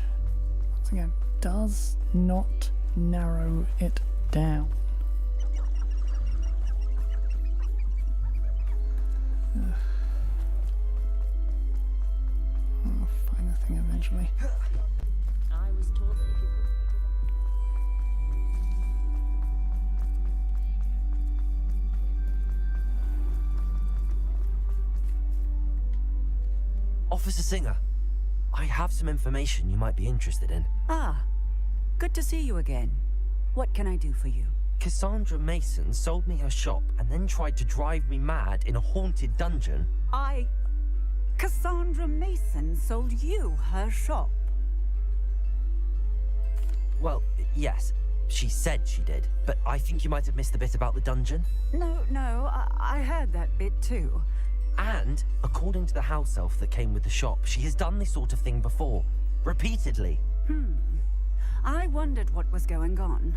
Once again, does not narrow it down. Ugh. I'll find the thing eventually. I was told that if you Officer Singer, I have some information you might be interested in. Ah, good to see you again. What can I do for you? Cassandra Mason sold me her shop and then tried to drive me mad in a haunted dungeon. Cassandra Mason sold you her shop? Well, yes, she said she did, but I think you might have missed the bit about the dungeon. No, I heard that bit too. And, according to the house elf that came with the shop, she has done this sort of thing before. Repeatedly. I wondered what was going on.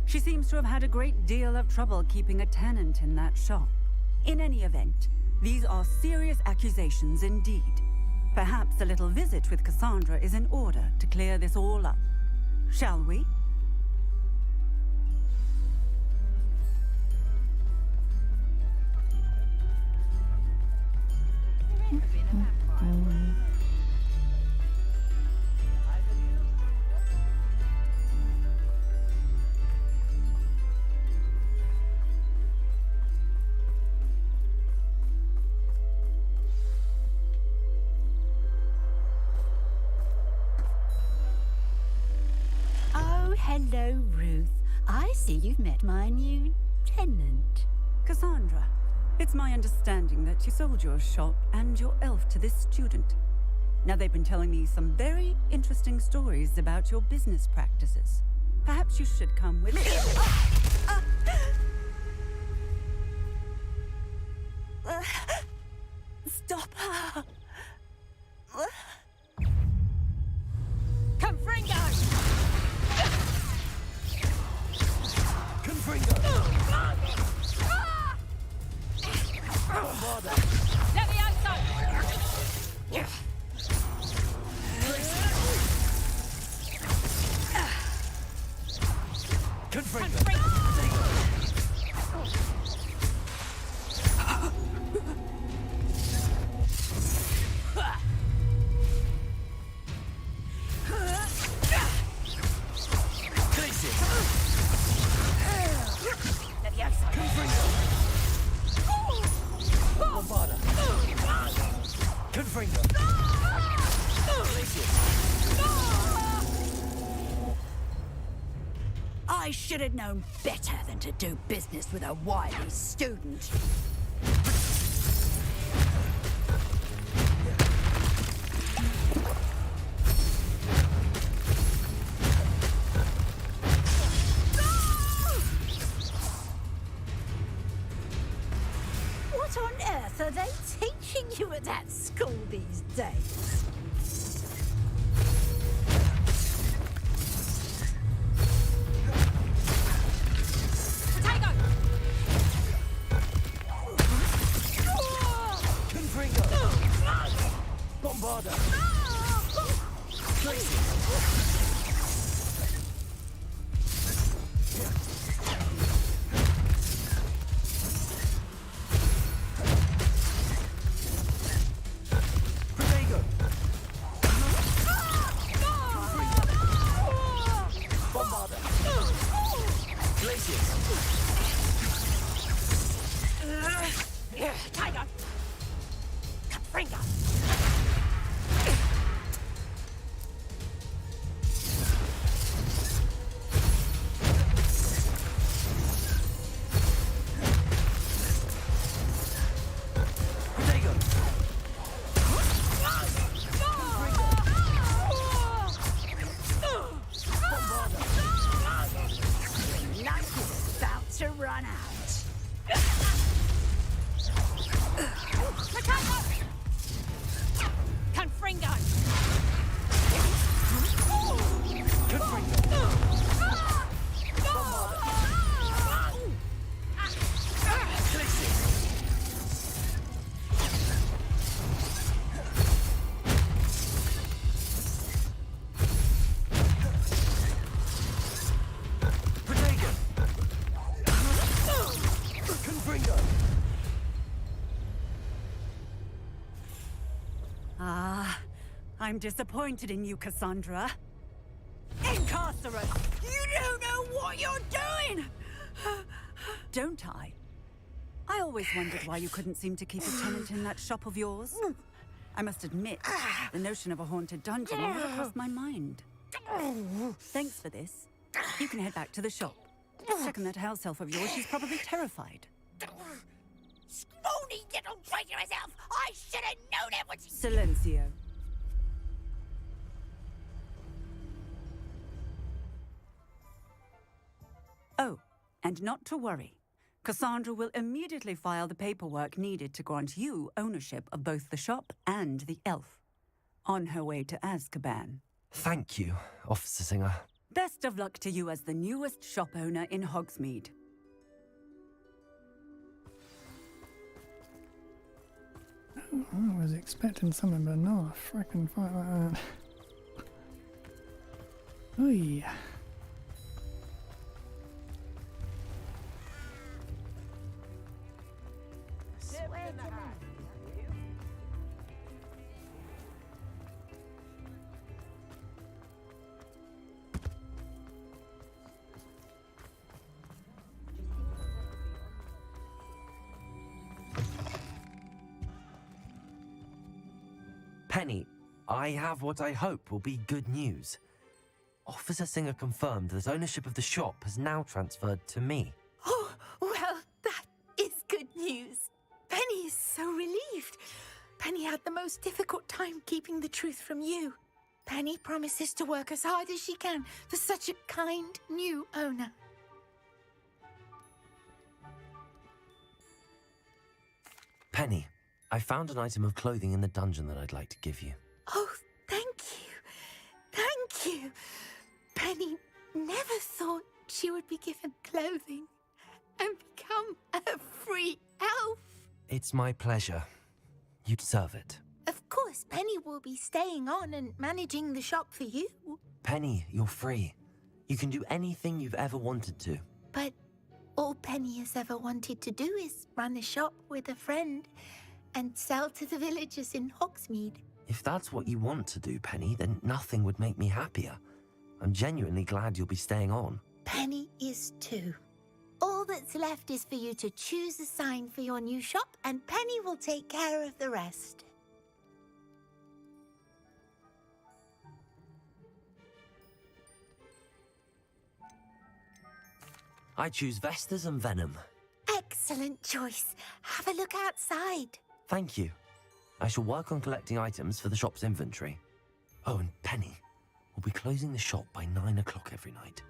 She seems to have had a great deal of trouble keeping a tenant in that shop. In any event, these are serious accusations indeed. Perhaps a little visit with Cassandra is in order to clear this all up. Shall we? I see you've met my new tenant. Cassandra, it's my understanding that you sold your shop and your elf to this student. Now, they've been telling me some very interesting stories about your business practices. Perhaps you should come with me. Stop her! Confringo! Confringo! Bombarda! Levioso! Confringo! Bombarda! Confringo! I should have known better than to do business with a wily student. What on earth are they teaching you at that school these days? Potato! Confringo! Bombarda! Protego! Bombarda! Glacius! Tiger! Confringo! Protego! Life is about to run out. Potato! Confringo! Protego! Confringo! Ah, I'm disappointed in you, Cassandra. Incarcerate! You don't know what you're doing! Don't I? I always wondered why you couldn't seem to keep a tenant in that shop of yours. I must admit, the notion of a haunted dungeon never crossed my mind. Thanks for this. You can head back to the shop. Check on that house elf of yours. She's probably terrified. Scrawny little traitor herself! I should have known it was... Silencio. Oh, and not to worry. Cassandra will immediately file the paperwork needed to grant you ownership of both the shop and the elf. On her way to Azkaban. Thank you, Officer Singer. Best of luck to you as the newest shop owner in Hogsmeade. I was expecting something, but not a frickin' fight like that. Oy. Penny, I have what I hope will be good news. Officer Singer confirmed that ownership of the shop has now transferred to me. Oh, well, that is good news. Penny is so relieved. Penny had the most difficult time keeping the truth from you. Penny promises to work as hard as she can for such a kind new owner. Penny, I found an item of clothing in the dungeon that I'd like to give you. Oh, thank you. Thank you. Penny never thought she would be given clothing and become a free elf. It's my pleasure. You deserve it. Of course, Penny will be staying on and managing the shop for you. Penny, you're free. You can do anything you've ever wanted to. But all Penny has ever wanted to do is run a shop with a friend and sell to the villagers in Hogsmeade. If that's what you want to do, Penny, then nothing would make me happier. I'm genuinely glad you'll be staying on. Penny is too. All that's left is for you to choose a sign for your new shop, and Penny will take care of the rest. I choose Vestas and Venom. Excellent choice. Have a look outside. Thank you. I shall work on collecting items for the shop's inventory. Oh, and Penny, we'll be closing the shop by 9 o'clock every night.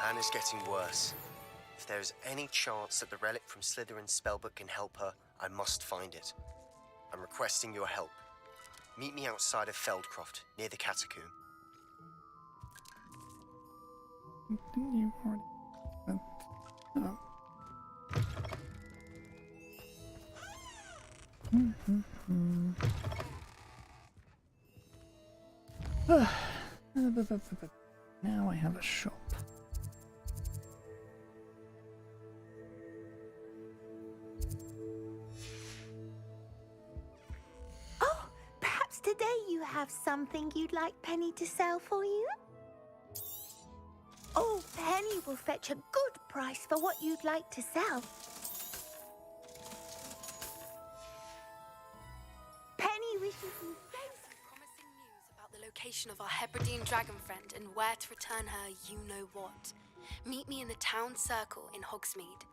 Anne is getting worse. If there is any chance that the relic from Slytherin's spellbook can help her, I must find it. I'm requesting your help. Meet me outside of Feldcroft, near the catacomb. Didn't you already... Oh. Now I have a shop. Oh, perhaps today you have something you'd like Penny to sell for you? Oh, Penny will fetch a good price for what you'd like to sell. Penny wishes you promising news about the location of our Hebridean dragon friend and where to return her you-know-what. Meet me in the town circle in Hogsmeade.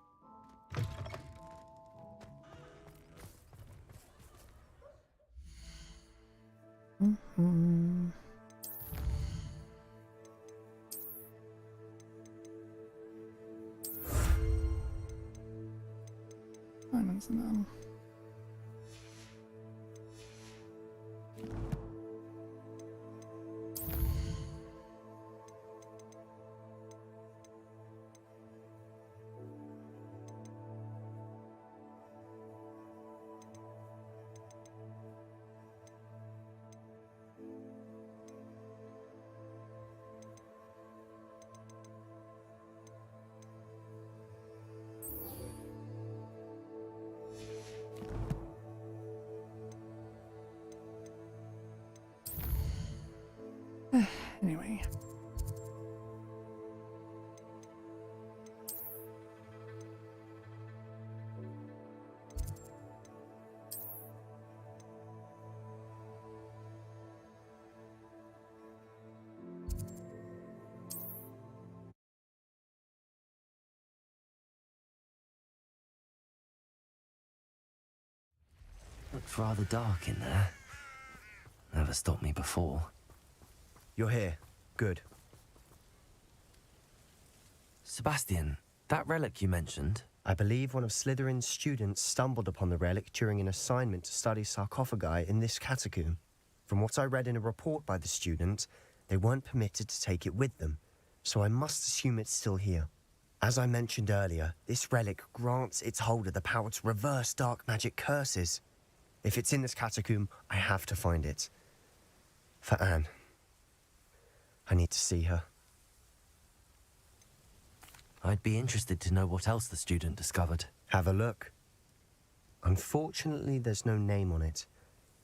Diamonds and anyway. Looks rather dark in there. Never stopped me before. You're here. Good. Sebastian, that relic you mentioned... I believe one of Slytherin's students stumbled upon the relic during an assignment to study sarcophagi in this catacomb. From what I read in a report by the student, they weren't permitted to take it with them, so I must assume it's still here. As I mentioned earlier, this relic grants its holder the power to reverse dark magic curses. If it's in this catacomb, I have to find it. For Anne. I need to see her. I'd be interested to know what else the student discovered. Have a look. Unfortunately, there's no name on it,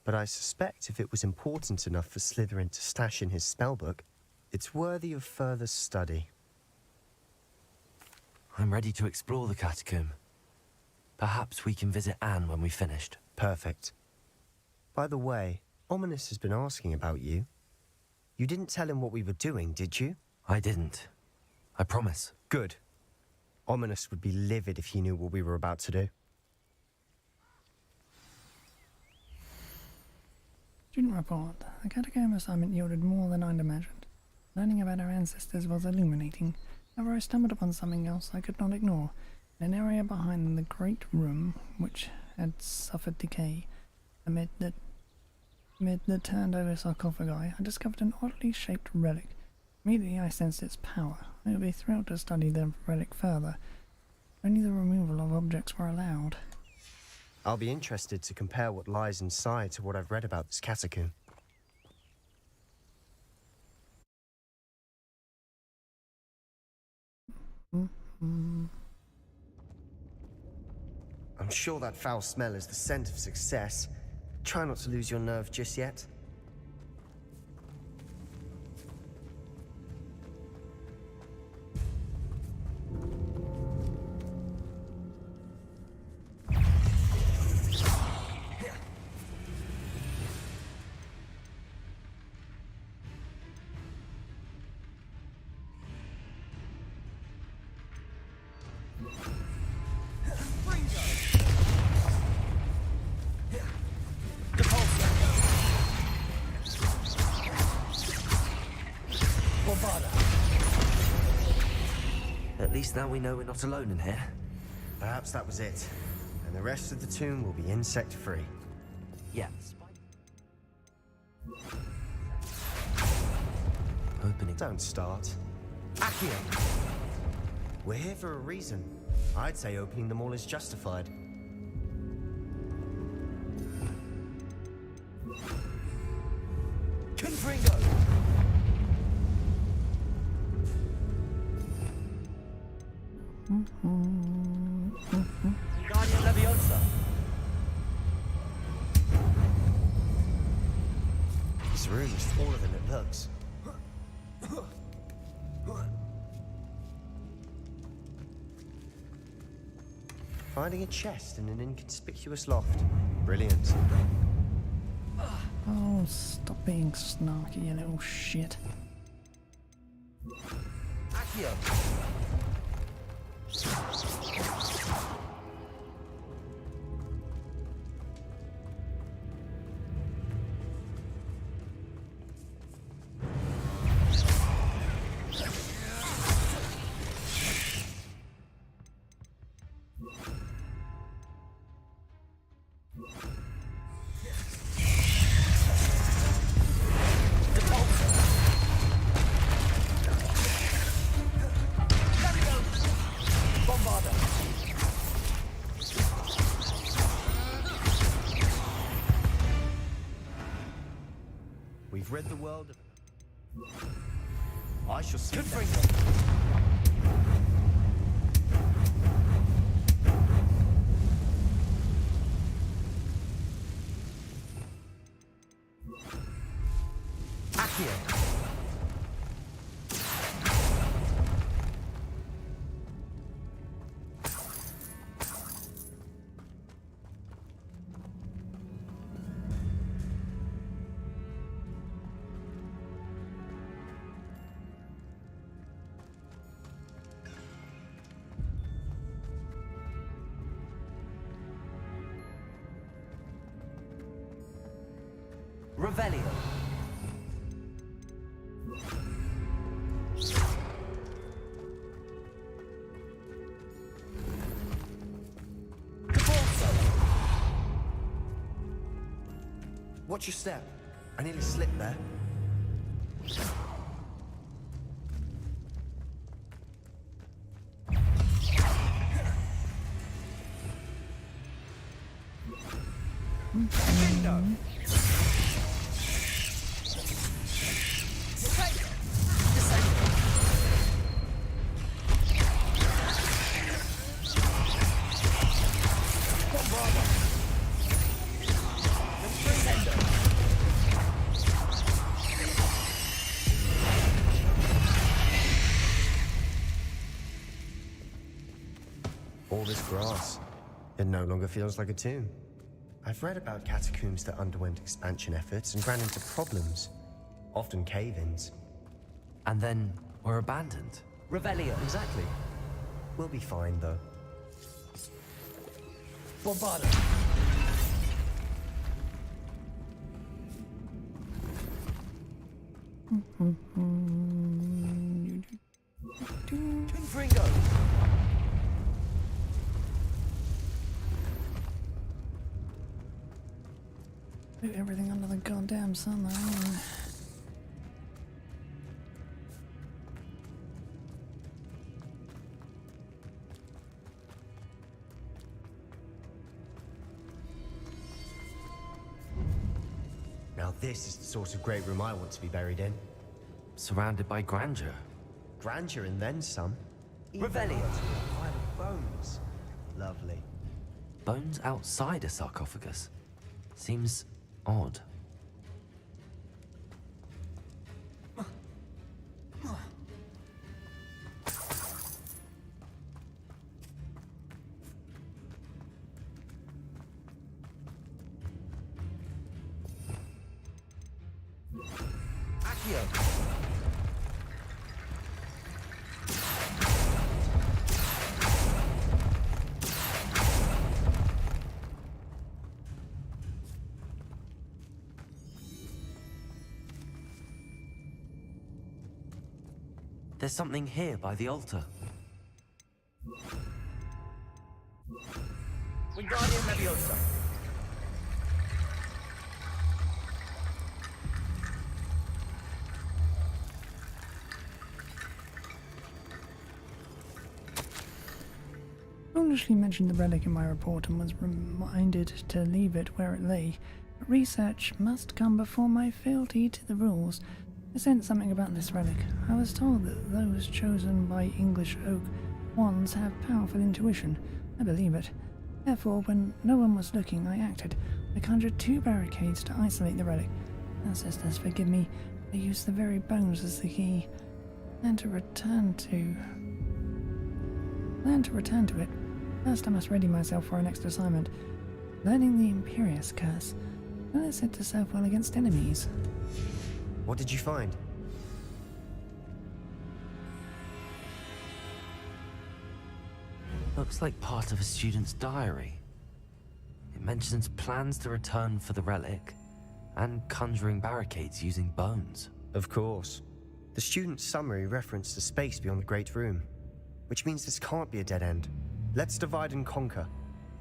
but I suspect if it was important enough for Slytherin to stash in his spellbook, it's worthy of further study. I'm ready to explore the catacomb. Perhaps we can visit Anne when we've finished. Perfect. By the way, Ominous has been asking about you. You didn't tell him what we were doing, did you? I didn't. I promise. Good. Ominous would be livid if he knew what we were about to do. Student report. The catacomb assignment yielded more than I'd imagined. Learning about our ancestors was illuminating. However, I stumbled upon something else I could not ignore. In an area behind the great room, which had suffered decay, amid the turned-over sarcophagi, I discovered an oddly shaped relic. Immediately I sensed its power. I would be thrilled to study the relic further. Only the removal of objects were allowed. I'll be interested to compare what lies inside to what I've read about this catacomb. I'm sure that foul smell is the scent of success. Try not to lose your nerve just yet. At least now we know we're not alone in here. Perhaps that was it. And the rest of the tomb will be insect-free. Yeah. Opening. Don't start. Accio! We're here for a reason. I'd say opening them all is justified. Confringo! Guardian Leviosa. This room is smaller than it looks. Finding a chest in an inconspicuous loft. Brilliant. Oh, stop being snarky, you little shit. Accio! We've read the world of... I shall see them. Accio! Revelio. Watch your step. I nearly slipped there. All this grass. It no longer feels like a tomb. I've read about catacombs that underwent expansion efforts and ran into problems, often cave-ins. And then were abandoned. Revelio. Exactly. We'll be fine, though. Bombarda. Confringo. Do everything under the goddamn sun, though. Now this is the sort of great room I want to be buried in. Surrounded by grandeur. Grandeur and then some. Revelio. A pile of bones. Lovely. Bones outside a sarcophagus. Seems odd. There's something here by the altar. Wingardium Leviosa. Foolishly mentioned the relic in my report and was reminded to leave it where it lay. But research must come before my fealty to the rules. I sensed something about this relic. I was told that those chosen by English oak wands have powerful intuition. I believe it. Therefore, when no one was looking, I acted. I conjured 2 barricades to isolate the relic. Ancestors, forgive me. I used the very bones as the key. Plan to return to it. First, I must ready myself for our next assignment. Learning the Imperious Curse. Well, it's said to serve well against enemies. What did you find? Looks like part of a student's diary. It mentions plans to return for the relic and conjuring barricades using bones. Of course. The student's summary referenced a space beyond the Great Room, which means this can't be a dead end. Let's divide and conquer.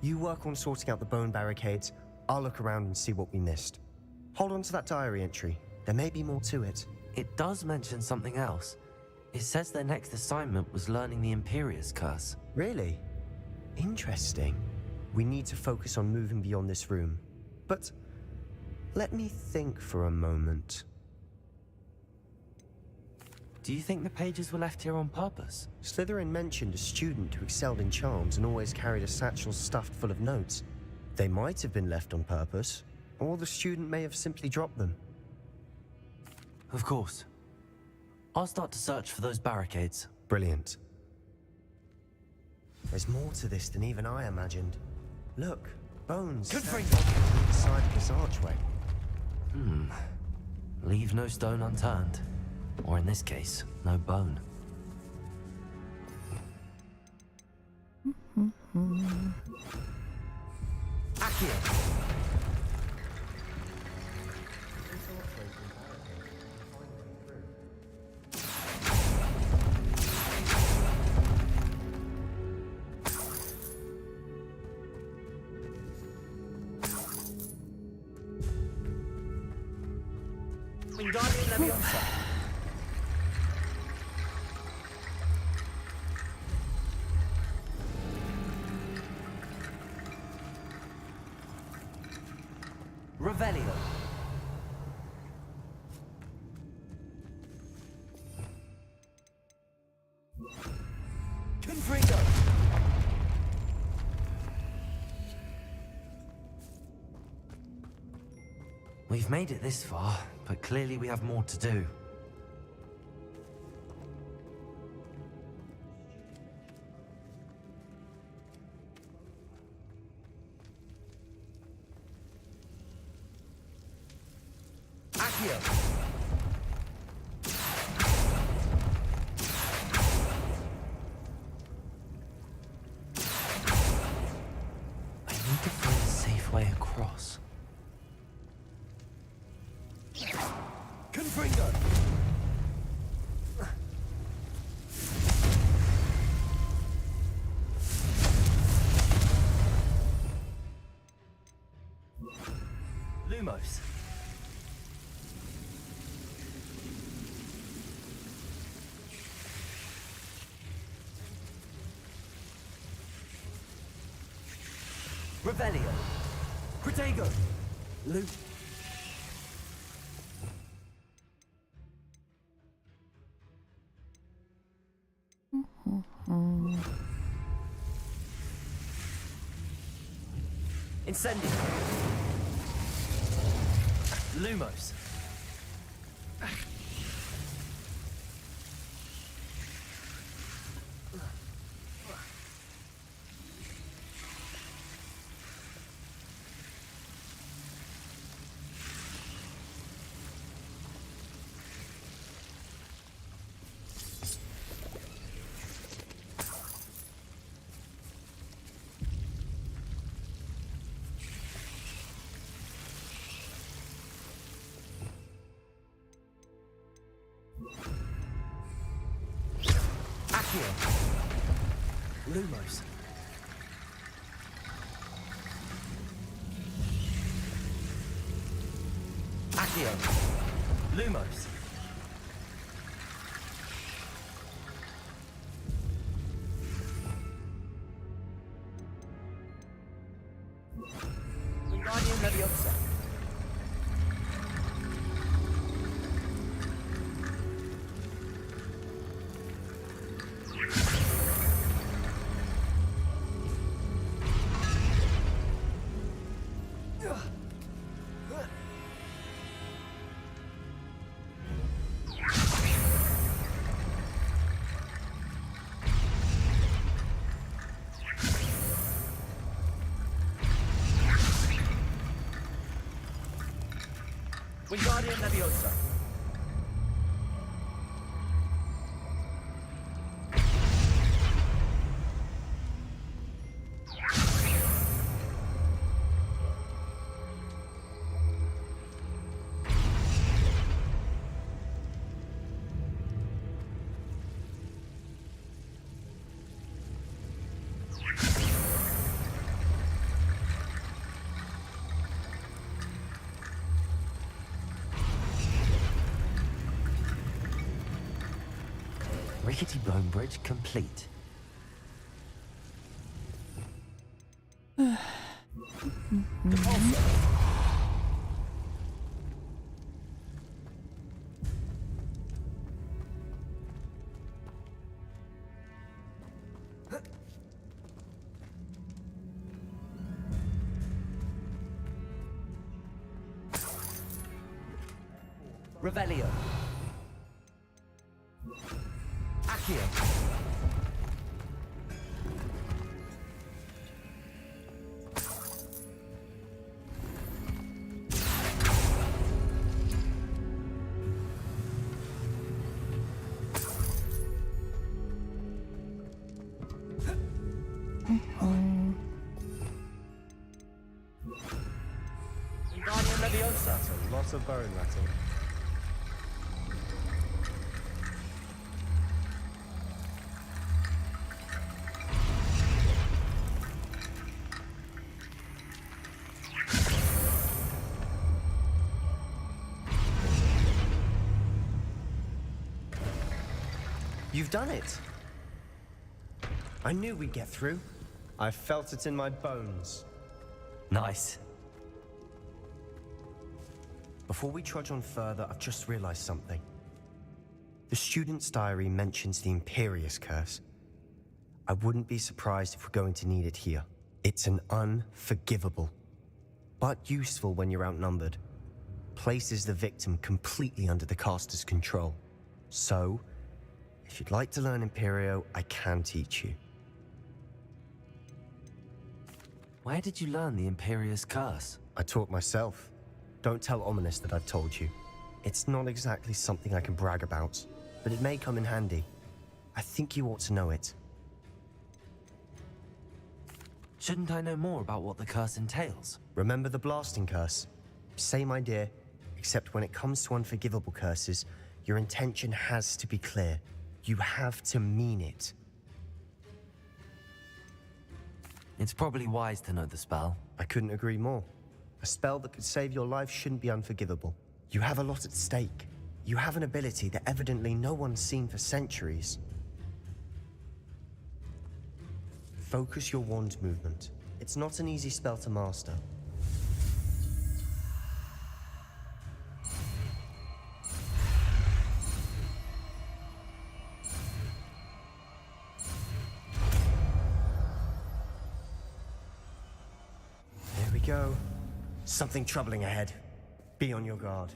You work on sorting out the bone barricades, I'll look around and see what we missed. Hold on to that diary entry. There may be more to it. It does mention something else. It says their next assignment was learning the Imperious Curse. Really? Interesting. We need to focus on moving beyond this room. But let me think for a moment. Do you think the pages were left here on purpose? Slytherin mentioned a student who excelled in charms and always carried a satchel stuffed full of notes. They might have been left on purpose, or the student may have simply dropped them. Of course. I'll start to search for those barricades. Brilliant. There's more to this than even I imagined. Look, bones inside of this archway. Leave no stone unturned. Or in this case, no bone. Accio! Wingardium Leviosa. Revelio. Confringo. We've made it this far, but clearly we have more to do. Fringo! Lumos. Revelio. Protego. Lu. Incendio. Lumos. Accio. Lumos. Accio. Lumos. Wingardium Leviosa. Wingardium Leviosa. Rickety Bone Bridge complete. Revelio. Accio. Wingardium Leviosa. That's a lot of bone rattle. You've done it! I knew we'd get through. I felt it in my bones. Nice. Before we trudge on further, I've just realized something. The student's diary mentions the Imperious Curse. I wouldn't be surprised if we're going to need it here. It's an unforgivable, but useful when you're outnumbered. Places the victim completely under the caster's control. So, if you'd like to learn Imperio, I can teach you. Where did you learn the Imperious Curse? I taught myself. Don't tell Ominous that I've told you. It's not exactly something I can brag about, but it may come in handy. I think you ought to know it. Shouldn't I know more about what the curse entails? Remember the blasting curse? Same idea, Except when it comes to unforgivable curses, your intention has to be clear. You have to mean it. It's probably wise to know the spell. I couldn't agree more. A spell that could save your life shouldn't be unforgivable. You have a lot at stake. You have an ability that evidently no one's seen for centuries. Focus your wand movement. It's not an easy spell to master. There we go. Something troubling ahead. Be on your guard.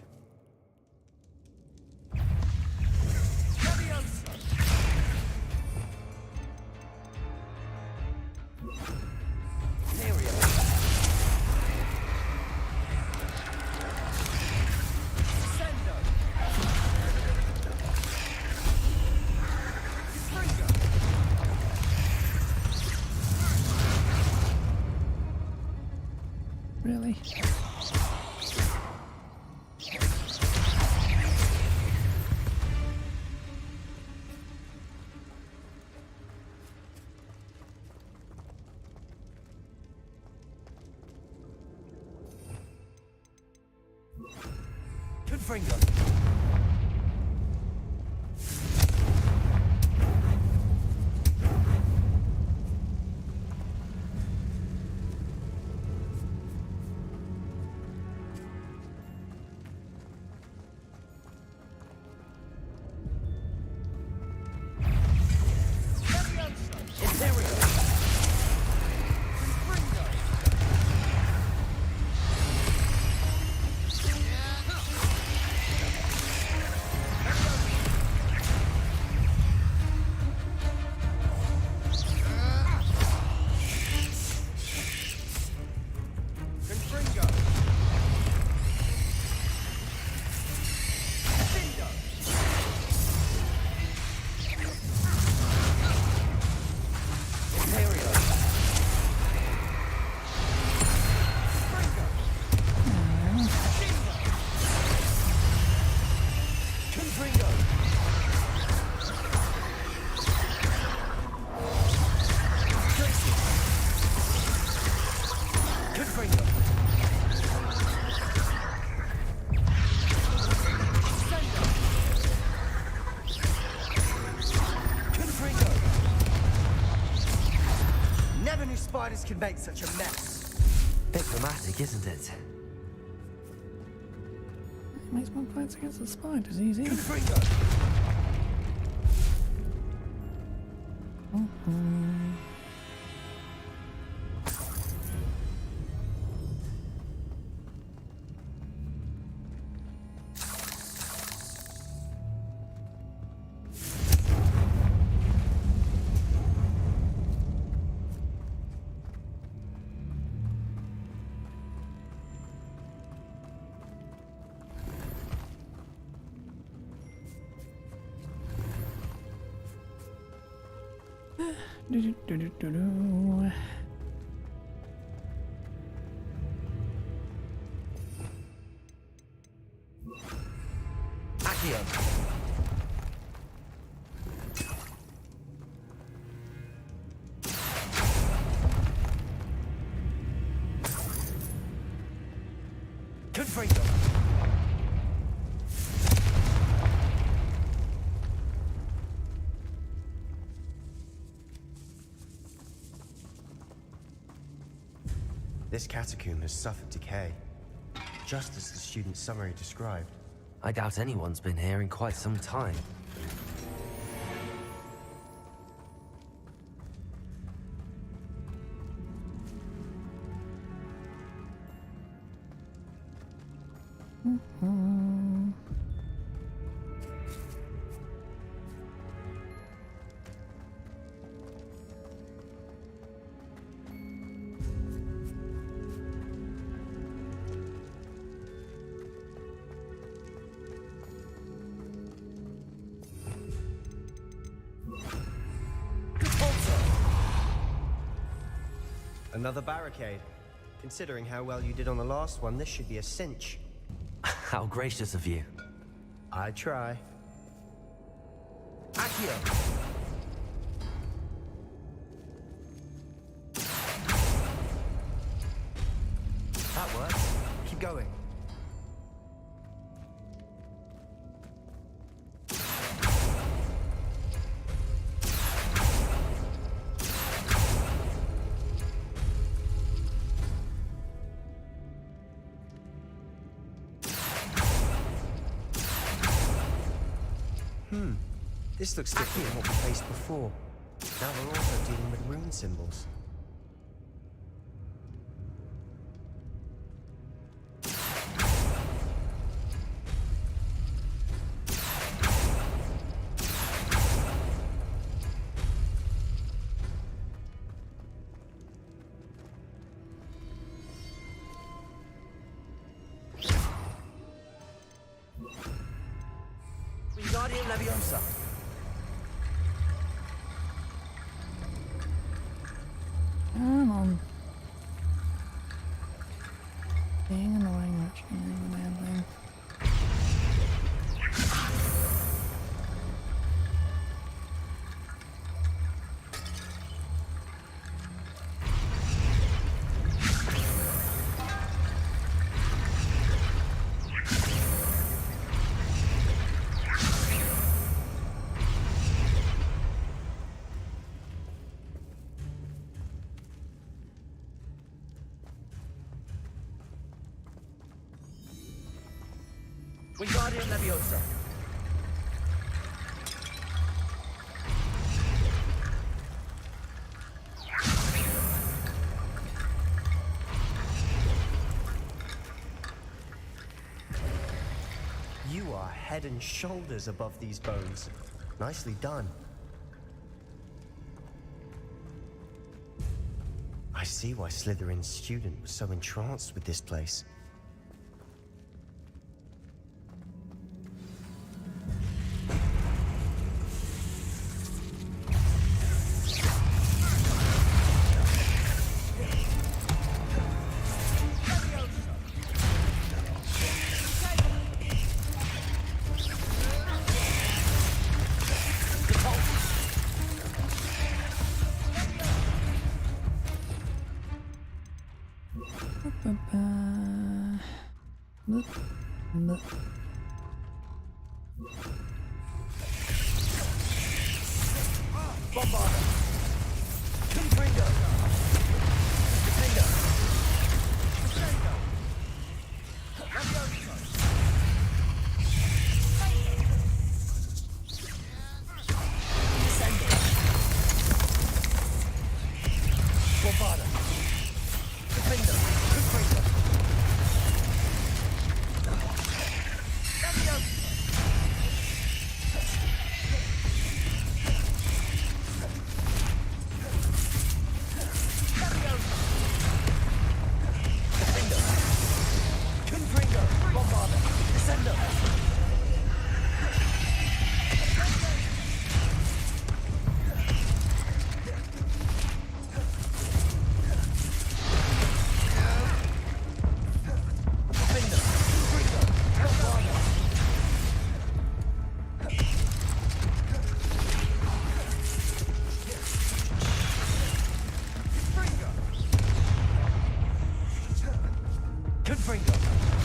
Really? Confringo. Spiders can make such a mess. Bit dramatic, isn't it? It makes my fights against the spiders easy. Do-do-do-do-do-do. Accio. Confringo. This catacomb has suffered decay, just as the student's summary described. I doubt anyone's been here in quite some time. Another barricade. Considering how well you did on the last one, this should be a cinch. How gracious of you. I try. Accio! That works. Keep going. This looks different from what we faced before. Now we're also dealing with rune symbols. Wingardium Leviosa. Come on. Being annoying, actually, the damn thing. Wingardium Leviosa. You are head and shoulders above these bones. Nicely done. I see why Slytherin's student was so entranced with this place. Bombarda. Confringo. Defender. Crescendo. Leviosa. Descendo. Bombarda. Defender. Confringo.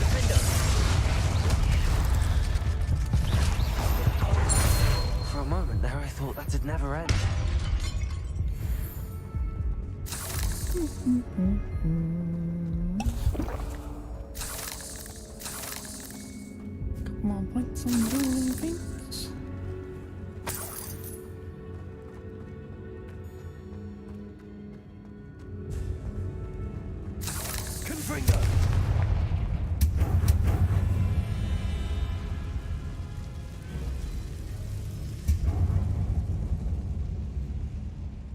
Leviosa. For a moment there, I thought that'd never end. Come on, point some dueling things. Confringo!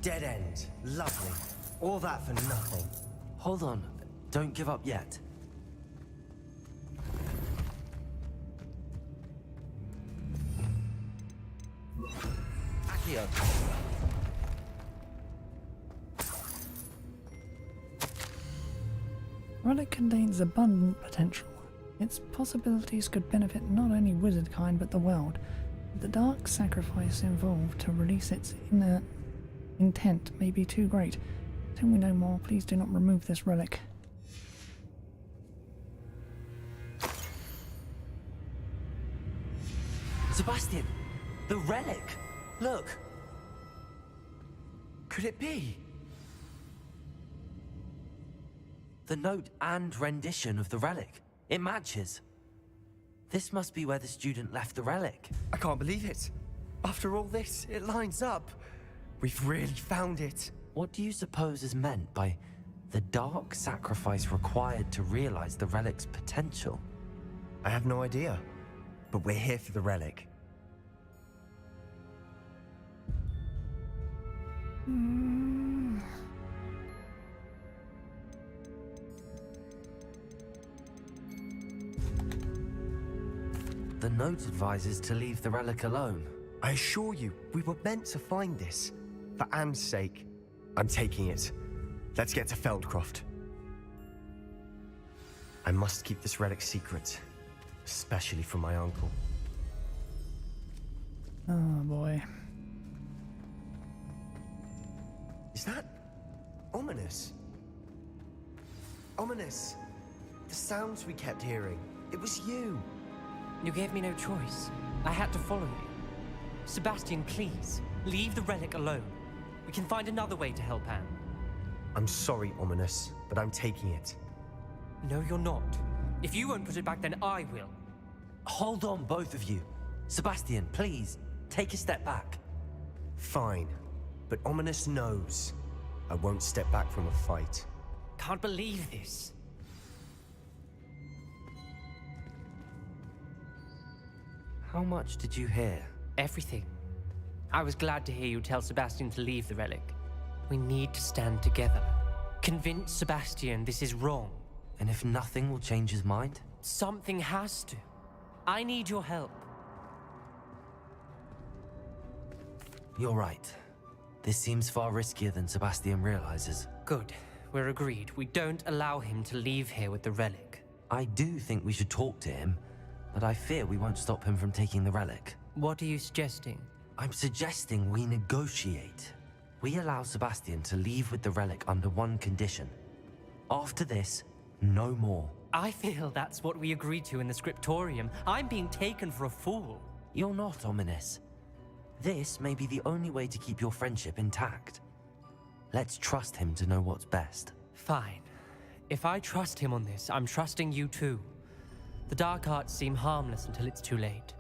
Dead end. Lovely. All that for nothing. Hold on. Don't give up yet. Accio. Relic contains abundant potential. Its possibilities could benefit not only wizard kind but the world. The dark sacrifice involved to release its inner intent may be too great. Till we know more, please do not remove this relic. Sebastian! The relic! Look! Could it be? The note and rendition of the relic. It matches. This must be where the student left the relic. I can't believe it. After all this, it lines up. We've really found it. What do you suppose is meant by the dark sacrifice required to realize the relic's potential? I have no idea, but we're here for the relic. The note advises to leave the relic alone. I assure you, we were meant to find this. For Anne's sake, I'm taking it. Let's get to Feldcroft. I must keep this relic secret, especially from my uncle. Oh boy. Is that ominous? Ominous. The sounds we kept hearing. It was you. You gave me no choice. I had to follow you. Sebastian, please, leave the relic alone. We can find another way to help Anne. I'm sorry, Ominous, but I'm taking it. No, you're not. If you won't put it back, then I will. Hold on, both of you. Sebastian, please, take a step back. Fine, but Ominous knows I won't step back from a fight. Can't believe this. How much did you hear? Everything. I was glad to hear you tell Sebastian to leave the relic. We need to stand together. Convince Sebastian this is wrong. And if nothing will change his mind? Something has to. I need your help. You're right. This seems far riskier than Sebastian realizes. Good. We're agreed. We don't allow him to leave here with the relic. I do think we should talk to him, but I fear we won't stop him from taking the relic. What are you suggesting? I'm suggesting we negotiate. We allow Sebastian to leave with the relic under one condition. After this, no more. I feel that's what we agreed to in the scriptorium. I'm being taken for a fool. You're not, Ominous. This may be the only way to keep your friendship intact. Let's trust him to know what's best. Fine. If I trust him on this, I'm trusting you too. The dark arts seem harmless until it's too late.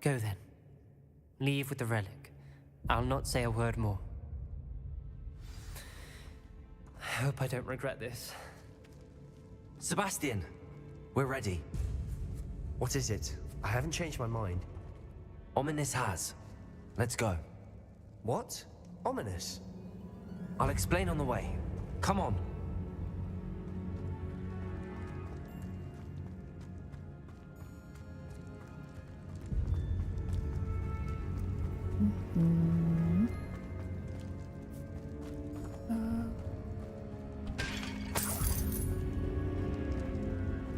Go then. Leave with the relic. I'll not say a word more. I hope I don't regret this. Sebastian, we're ready. What is it? I haven't changed my mind. Ominous has. Let's go. What? Ominous? I'll explain on the way. Come on.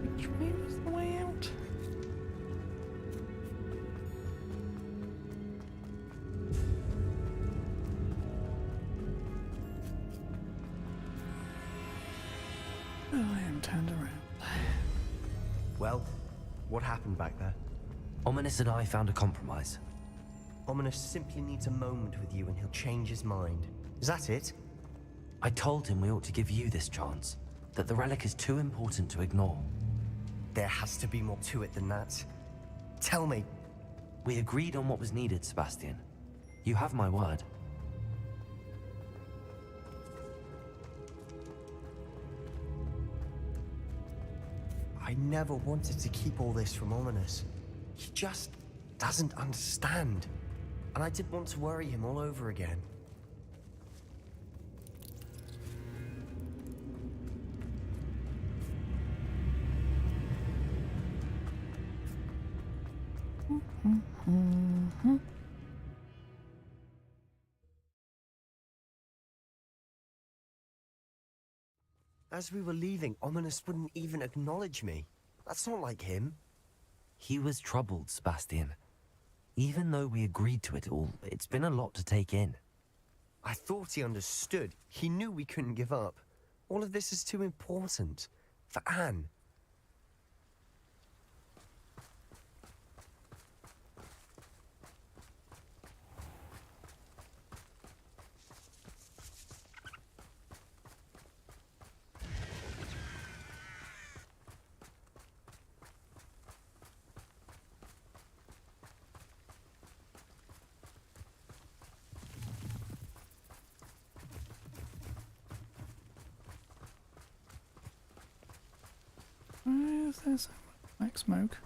Which way was the way out? Oh, I am turned around. Well, what happened back there? Ominous and I found a compromise. Ominous simply needs a moment with you and he'll change his mind. Is that it? I told him we ought to give you this chance, that the relic is too important to ignore. There has to be more to it than that. Tell me. We agreed on what was needed, Sebastian. You have my word. I never wanted to keep all this from Ominous. He just doesn't understand. And I didn't want to worry him all over again. As we were leaving, Ominous wouldn't even acknowledge me. That's not like him. He was troubled, Sebastian. Even though we agreed to it all, it's been a lot to take in. I thought he understood. He knew we couldn't give up. All of this is too important. For Anne. Why is there so much black smoke?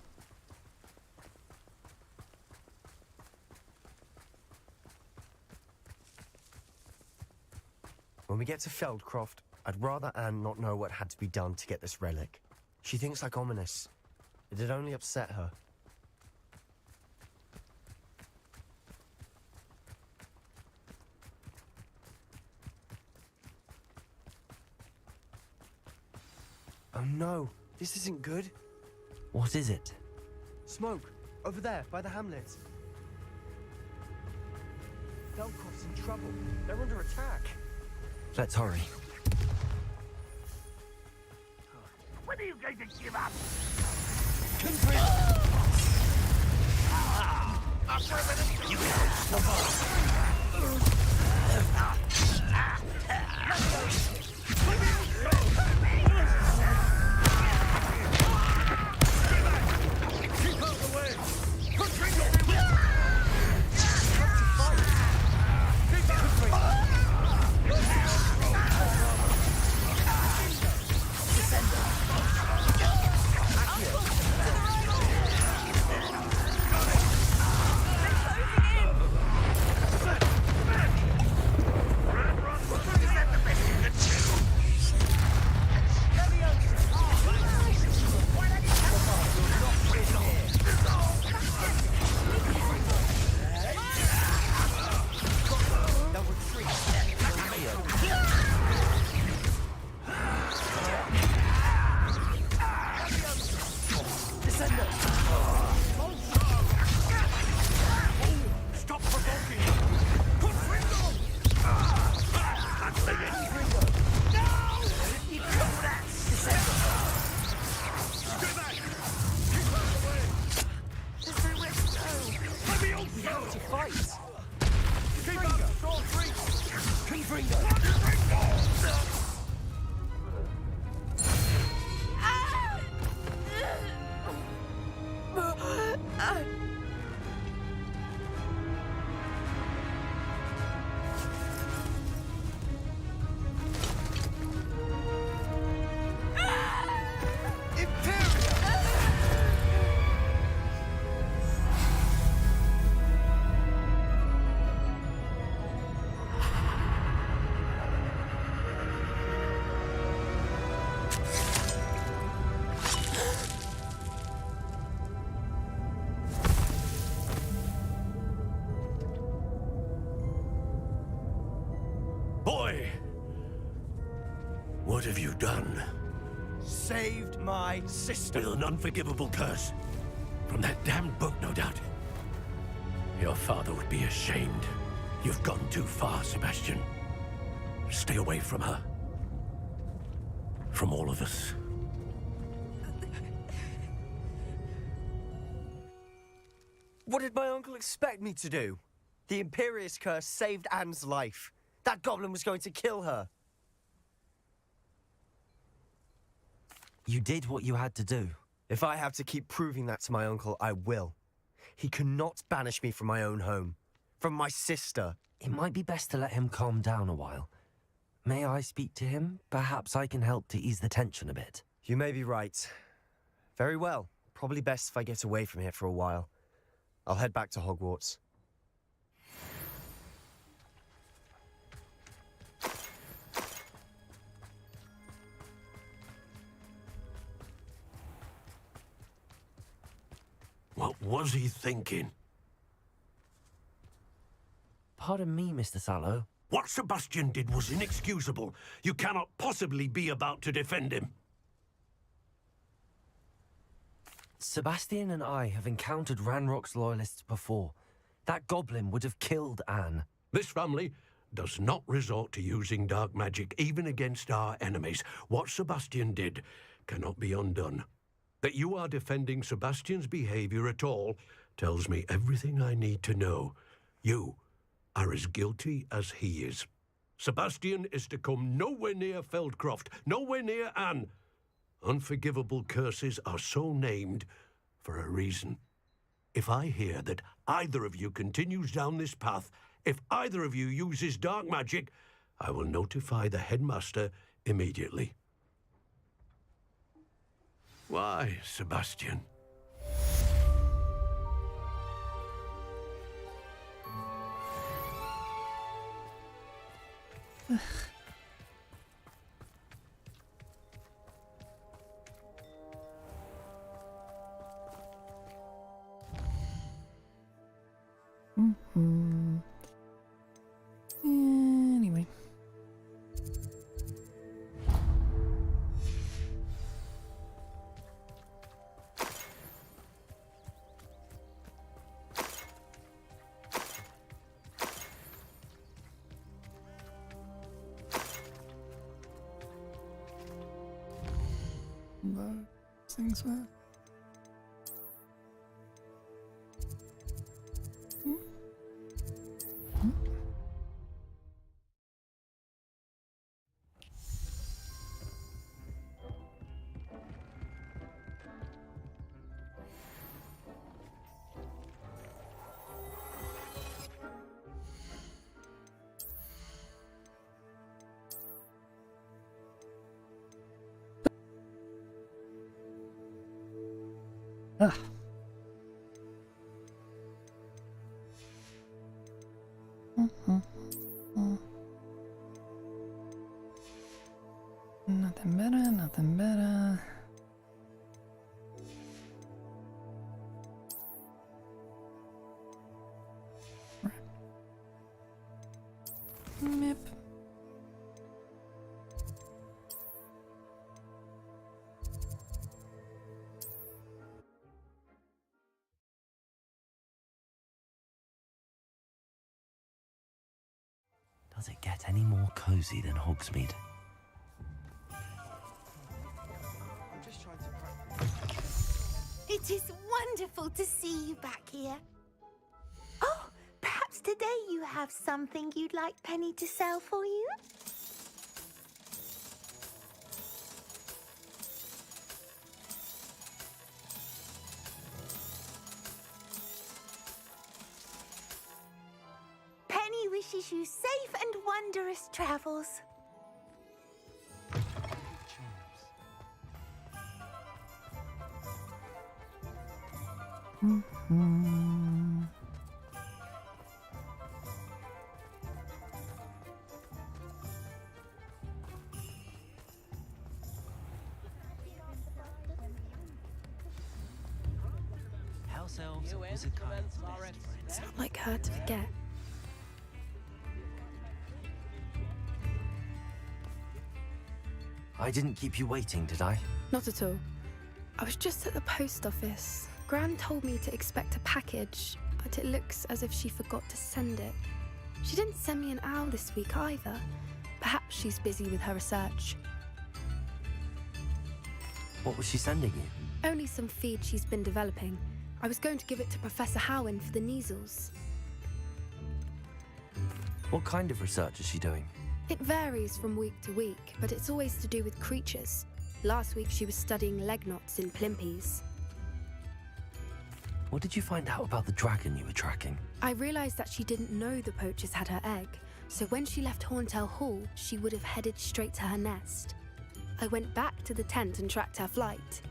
When we get to Feldcroft, I'd rather Anne not know what had to be done to get this relic. She thinks like Ominous. It'd only upset her. Oh no, this isn't good. What is it? Smoke, over there, by the hamlet. Feldcroft's in trouble. They're under attack. Let's hurry. When are you going to give up? You keep out the way! Boy! What have you done? Saved my sister. With an unforgivable curse. From that damned book, no doubt. Your father would be ashamed. You've gone too far, Sebastian. Stay away from her. From all of us. What did my uncle expect me to do? The Imperious curse saved Anne's life. That goblin was going to kill her. You did what you had to do. If I have to keep proving that to my uncle, I will. He cannot banish me from my own home. From my sister. It might be best to let him calm down a while. May I speak to him? Perhaps I can help to ease the tension a bit. You may be right. Very well. Probably best if I get away from here for a while. I'll head back to Hogwarts. What was he thinking? Pardon me, Mr. Sallow, What Sebastian did was inexcusable. You cannot possibly be about to defend him. Sebastian and I have encountered Ranrock's loyalists before. That goblin would have killed Anne. This family does not resort to using dark magic even against our enemies. What Sebastian did cannot be undone. That you are defending Sebastian's behavior at all tells me everything I need to know. You are as guilty as he is. Sebastian is to come nowhere near Feldcroft, nowhere near Anne. Unforgivable curses are so named for a reason. If I hear that either of you continues down this path, if either of you uses dark magic, I will notify the headmaster immediately. Why, Sebastian? Anyway. Things were. Ah. Nothing better, nothing better. Mip. Does it get any more cozy than Hogsmeade? It is wonderful to see you back here. Oh, perhaps today you have something you'd like Penny to sell for you? Penny wishes you safe and wondrous travels. House elves are wizard kind's best friends. It's not like her to forget. I didn't keep you waiting, did I? Not at all. I was just at the post office. Gran told me to expect a package, but it looks as if she forgot to send it. She didn't send me an owl this week either. Perhaps she's busy with her research. What was she sending you? Only some feed she's been developing. I was going to give it to Professor Howen for the measles. What kind of research is she doing? It varies from week to week, but it's always to do with creatures. Last week she was studying leg knots in Plimpies. What did you find out about the dragon you were tracking? I realized that she didn't know the poachers had her egg, so when she left Horntail Hall, she would have headed straight to her nest. I went back to the tent and tracked her flight.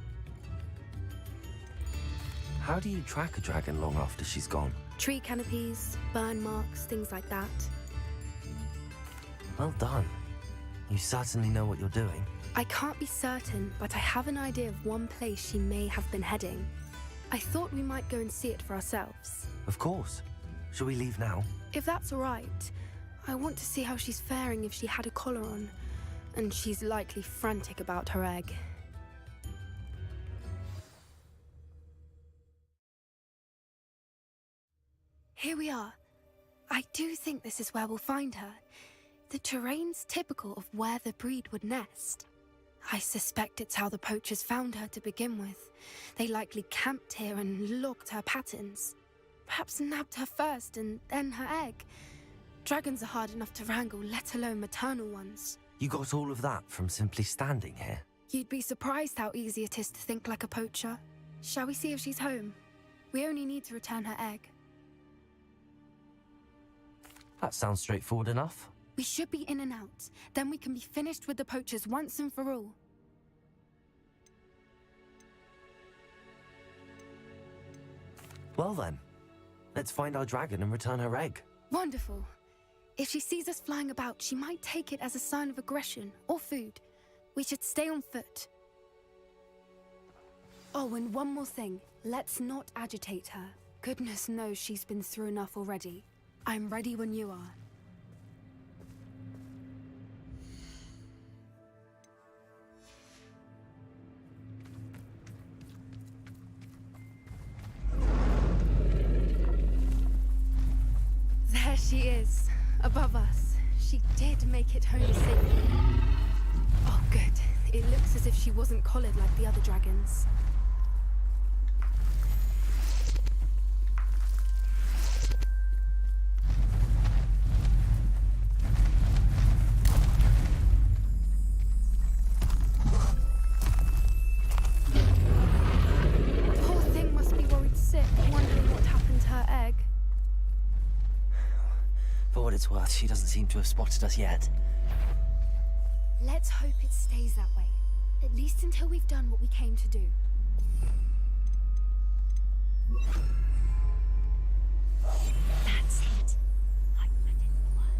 How do you track a dragon long after she's gone? Tree canopies, burn marks, things like that. Well done. You certainly know what you're doing. I can't be certain, but I have an idea of one place she may have been heading. I thought we might go and see it for ourselves. Of course. Shall we leave now? If that's all right, I want to see how she's faring if she had a collar on. And she's likely frantic about her egg. Here we are. I do think this is where we'll find her. The terrain's typical of where the breed would nest. I suspect it's how the poachers found her to begin with. They likely camped here and logged her patterns. Perhaps nabbed her first and then her egg. Dragons are hard enough to wrangle, let alone maternal ones. You got all of that from simply standing here? You'd be surprised how easy it is to think like a poacher. Shall we see if she's home? We only need to return her egg. That sounds straightforward enough. We should be in and out. Then we can be finished with the poachers once and for all. Well then, let's find our dragon and return her egg. Wonderful. If she sees us flying about, she might take it as a sign of aggression or food. We should stay on foot. Oh, and one more thing. Let's not agitate her. Goodness knows she's been through enough already. I'm ready when you are. There she is, above us. She did make it home safely. Oh, good. It looks as if she wasn't collared like the other dragons. Poor thing must be worried sick, wondering what happened to her egg. For what it's worth, she doesn't seem to have spotted us yet. Let's hope it stays that way. At least until we've done what we came to do. That's it. I read it in the word.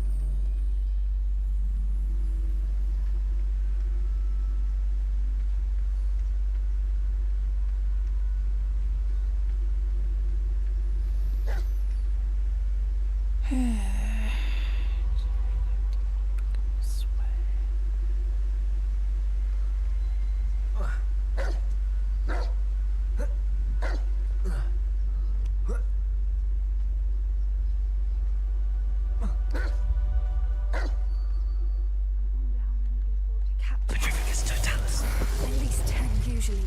At least 10 usually.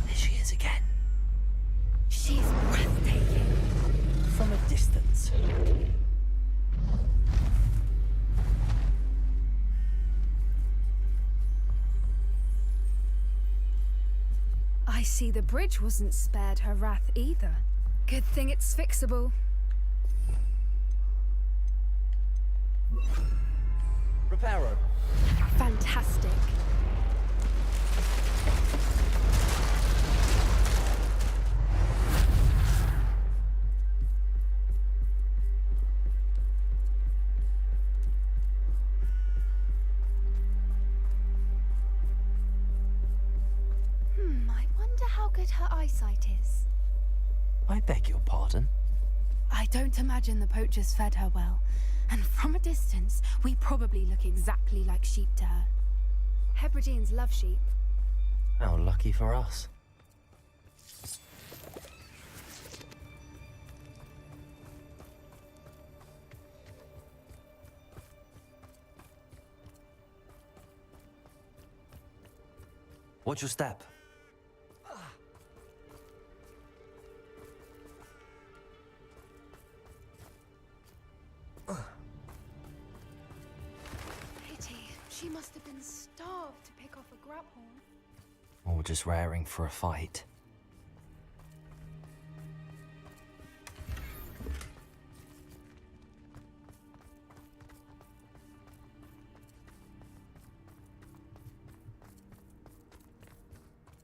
There she is again. She's breathtaking. From a distance. I see the bridge wasn't spared her wrath either. Good thing it's fixable. Reparo. Fantastic. I wonder how good her eyesight is. I beg your pardon? I don't imagine the poachers fed her well. And from a distance, we probably look exactly like sheep to her. Hebrideans love sheep. How lucky for us. Watch your step. Pity. She must have been starved to pick off a grabhorn. Or just raring for a fight.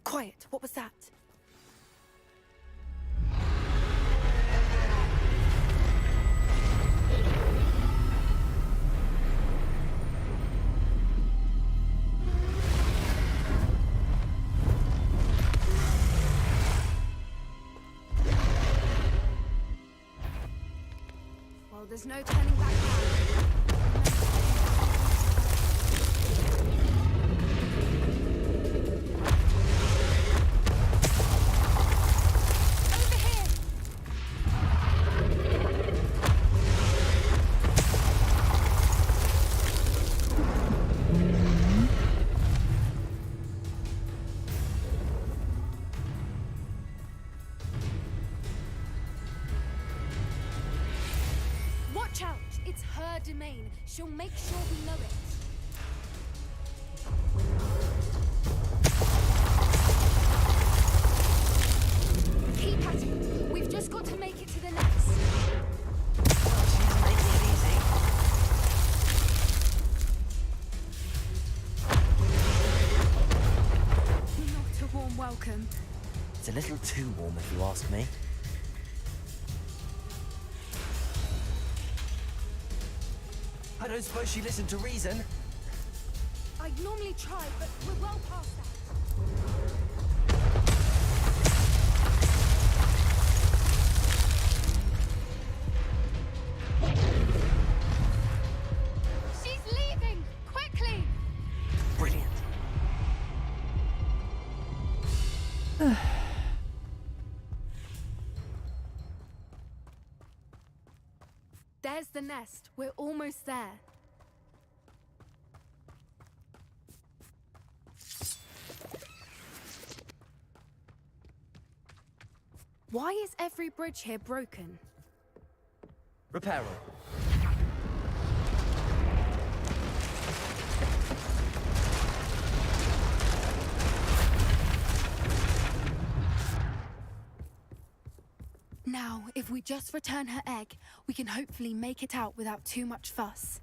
Quiet. What was that? Well, there's no turning back now. Watch out! It's her domain. She'll make sure we know it. Keep at it. We've just got to make it to the nest. She's making it easy. Not a warm welcome. It's a little too warm if you ask me. I don't suppose she listened to reason. I'd normally try, but we're well past that. She's leaving! Quickly! Brilliant. There's the nest. We're almost there. Why is every bridge here broken? Repair her. Now, if we just return her egg, we can hopefully make it out without too much fuss.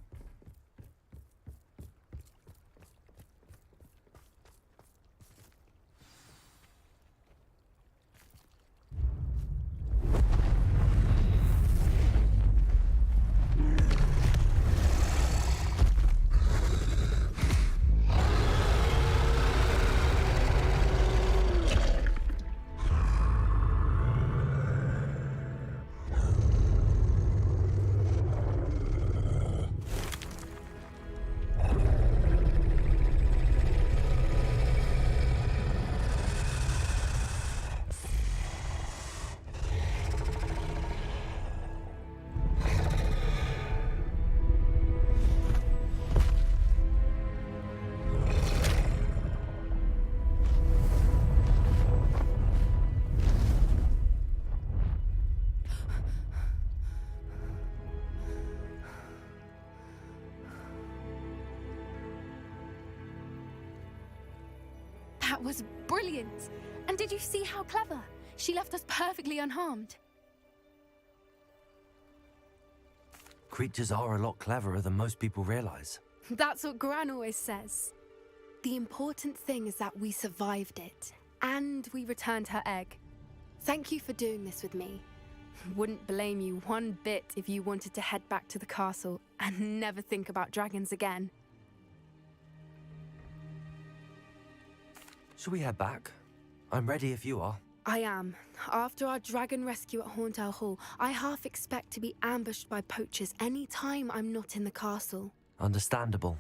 That was brilliant! And did you see how clever? She left us perfectly unharmed. Creatures are a lot cleverer than most people realize. That's what Gran always says. The important thing is that we survived it, and we returned her egg. Thank you for doing this with me. Wouldn't blame you one bit if you wanted to head back to the castle and never think about dragons again. Shall we head back? I'm ready if you are. I am. After our dragon rescue at Hauntel Hall, I half expect to be ambushed by poachers any time I'm not in the castle. Understandable.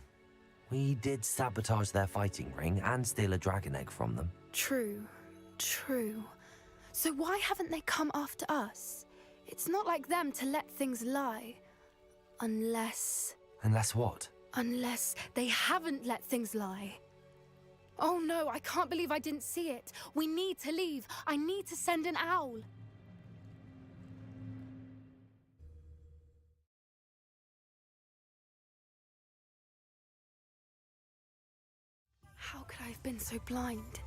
We did sabotage their fighting ring and steal a dragon egg from them. True. So why haven't they come after us? It's not like them to let things lie. Unless what? Unless they haven't let things lie. Oh no, I can't believe I didn't see it. We need to leave. I need to send an owl. How could I have been so blind?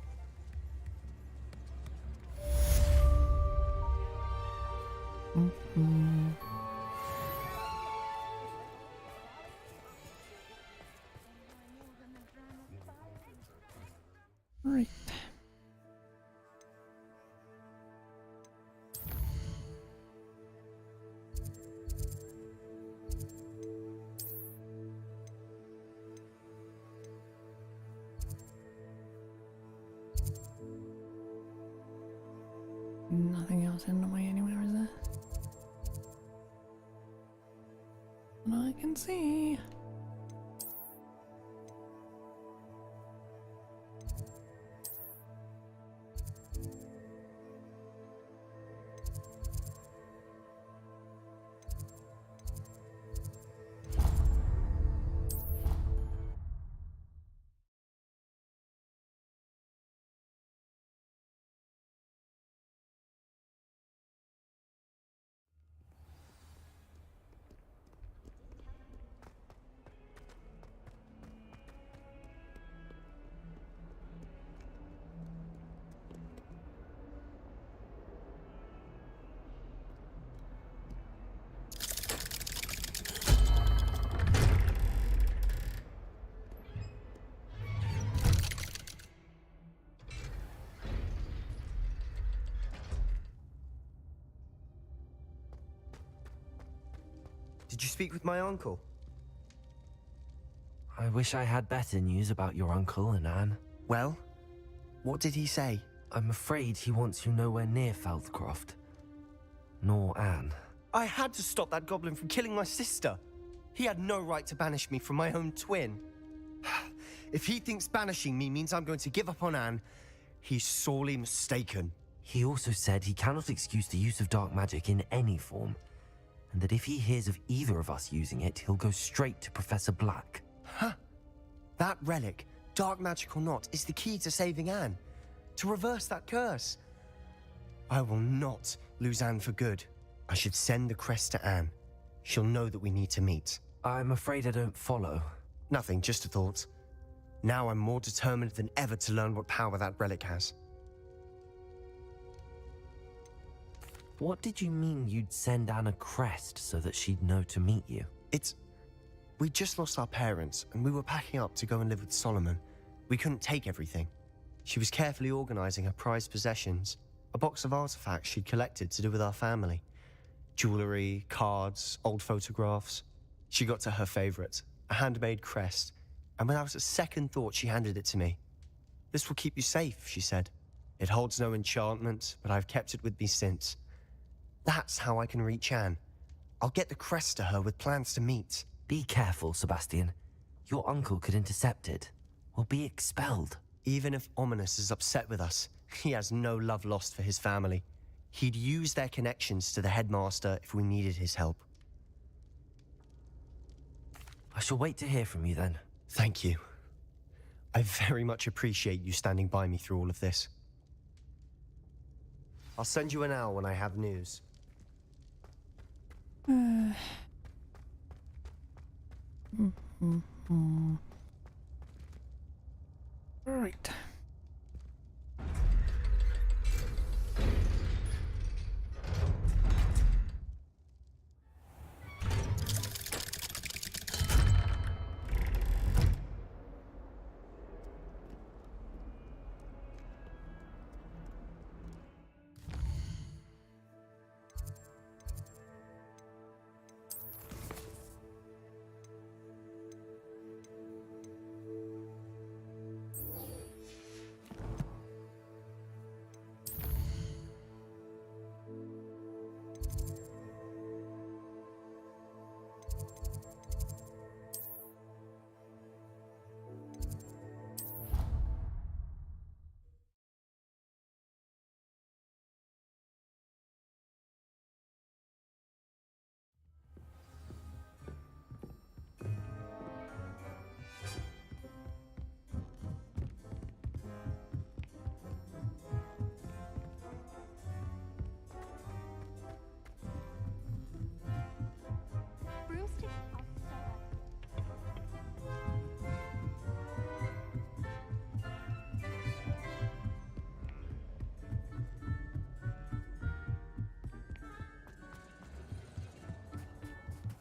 Right. Nothing else in the way anywhere, is there? And I can see. Did you speak with my uncle? I wish I had better news about your uncle and Anne. Well, what did he say? I'm afraid he wants you nowhere near Feldcroft. Nor Anne. I had to stop that goblin from killing my sister. He had no right to banish me from my own twin. If he thinks banishing me means I'm going to give up on Anne, he's sorely mistaken. He also said he cannot excuse the use of dark magic in any form, and that if he hears of either of us using it, he'll go straight to Professor Black. Huh. That relic, dark magic or not, is the key to saving Anne. To reverse that curse. I will not lose Anne for good. I should send the crest to Anne. She'll know that we need to meet. I'm afraid I don't follow. Nothing, just a thought. Now I'm more determined than ever to learn what power that relic has. What did you mean you'd send Anne a crest so that she'd know to meet you? We just lost our parents, and we were packing up to go and live with Solomon. We couldn't take everything. She was carefully organizing her prized possessions, a box of artifacts she'd collected to do with our family. Jewelry, cards, old photographs. She got to her favorite, a handmade crest, and without a second thought she handed it to me. "This will keep you safe," she said. "It holds no enchantment, but I've kept it with me since. That's how I can reach Anne. I'll get the crest to her with plans to meet." Be careful, Sebastian. Your uncle could intercept it. We'll be expelled. Even if Ominous is upset with us, he has no love lost for his family. He'd use their connections to the headmaster if we needed his help. I shall wait to hear from you then. Thank you. I very much appreciate you standing by me through all of this. I'll send you an owl when I have news. Right.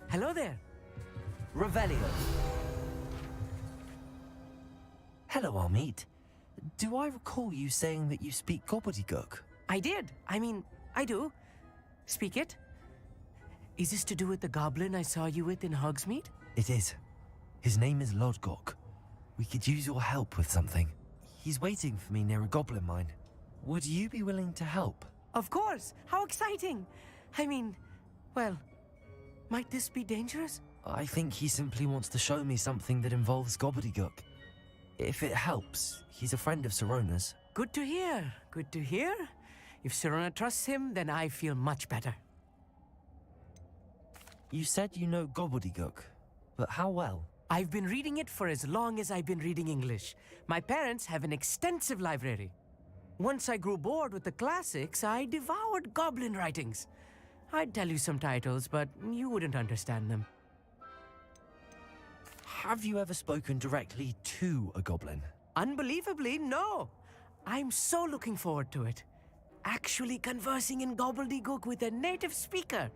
Hello there. Revelio. Hello, Amit. Do I recall you saying that you speak gobbledygook? I did. I mean, I do. Speak it. Is this to do with the goblin I saw you with in Hogsmeade? It is. His name is Lodgok. We could use your help with something. He's waiting for me near a goblin mine. Would you be willing to help? Of course. How exciting. I mean, well, might this be dangerous? I think he simply wants to show me something that involves gobbledygook. If it helps, he's a friend of Sirona's. Good to hear. Good to hear. If Sirona trusts him, then I feel much better. You said you know gobbledygook, but how well? I've been reading it for as long as I've been reading English. My parents have an extensive library. Once I grew bored with the classics, I devoured goblin writings. I'd tell you some titles, but you wouldn't understand them. Have you ever spoken directly to a goblin? Unbelievably, no. I'm so looking forward to it. Actually conversing in gobbledygook with a native speaker.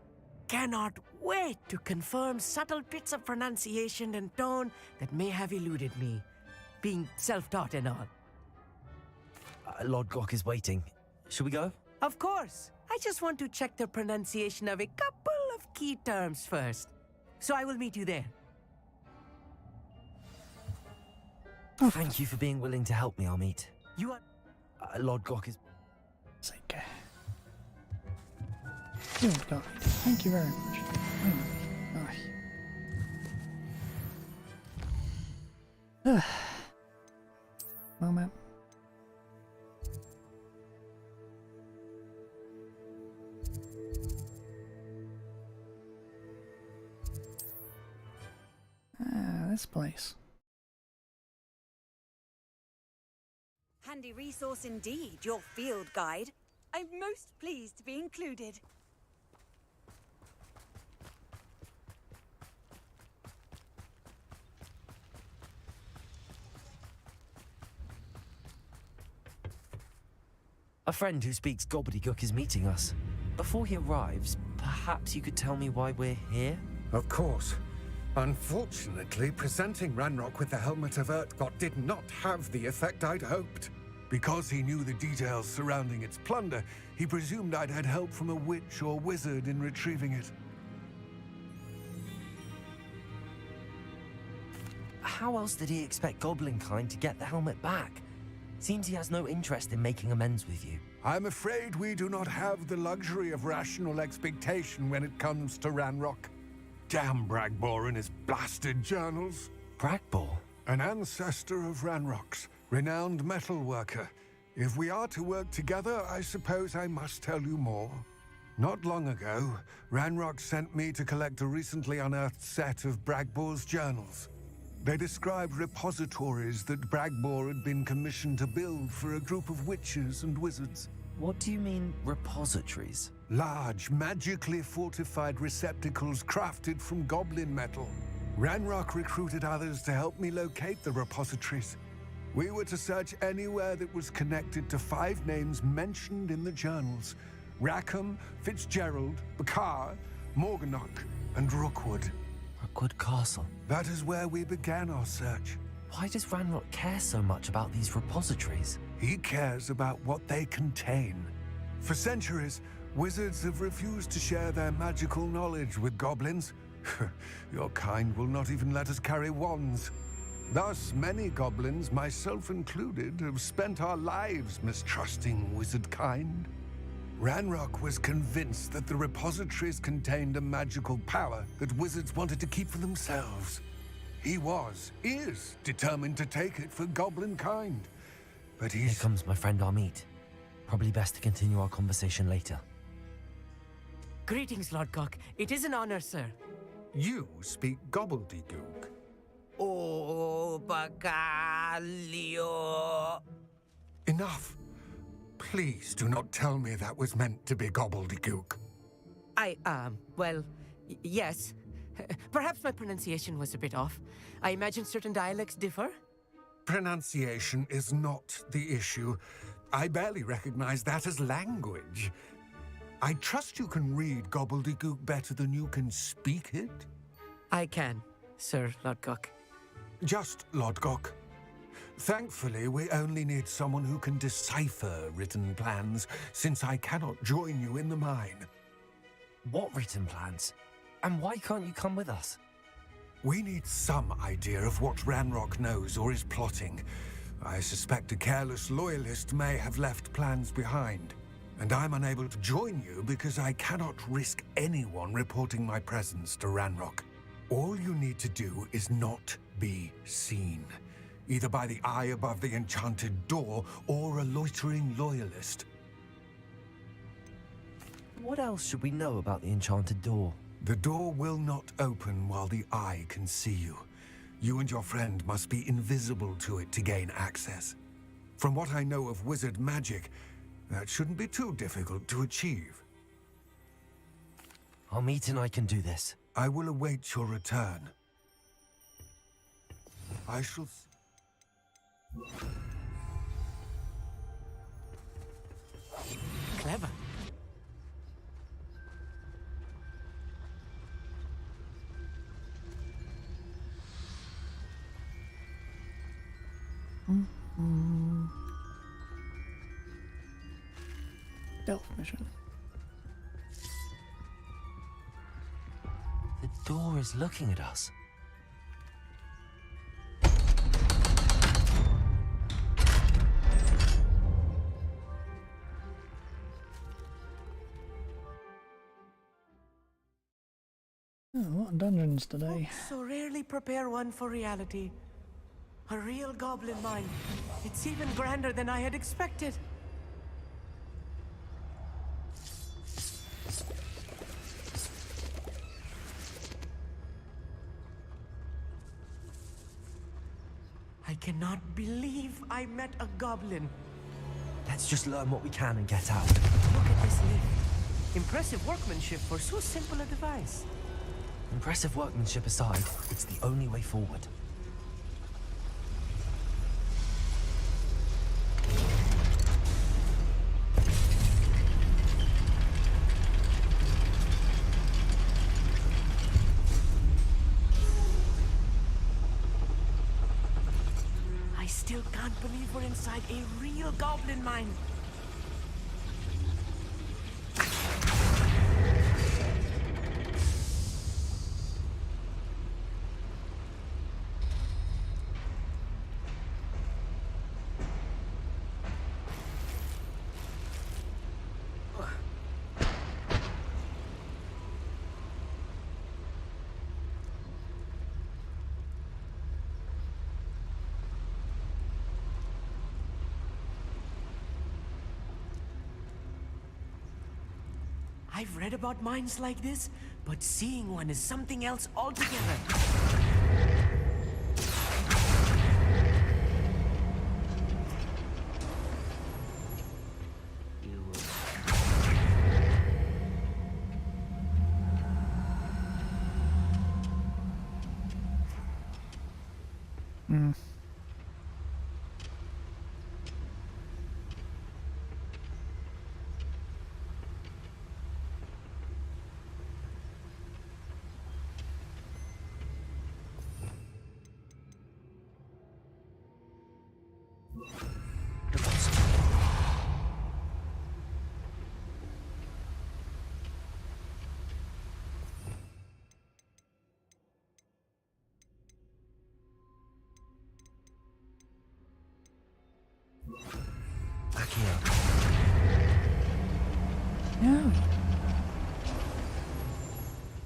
Cannot wait to confirm subtle bits of pronunciation and tone that may have eluded me, being self-taught and all. Lord Gok is waiting. Shall we go? Of course. I just want to check the pronunciation of a couple of key terms first. So I will meet you there. Thank you for being willing to help me, Amit. You are... Lord Gok is... Okay. Good God. Thank you very much. Moment. This place. Handy resource indeed, your field guide. I'm most pleased to be included. A friend who speaks gobbledygook is meeting us. Before he arrives, perhaps you could tell me why we're here? Of course. Unfortunately, presenting Ranrock with the Helmet of Urtkot did not have the effect I'd hoped. Because he knew the details surrounding its plunder, he presumed I'd had help from a witch or wizard in retrieving it. How else did he expect Goblinkind to get the helmet back? Seems he has no interest in making amends with you. I'm afraid we do not have the luxury of rational expectation when it comes to Ranrock. Damn Bragbor and his blasted journals. Bragbor? An ancestor of Ranrock's, renowned metal worker. If we are to work together, I suppose I must tell you more. Not long ago, Ranrock sent me to collect a recently unearthed set of Bragbor's journals. They described repositories that Bragbor had been commissioned to build for a group of witches and wizards. What do you mean, repositories? Large, magically fortified receptacles crafted from goblin metal. Ranrock recruited others to help me locate the repositories. We were to search anywhere that was connected to 5 names mentioned in the journals: Rackham, Fitzgerald, Bakar, Morganach, and Rookwood. Rookwood Castle? That is where we began our search. Why does Ranrock care so much about these repositories? He cares about what they contain. For centuries, wizards have refused to share their magical knowledge with goblins. Your kind will not even let us carry wands. Thus, many goblins, myself included, have spent our lives mistrusting wizard kind. Ranrock was convinced that the repositories contained a magical power that wizards wanted to keep for themselves. He is determined to take it for goblin kind. But Here comes my friend Amit. Probably best to continue our conversation later. Greetings, Lord Gok. It is an honor, sir. You speak gobbledygook. Oh, Bacalio. Enough. Please do not tell me that was meant to be gobbledygook. Yes. Perhaps my pronunciation was a bit off. I imagine certain dialects differ. Pronunciation is not the issue. I barely recognize that as language. I trust you can read gobbledygook better than you can speak it? I can, Sir Lord Gok. Just Lord Gok. Thankfully, we only need someone who can decipher written plans, since I cannot join you in the mine. What written plans? And why can't you come with us? We need some idea of what Ranrock knows or is plotting. I suspect a careless loyalist may have left plans behind. And I'm unable to join you because I cannot risk anyone reporting my presence to Ranrock. All you need to do is not be seen, either by the eye above the enchanted door or a loitering loyalist. What else should we know about the enchanted door? The door will not open while the eye can see you. You and your friend must be invisible to it to gain access. From what I know of wizard magic, that shouldn't be too difficult to achieve. Amit and I can do this. I will await your return. I shall... Clever. Stealth mission. The door is looking at us. Oh, what dungeons today? So rarely prepare one for reality. A real goblin mine. It's even grander than I had expected. I cannot believe I met a goblin. Let's just learn what we can and get out. Look at this lift. Impressive workmanship for so simple a device. Impressive workmanship aside, it's the only way forward. I still can't believe we're inside a real goblin mine. I've read about mines like this, but seeing one is something else altogether. Back here. Yeah.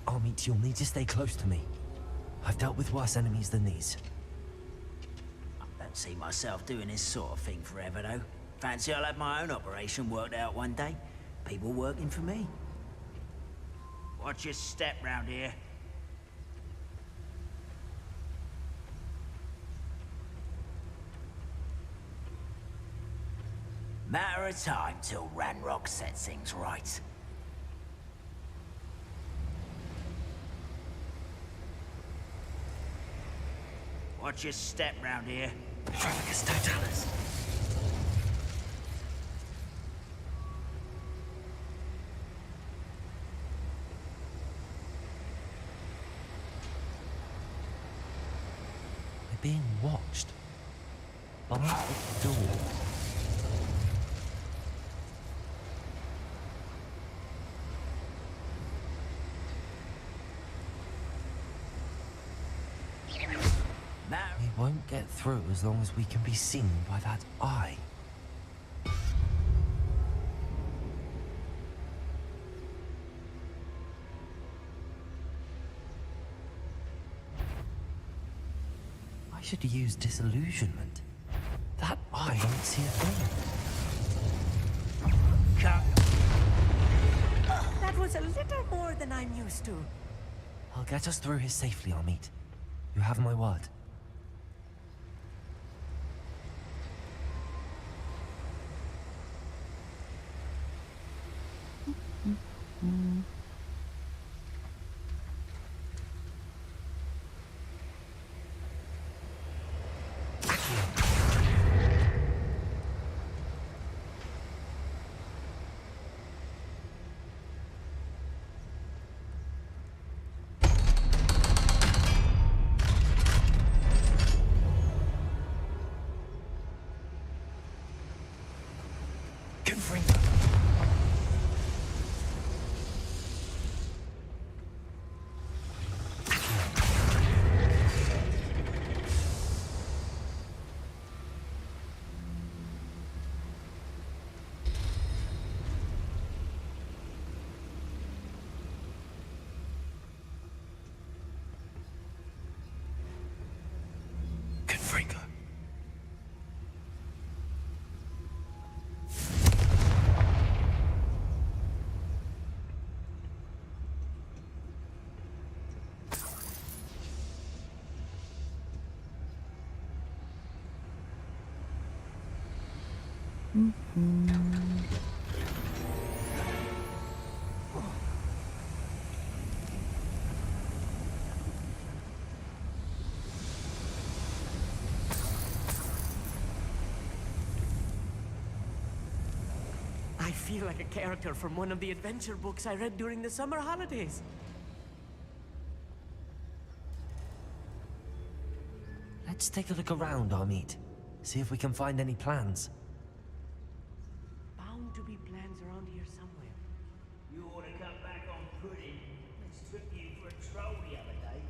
Amit, you'll need to stay close to me. I've dealt with worse enemies than these. I don't see myself doing this sort of thing forever, though. Fancy I'll have my own operation worked out one day. People working for me. Watch your step round here. Matter of time till Ranrock sets things right. Watch your step round here. Trafficus Totalis. We're being watched. By the door. We won't get through as long as we can be seen by that eye. I should use disillusionment. That eye won't see a thing. That was a little more than I'm used to. I'll get us through here safely, Amit. You have my word. I feel like a character from one of the adventure books I read during the summer holidays. Let's take a look around, Amit. See if we can find any plans. Bound to be plans around here somewhere. You ought to come back on pudding. Let's took you for a troll the other day.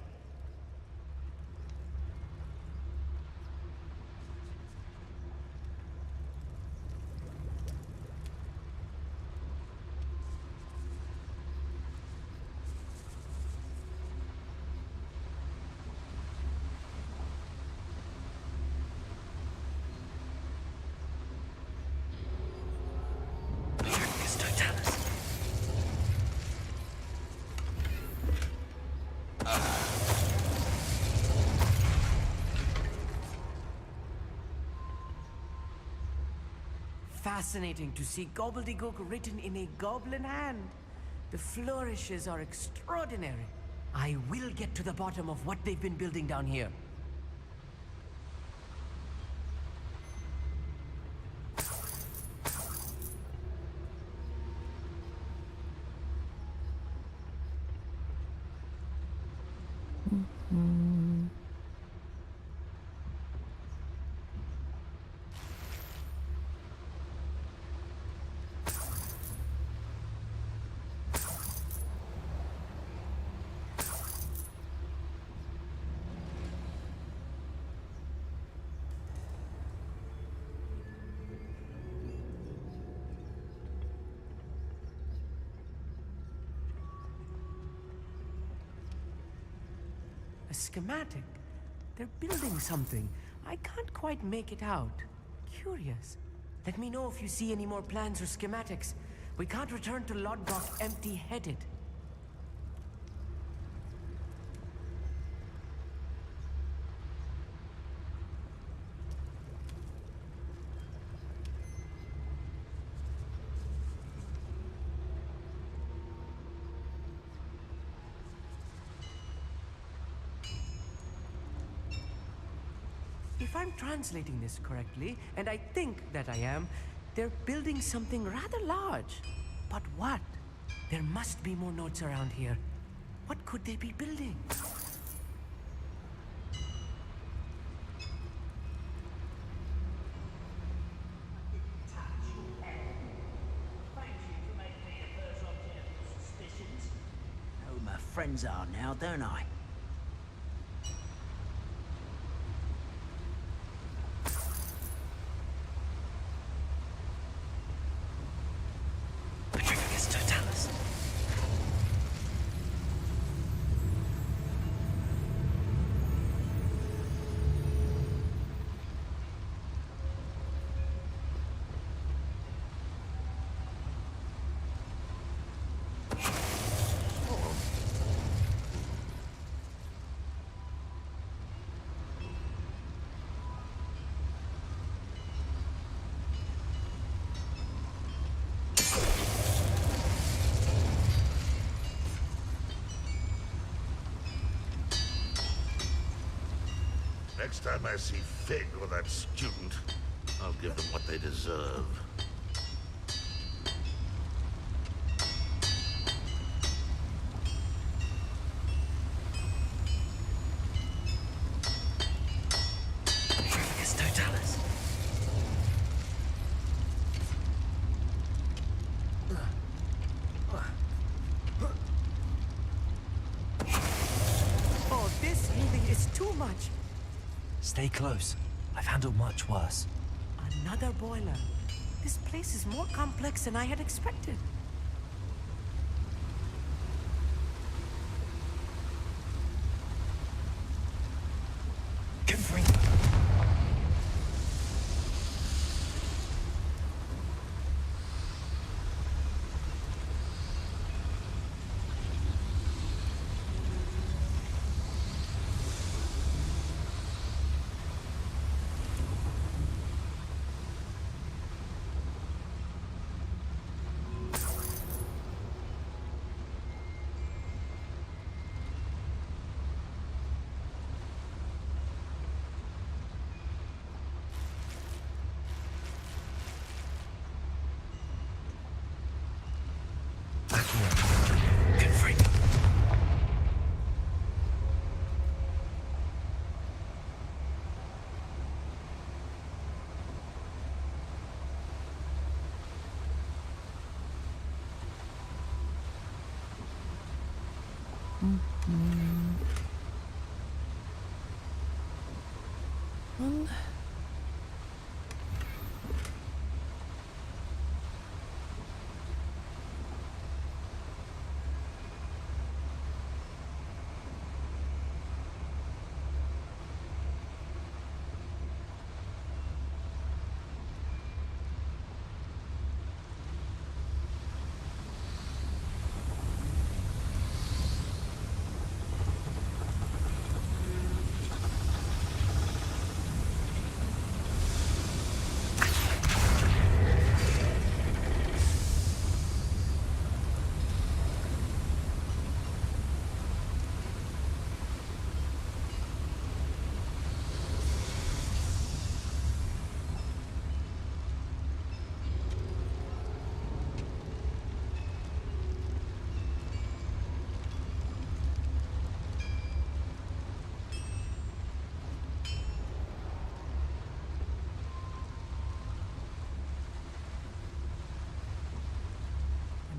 Fascinating to see gobbledygook written in a goblin hand. The flourishes are extraordinary. I will get to the bottom of what they've been building down here. A schematic. They're building something. I can't quite make it out. Curious. Let me know if you see any more plans or schematics. We can't return to Lodbrok empty-headed. If I'm translating this correctly, and I think that I am, they're building something rather large. But what? There must be more notes around here. What could they be building? Know who my friends are now, don't I? Next time I see Fig or that student, I'll give them what they deserve. It's Totalis. Oh, this really is too much. Stay close. I've handled much worse. Another boiler. This place is more complex than I had expected.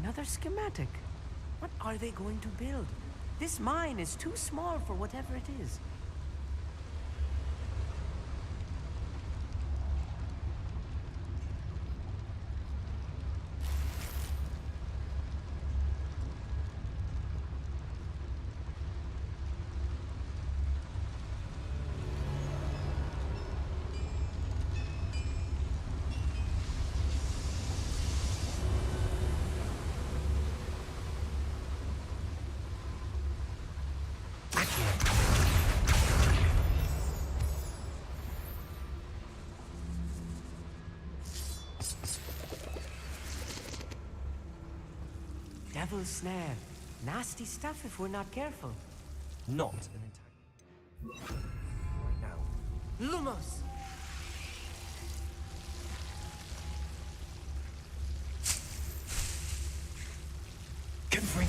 Another schematic. What are they going to build? This mine is too small for whatever it is. Devil's snare. Nasty stuff if we're not careful. Not an attack. Right now. Lumos! Confring.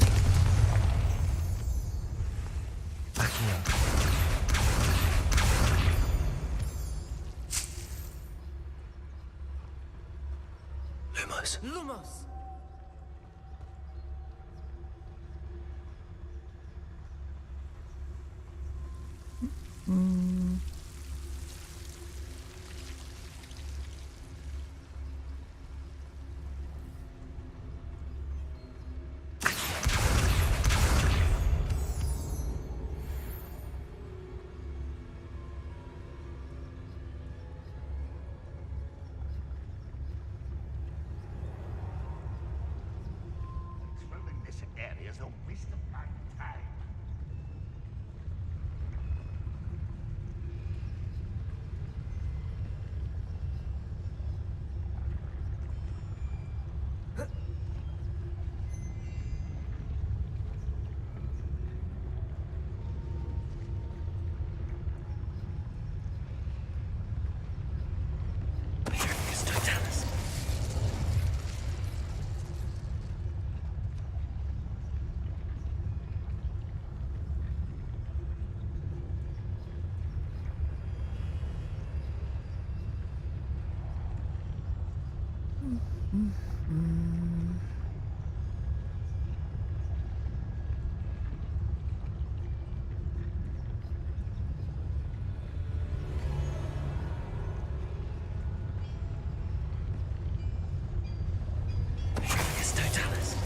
Backing up. Lumos. Lumos! Exploring this area is a waste of my time. It's Totalis.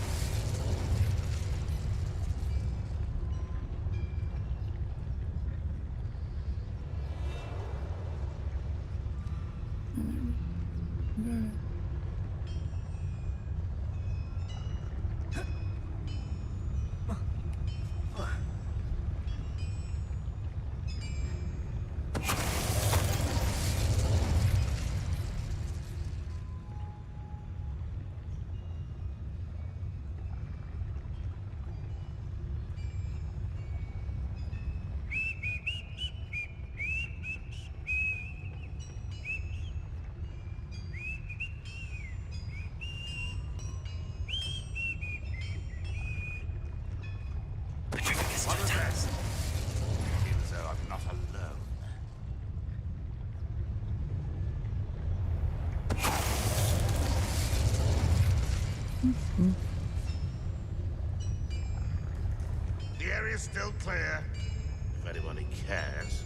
What was that? I feel as though I'm not alone. The area's still clear, if anybody cares.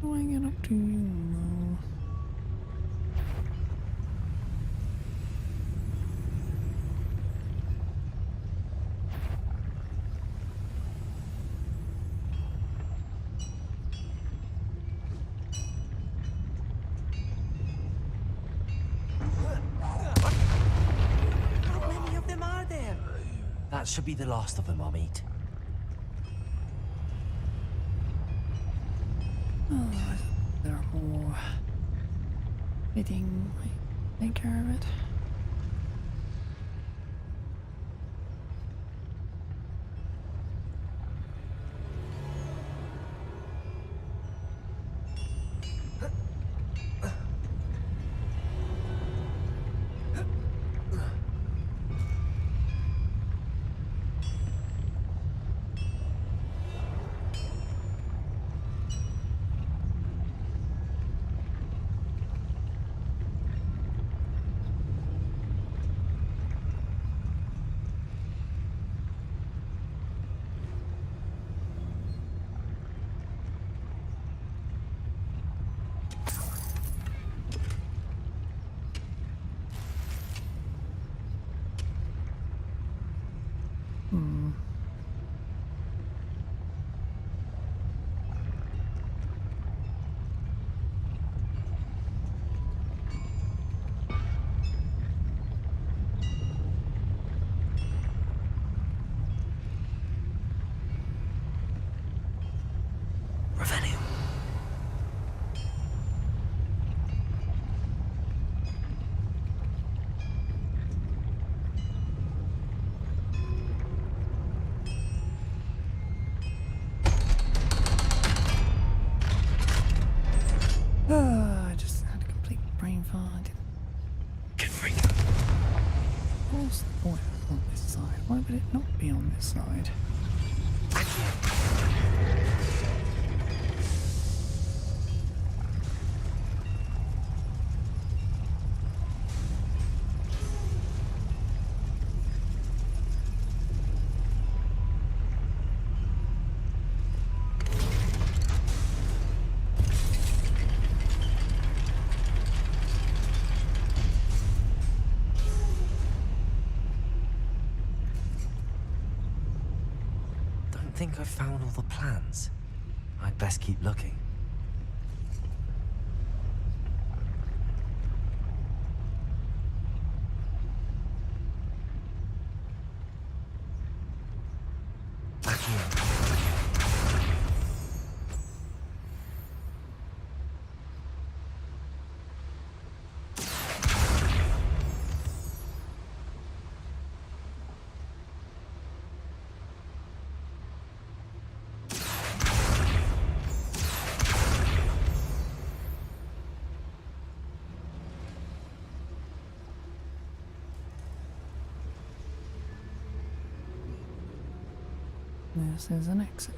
What do I get up to now? How many of them are there? That should be the last of them I'll meet. Oh, there are more. Fitting, take care of it. I just had a complete brain fart. Good freak. Of course the boiler's on this side. Why would it not be on this side? I think I've found all the plans. I'd best keep looking. Back here. This is an exit.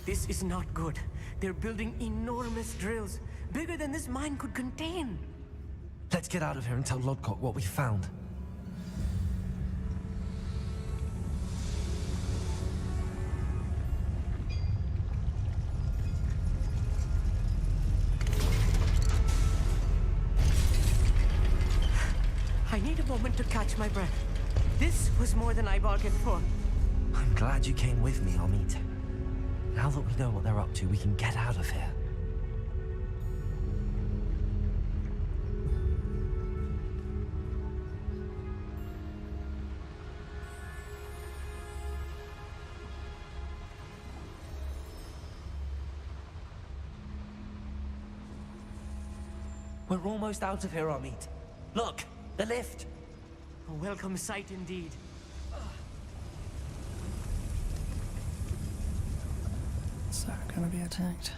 This is not good. They're building enormous drills, bigger than this mine could contain. Let's get out of here and tell Lodcock what we found. I need a moment to catch my breath. This was more than I bargained for. I'm glad you came with me, Amit. Now that we know what they're up to, we can get out of here. We're almost out of here, Amit. Look, the lift. A welcome sight indeed. So, gonna be attacked.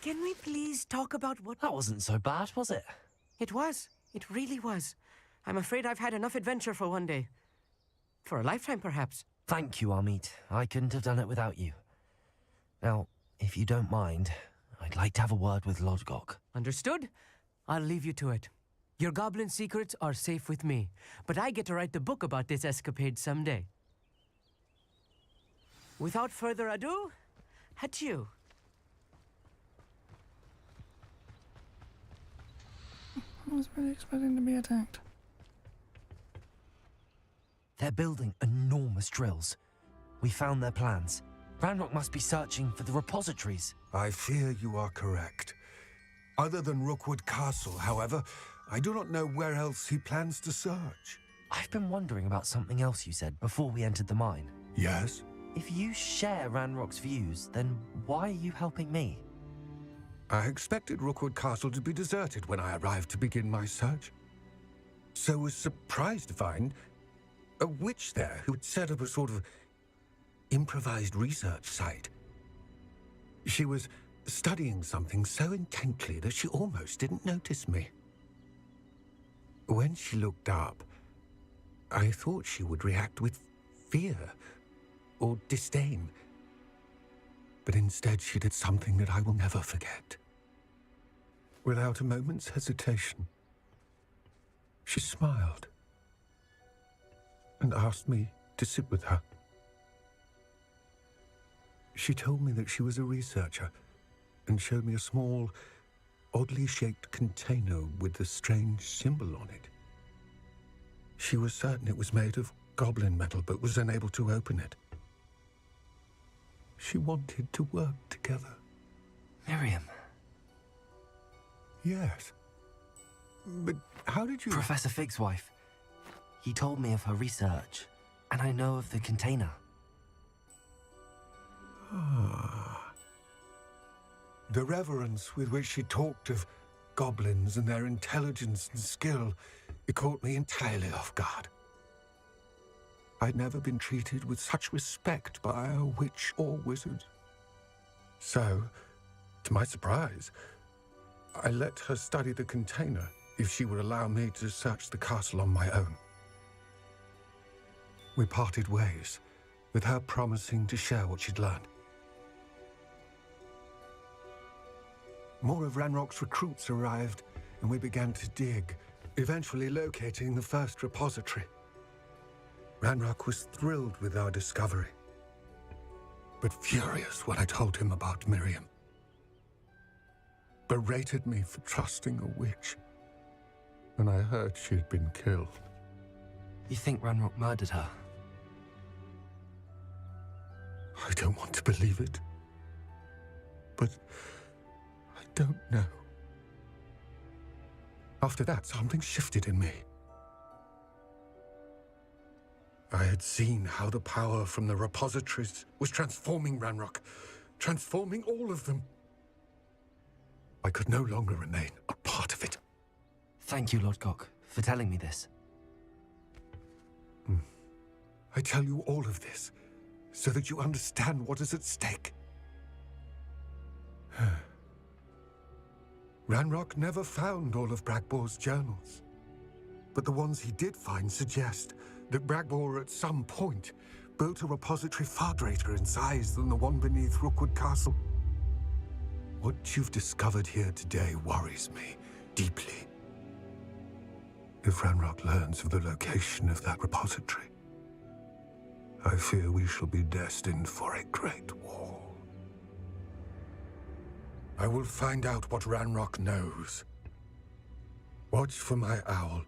Can we please talk about what... That wasn't so bad, was it? It was. It really was. I'm afraid I've had enough adventure for one day. For a lifetime, perhaps. Thank you, Amit. I couldn't have done it without you. Now, if you don't mind, I'd like to have a word with Lodgok. Understood? I'll leave you to it. Your goblin secrets are safe with me, but I get to write the book about this escapade someday. Without further ado, adieu. I was really expecting to be attacked. They're building enormous drills. We found their plans. Ranrock must be searching for the repositories. I fear you are correct. Other than Rookwood Castle, however, I do not know where else he plans to search. I've been wondering about something else you said before we entered the mine. Yes? If you share Ranrock's views, then why are you helping me? I expected Rookwood Castle to be deserted when I arrived to begin my search. So was surprised to find a witch there who had set up a sort of improvised research site. She was studying something so intently that she almost didn't notice me. When she looked up, I thought she would react with fear or disdain. But instead she did something that I will never forget. Without a moment's hesitation, she smiled and asked me to sit with her. She told me that she was a researcher and showed me a small, oddly shaped container with a strange symbol on it. She was certain it was made of goblin metal, but was unable to open it. She wanted to work together. Miriam. Yes. But how did you... Professor Fig's wife. He told me of her research, and I know of the container. Ah. The reverence with which she talked of goblins and their intelligence and skill, it caught me entirely off guard. I'd never been treated with such respect by a witch or wizard. So, to my surprise, I let her study the container if she would allow me to search the castle on my own. We parted ways, with her promising to share what she'd learned. More of Ranrock's recruits arrived, and we began to dig, eventually locating the first repository. Ranrock was thrilled with our discovery, but furious when I told him about Miriam. Berated me for trusting a witch, and I heard she'd been killed. You think Ranrock murdered her? I don't want to believe it, but I don't know. After that, something shifted in me. I had seen how the power from the repositories was transforming Ranrock, transforming all of them. I could no longer remain a part of it. Thank you, Lord Gok, for telling me this. I tell you all of this so that you understand what is at stake. Ranrock never found all of Bragbor's journals, but the ones he did find suggest that Bragbor at some point built a repository far greater in size than the one beneath Rookwood Castle. What you've discovered here today worries me deeply. If Ranrock learns of the location of that repository, I fear we shall be destined for a great war. I will find out what Ranrock knows. Watch for my owl.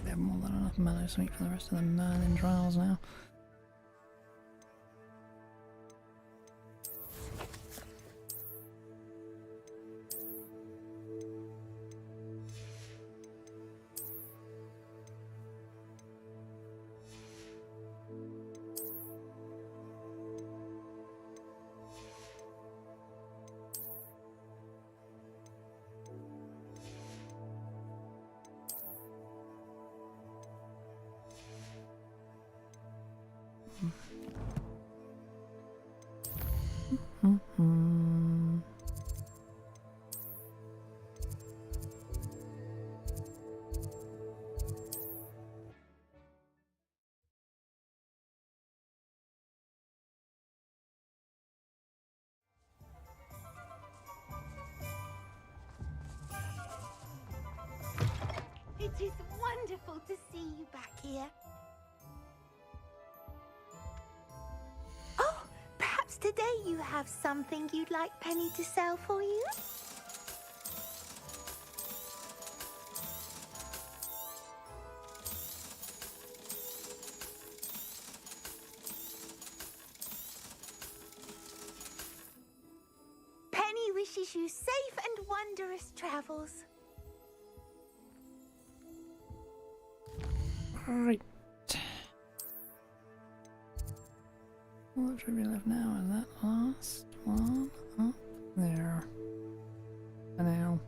We have more than enough mellow sweet for the rest of the Merlin trials now. It is wonderful to see you back here. Oh, perhaps today you have something you'd like Penny to sell for you? Penny wishes you safe and wondrous travels. Right. What should we left now? Is that last one up there? For now.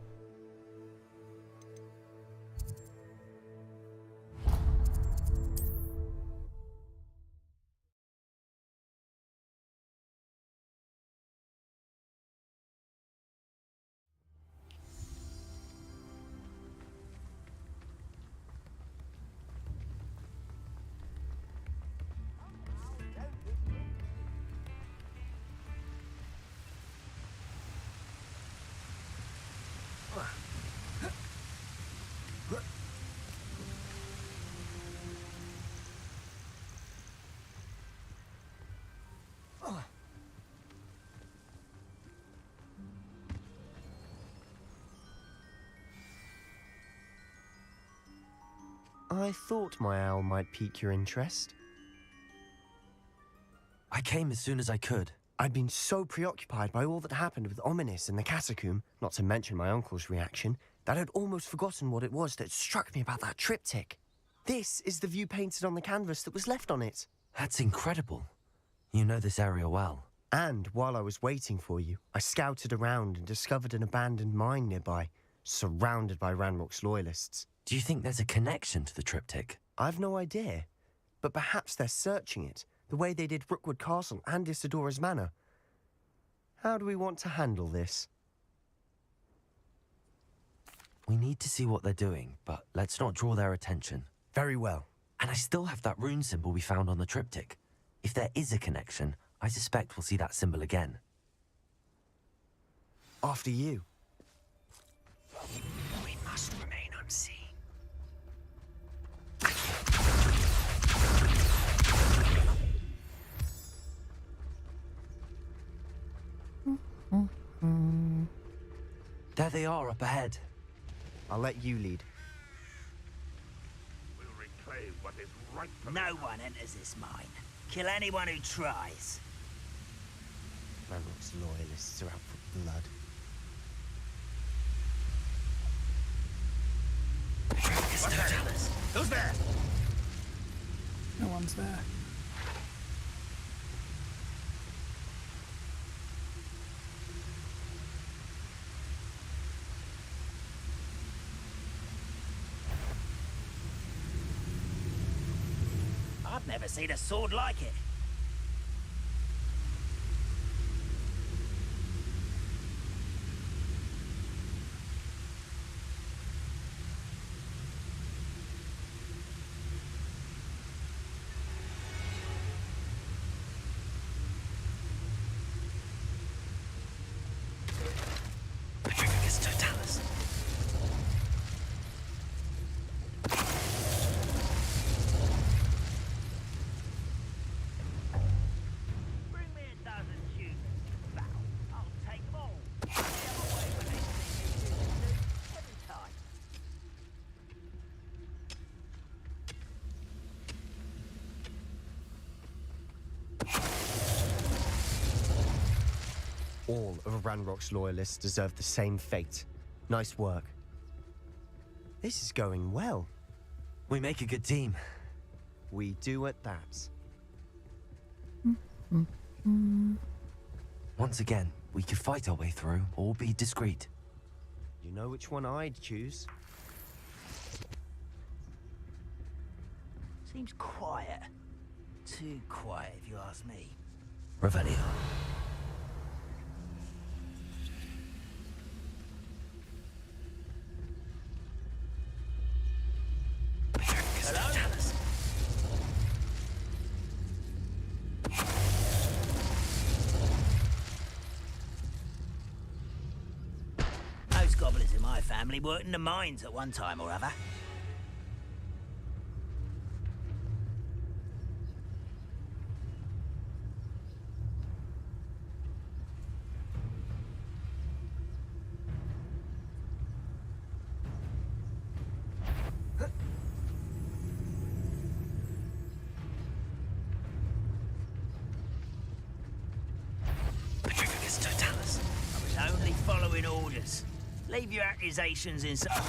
I thought my owl might pique your interest. I came as soon as I could. I'd been so preoccupied by all that happened with Ominis and the catacomb, not to mention my uncle's reaction, that I'd almost forgotten what it was that struck me about that triptych. This is the view painted on the canvas that was left on it. That's incredible. You know this area well. And while I was waiting for you, I scouted around and discovered an abandoned mine nearby, surrounded by Ranrock's loyalists. Do you think there's a connection to the triptych? I've no idea, but perhaps they're searching it, the way they did Rookwood Castle and Isidora's Manor. How do we want to handle this? We need to see what they're doing, but let's not draw their attention. Very well. And I still have that rune symbol we found on the triptych. If there is a connection, I suspect we'll see that symbol again. After you. We must remain unseen. There they are up ahead. I'll let you lead. We'll reclaim what is rightfully No one enters this mine. Kill anyone who tries. Ranrock's loyalists are out for blood. Who's there? No one's there. I've never seen a sword like it. Petrificus totalis. Bring me a dozen humans. Bow. I'll take them all. The other way when they see you every time. All of Ranrock's loyalists deserve the same fate. Nice work. This is going well. We make a good team. We do at that. Once again, we could fight our way through or be discreet. You know which one I'd choose? Seems quiet. Too quiet, if you ask me. Revelio. Most goblins in my family worked in the mines at one time or other. Petrificus totalis. I was only following orders. Leave your accusations inside.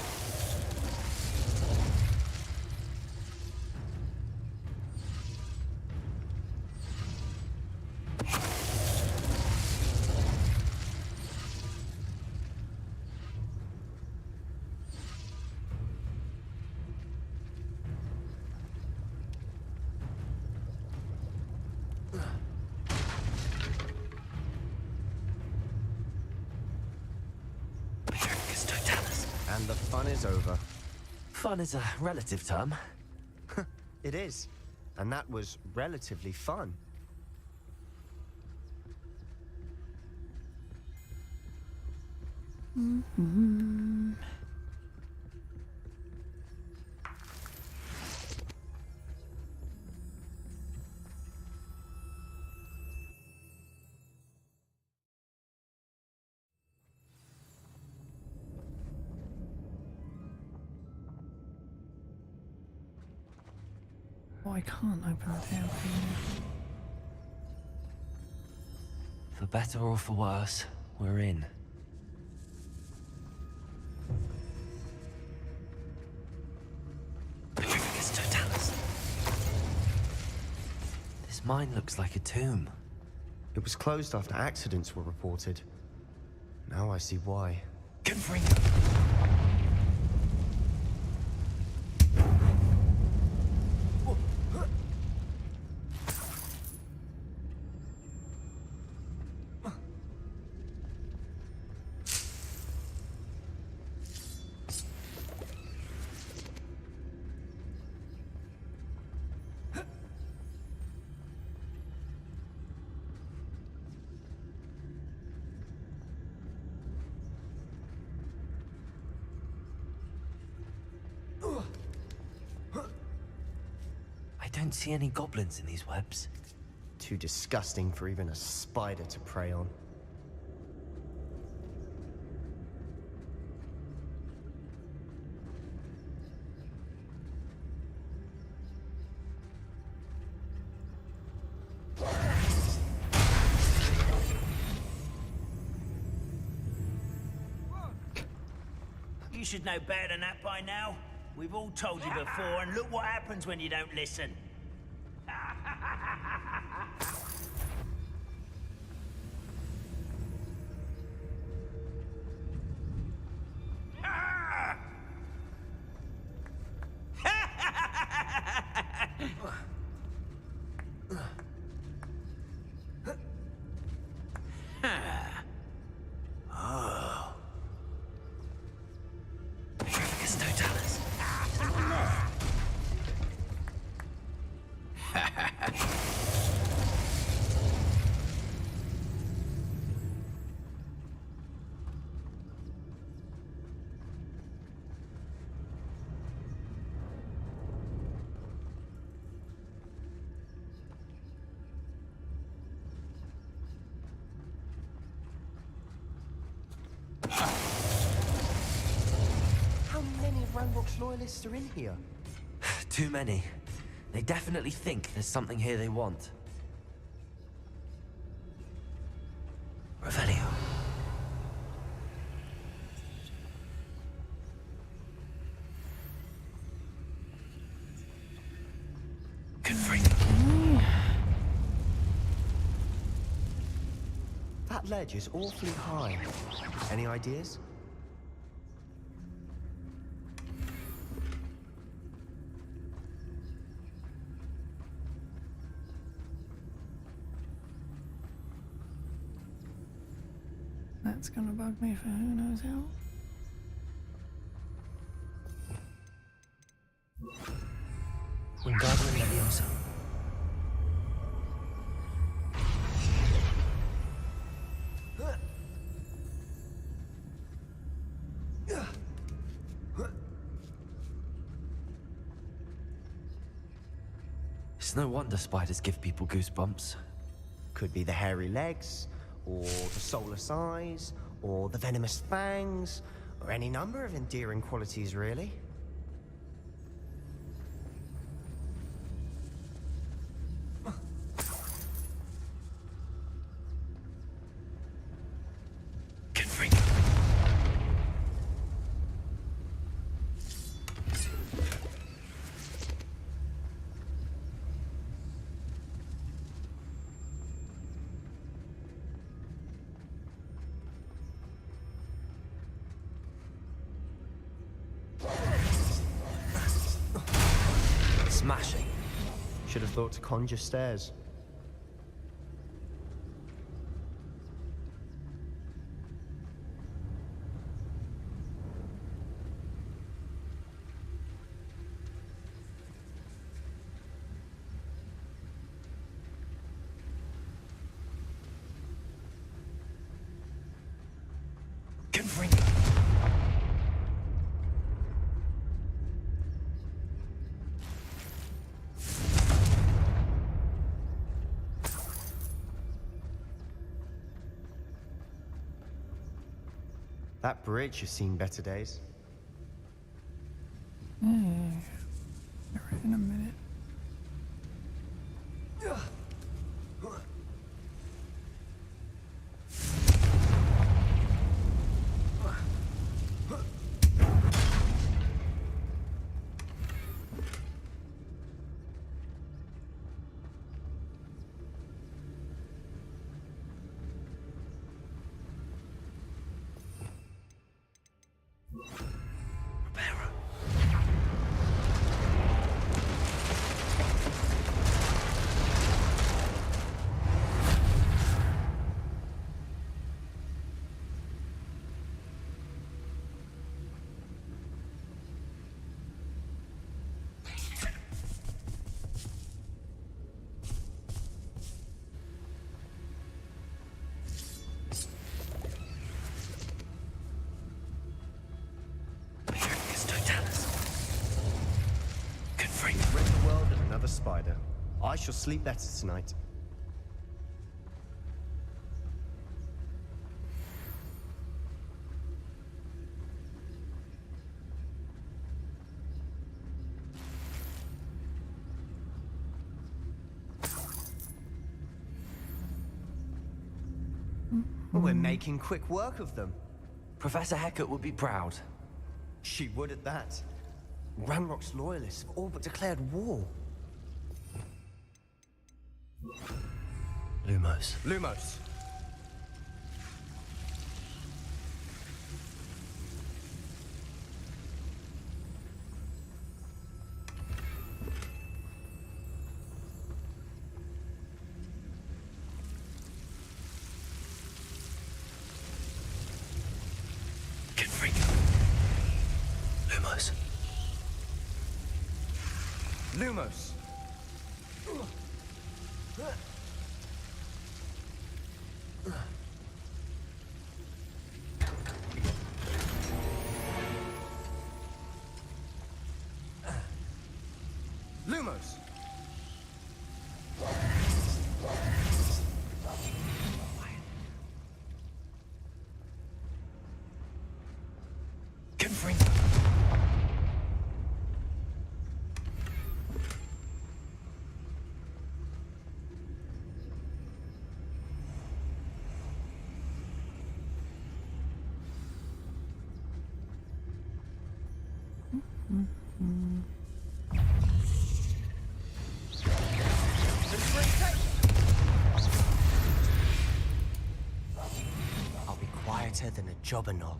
Petrificus totalis. And the fun is over. Fun is a relative term. It is. And that was relatively fun. Oh, I can't open the tail. For better or for worse, we're in. This mine looks like a tomb. It was closed after accidents were reported. Now I see why. Confringo! I don't see any goblins in these webs. Too disgusting for even a spider to prey on. You should know better than that by now. We've all told you before, and look what happens when you don't listen. How many of Ranrock's loyalists are in here? Too many. They definitely think there's something here they want. Revelio. That ledge is awfully high. Any ideas? That's gonna bug me for who knows how. Wingardium Leviosa. It's no wonder spiders give people goosebumps. Could be the hairy legs, or the soulless eyes, or the venomous fangs, or any number of endearing qualities, really. Smashing. Should have thought to conjure stairs. That bridge has seen better days. Yeah, right in a minute. spider. I shall sleep better tonight. Well, we're making quick work of them. Professor Hecat would be proud. She would at that. Ranrock's loyalists have all but declared war. Lumos. Lumos. Lumos. Lumos. Lumos. Confringo. I'll be quieter than a jobberknoll.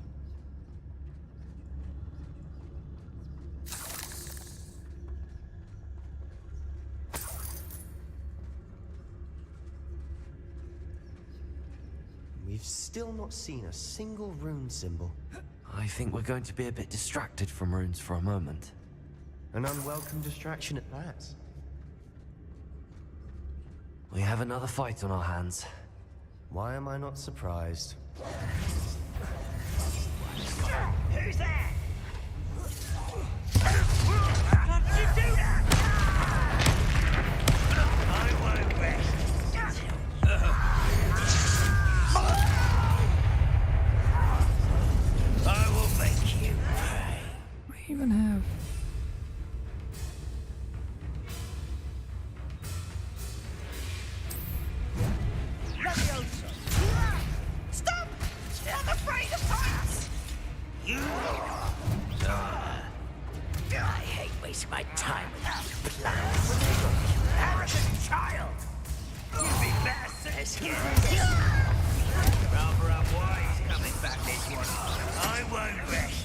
We've still not seen a single rune symbol. I think we're going to be a bit distracted from runes for a moment. An unwelcome distraction at that. We have another fight on our hands. Why am I not surprised? Who's there? How did you do that? I won't rest. I will make you pay. We even have... Stop! I'm afraid of heights! You... I hate wasting my time without plans. Arrogant child! You'd be better scared. Rather unwise coming back this one. I won't rest.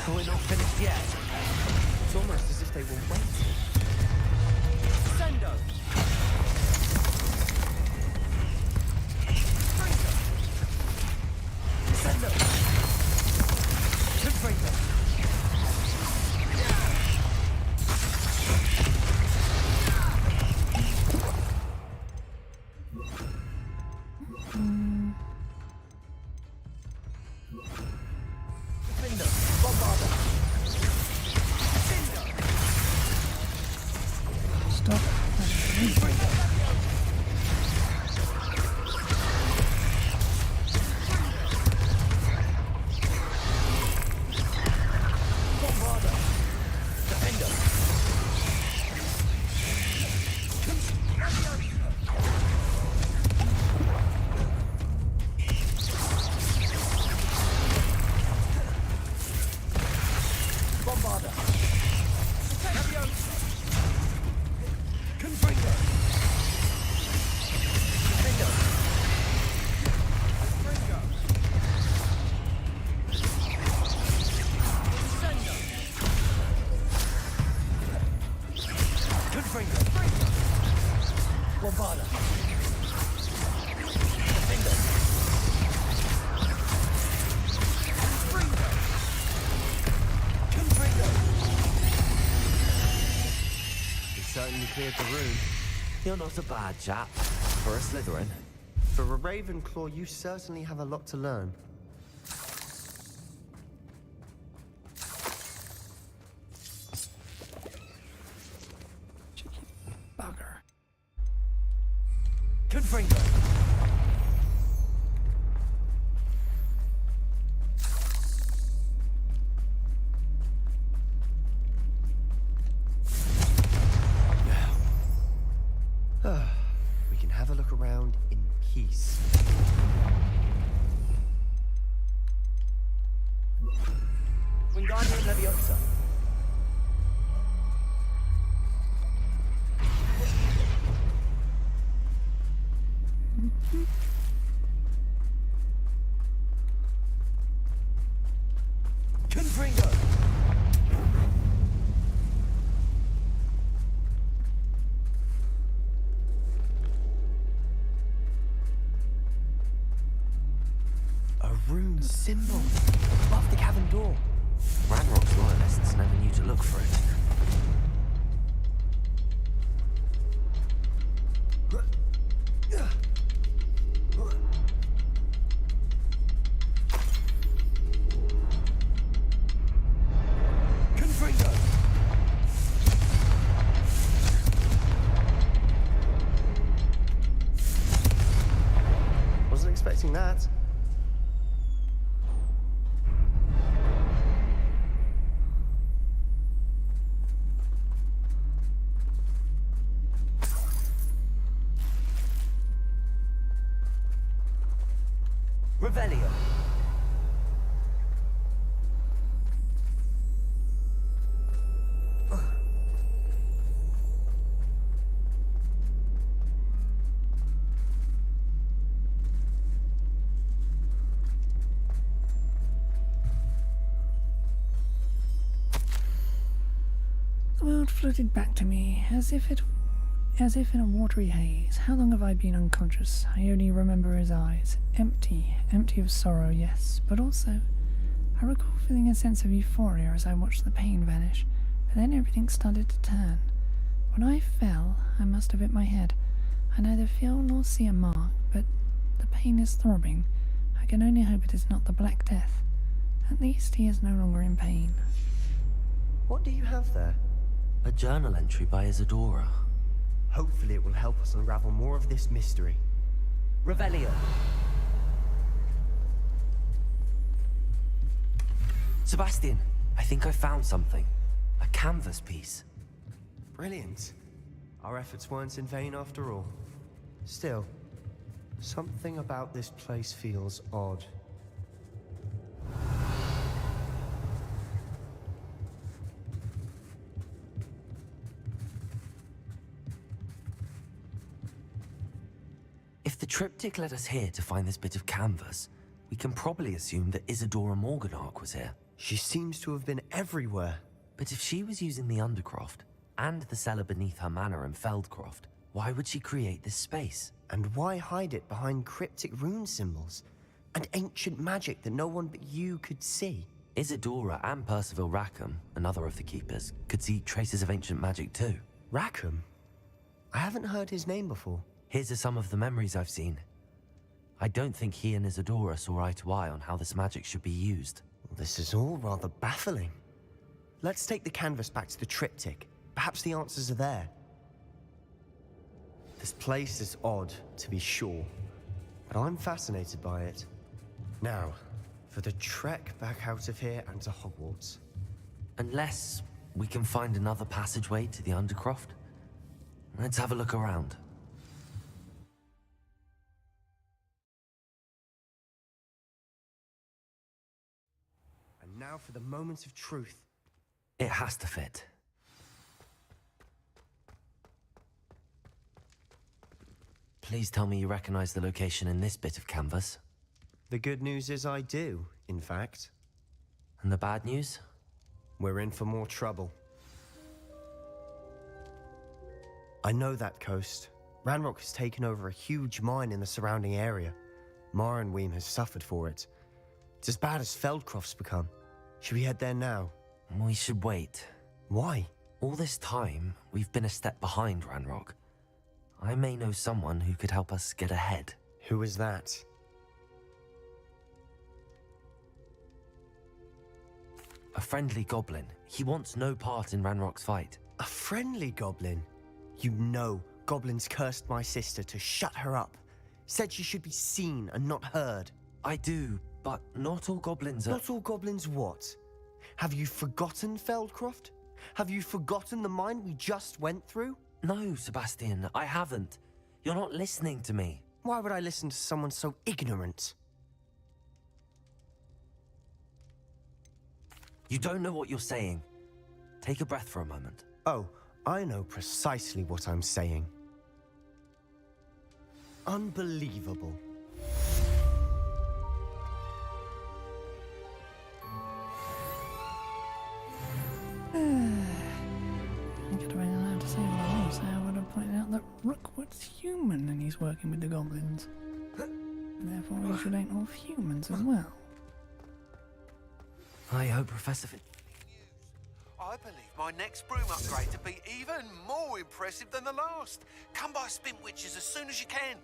We're not finished yet. It's almost as if they were waiting. Sendo! Sendo! Confringo! cleared the room. You're not a bad chap. For a Slytherin. For a Ravenclaw, you certainly have a lot to learn. Bugger. Confringo! We can have a look around in peace. Wingardium Leviosa. Confringo! A rune symbol above the cavern door. Ranrock's loyalists never knew to look for it. Confringo! Wasn't expecting that. Revelio. The world floated back to me as if in a watery haze. How long have I been unconscious? I only remember his eyes. Empty of sorrow, yes, but also I recall feeling a sense of euphoria as I watched the pain vanish, but then everything started to turn. When I fell, I must have hit my head. I neither feel nor see a mark, but the pain is throbbing. I can only hope it is not the Black Death. At least he is no longer in pain. What do you have there? A journal entry by Isadora. Hopefully it will help us unravel more of this mystery. Revelio. Sebastian, I think I found something. A canvas piece. Brilliant. Our efforts weren't in vain after all. Still, something about this place feels odd. If the triptych led us here to find this bit of canvas, we can probably assume that Isadora Morganach was here. She seems to have been everywhere. But if she was using the Undercroft, and the cellar beneath her manor in Feldcroft, why would she create this space? And why hide it behind cryptic rune symbols? And ancient magic that no one but you could see? Isadora and Percival Rackham, another of the Keepers, could see traces of ancient magic too. Rackham? I haven't heard his name before. Here's some of the memories I've seen. I don't think he and Isadora saw eye to eye on how this magic should be used. This is all rather baffling. Let's take the canvas back to the triptych. Perhaps the answers are there. This place is odd, to be sure, but I'm fascinated by it. Now, for the trek back out of here and to Hogwarts. Unless we can find another passageway to the Undercroft. Let's have a look around. And now for the moment of truth. It has to fit. Please tell me you recognize the location in this bit of canvas. The good news is I do, in fact. And the bad news? We're in for more trouble. I know that coast. Ranrock has taken over a huge mine in the surrounding area. Marrenweem has suffered for it. It's as bad as Feldcroft's become. Should we head there now? We should wait. Why? All this time, we've been a step behind Ranrock. I may know someone who could help us get ahead. Who is that? A friendly goblin. He wants no part in Ranrock's fight. A friendly goblin? You know, goblins cursed my sister to shut her up. Said she should be seen and not heard. I do, but not all goblins are... Not all goblins what? Have you forgotten Feldcroft? Have you forgotten the mine we just went through? No, Sebastian, I haven't. You're not listening to me. Why would I listen to someone so ignorant? You don't know what you're saying. Take a breath for a moment. Oh, I know precisely what I'm saying. Unbelievable. If I'd been allowed to say what I want to say, I would have pointed out that Rookwood's human and he's working with the goblins. Therefore, he should ain't off humans as well. I hope Professor I believe my next broom upgrade to be even more impressive than the last. Come by Spintwitches as soon as you can.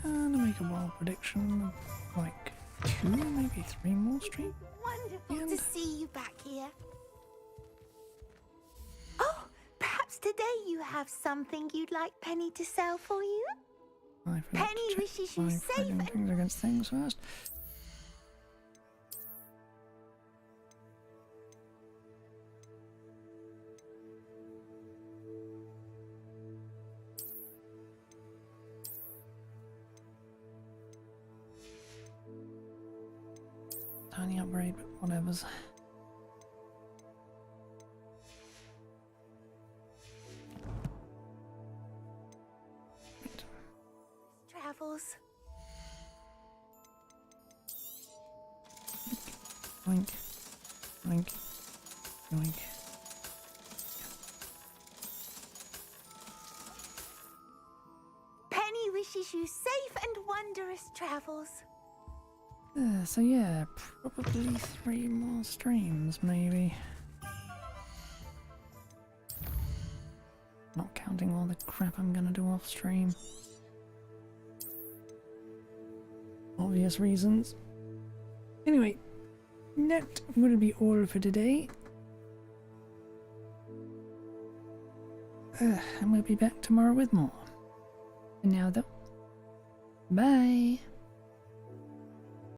Can I make a wild prediction of like 2, maybe 3 more streams? Wonderful to see you back here. Oh, perhaps today you have something you'd like Penny to sell for you? Penny wishes you safe and... things against things first. Tiny upgrade, but whatevers. Travels. Oink, oink, oink. Penny wishes you safe and wondrous travels. So yeah, probably 3 more streams, maybe. Not counting all the crap I'm gonna do off stream. Obvious reasons. Anyway, that will be all for today. And we'll be back tomorrow with more. And now though, bye!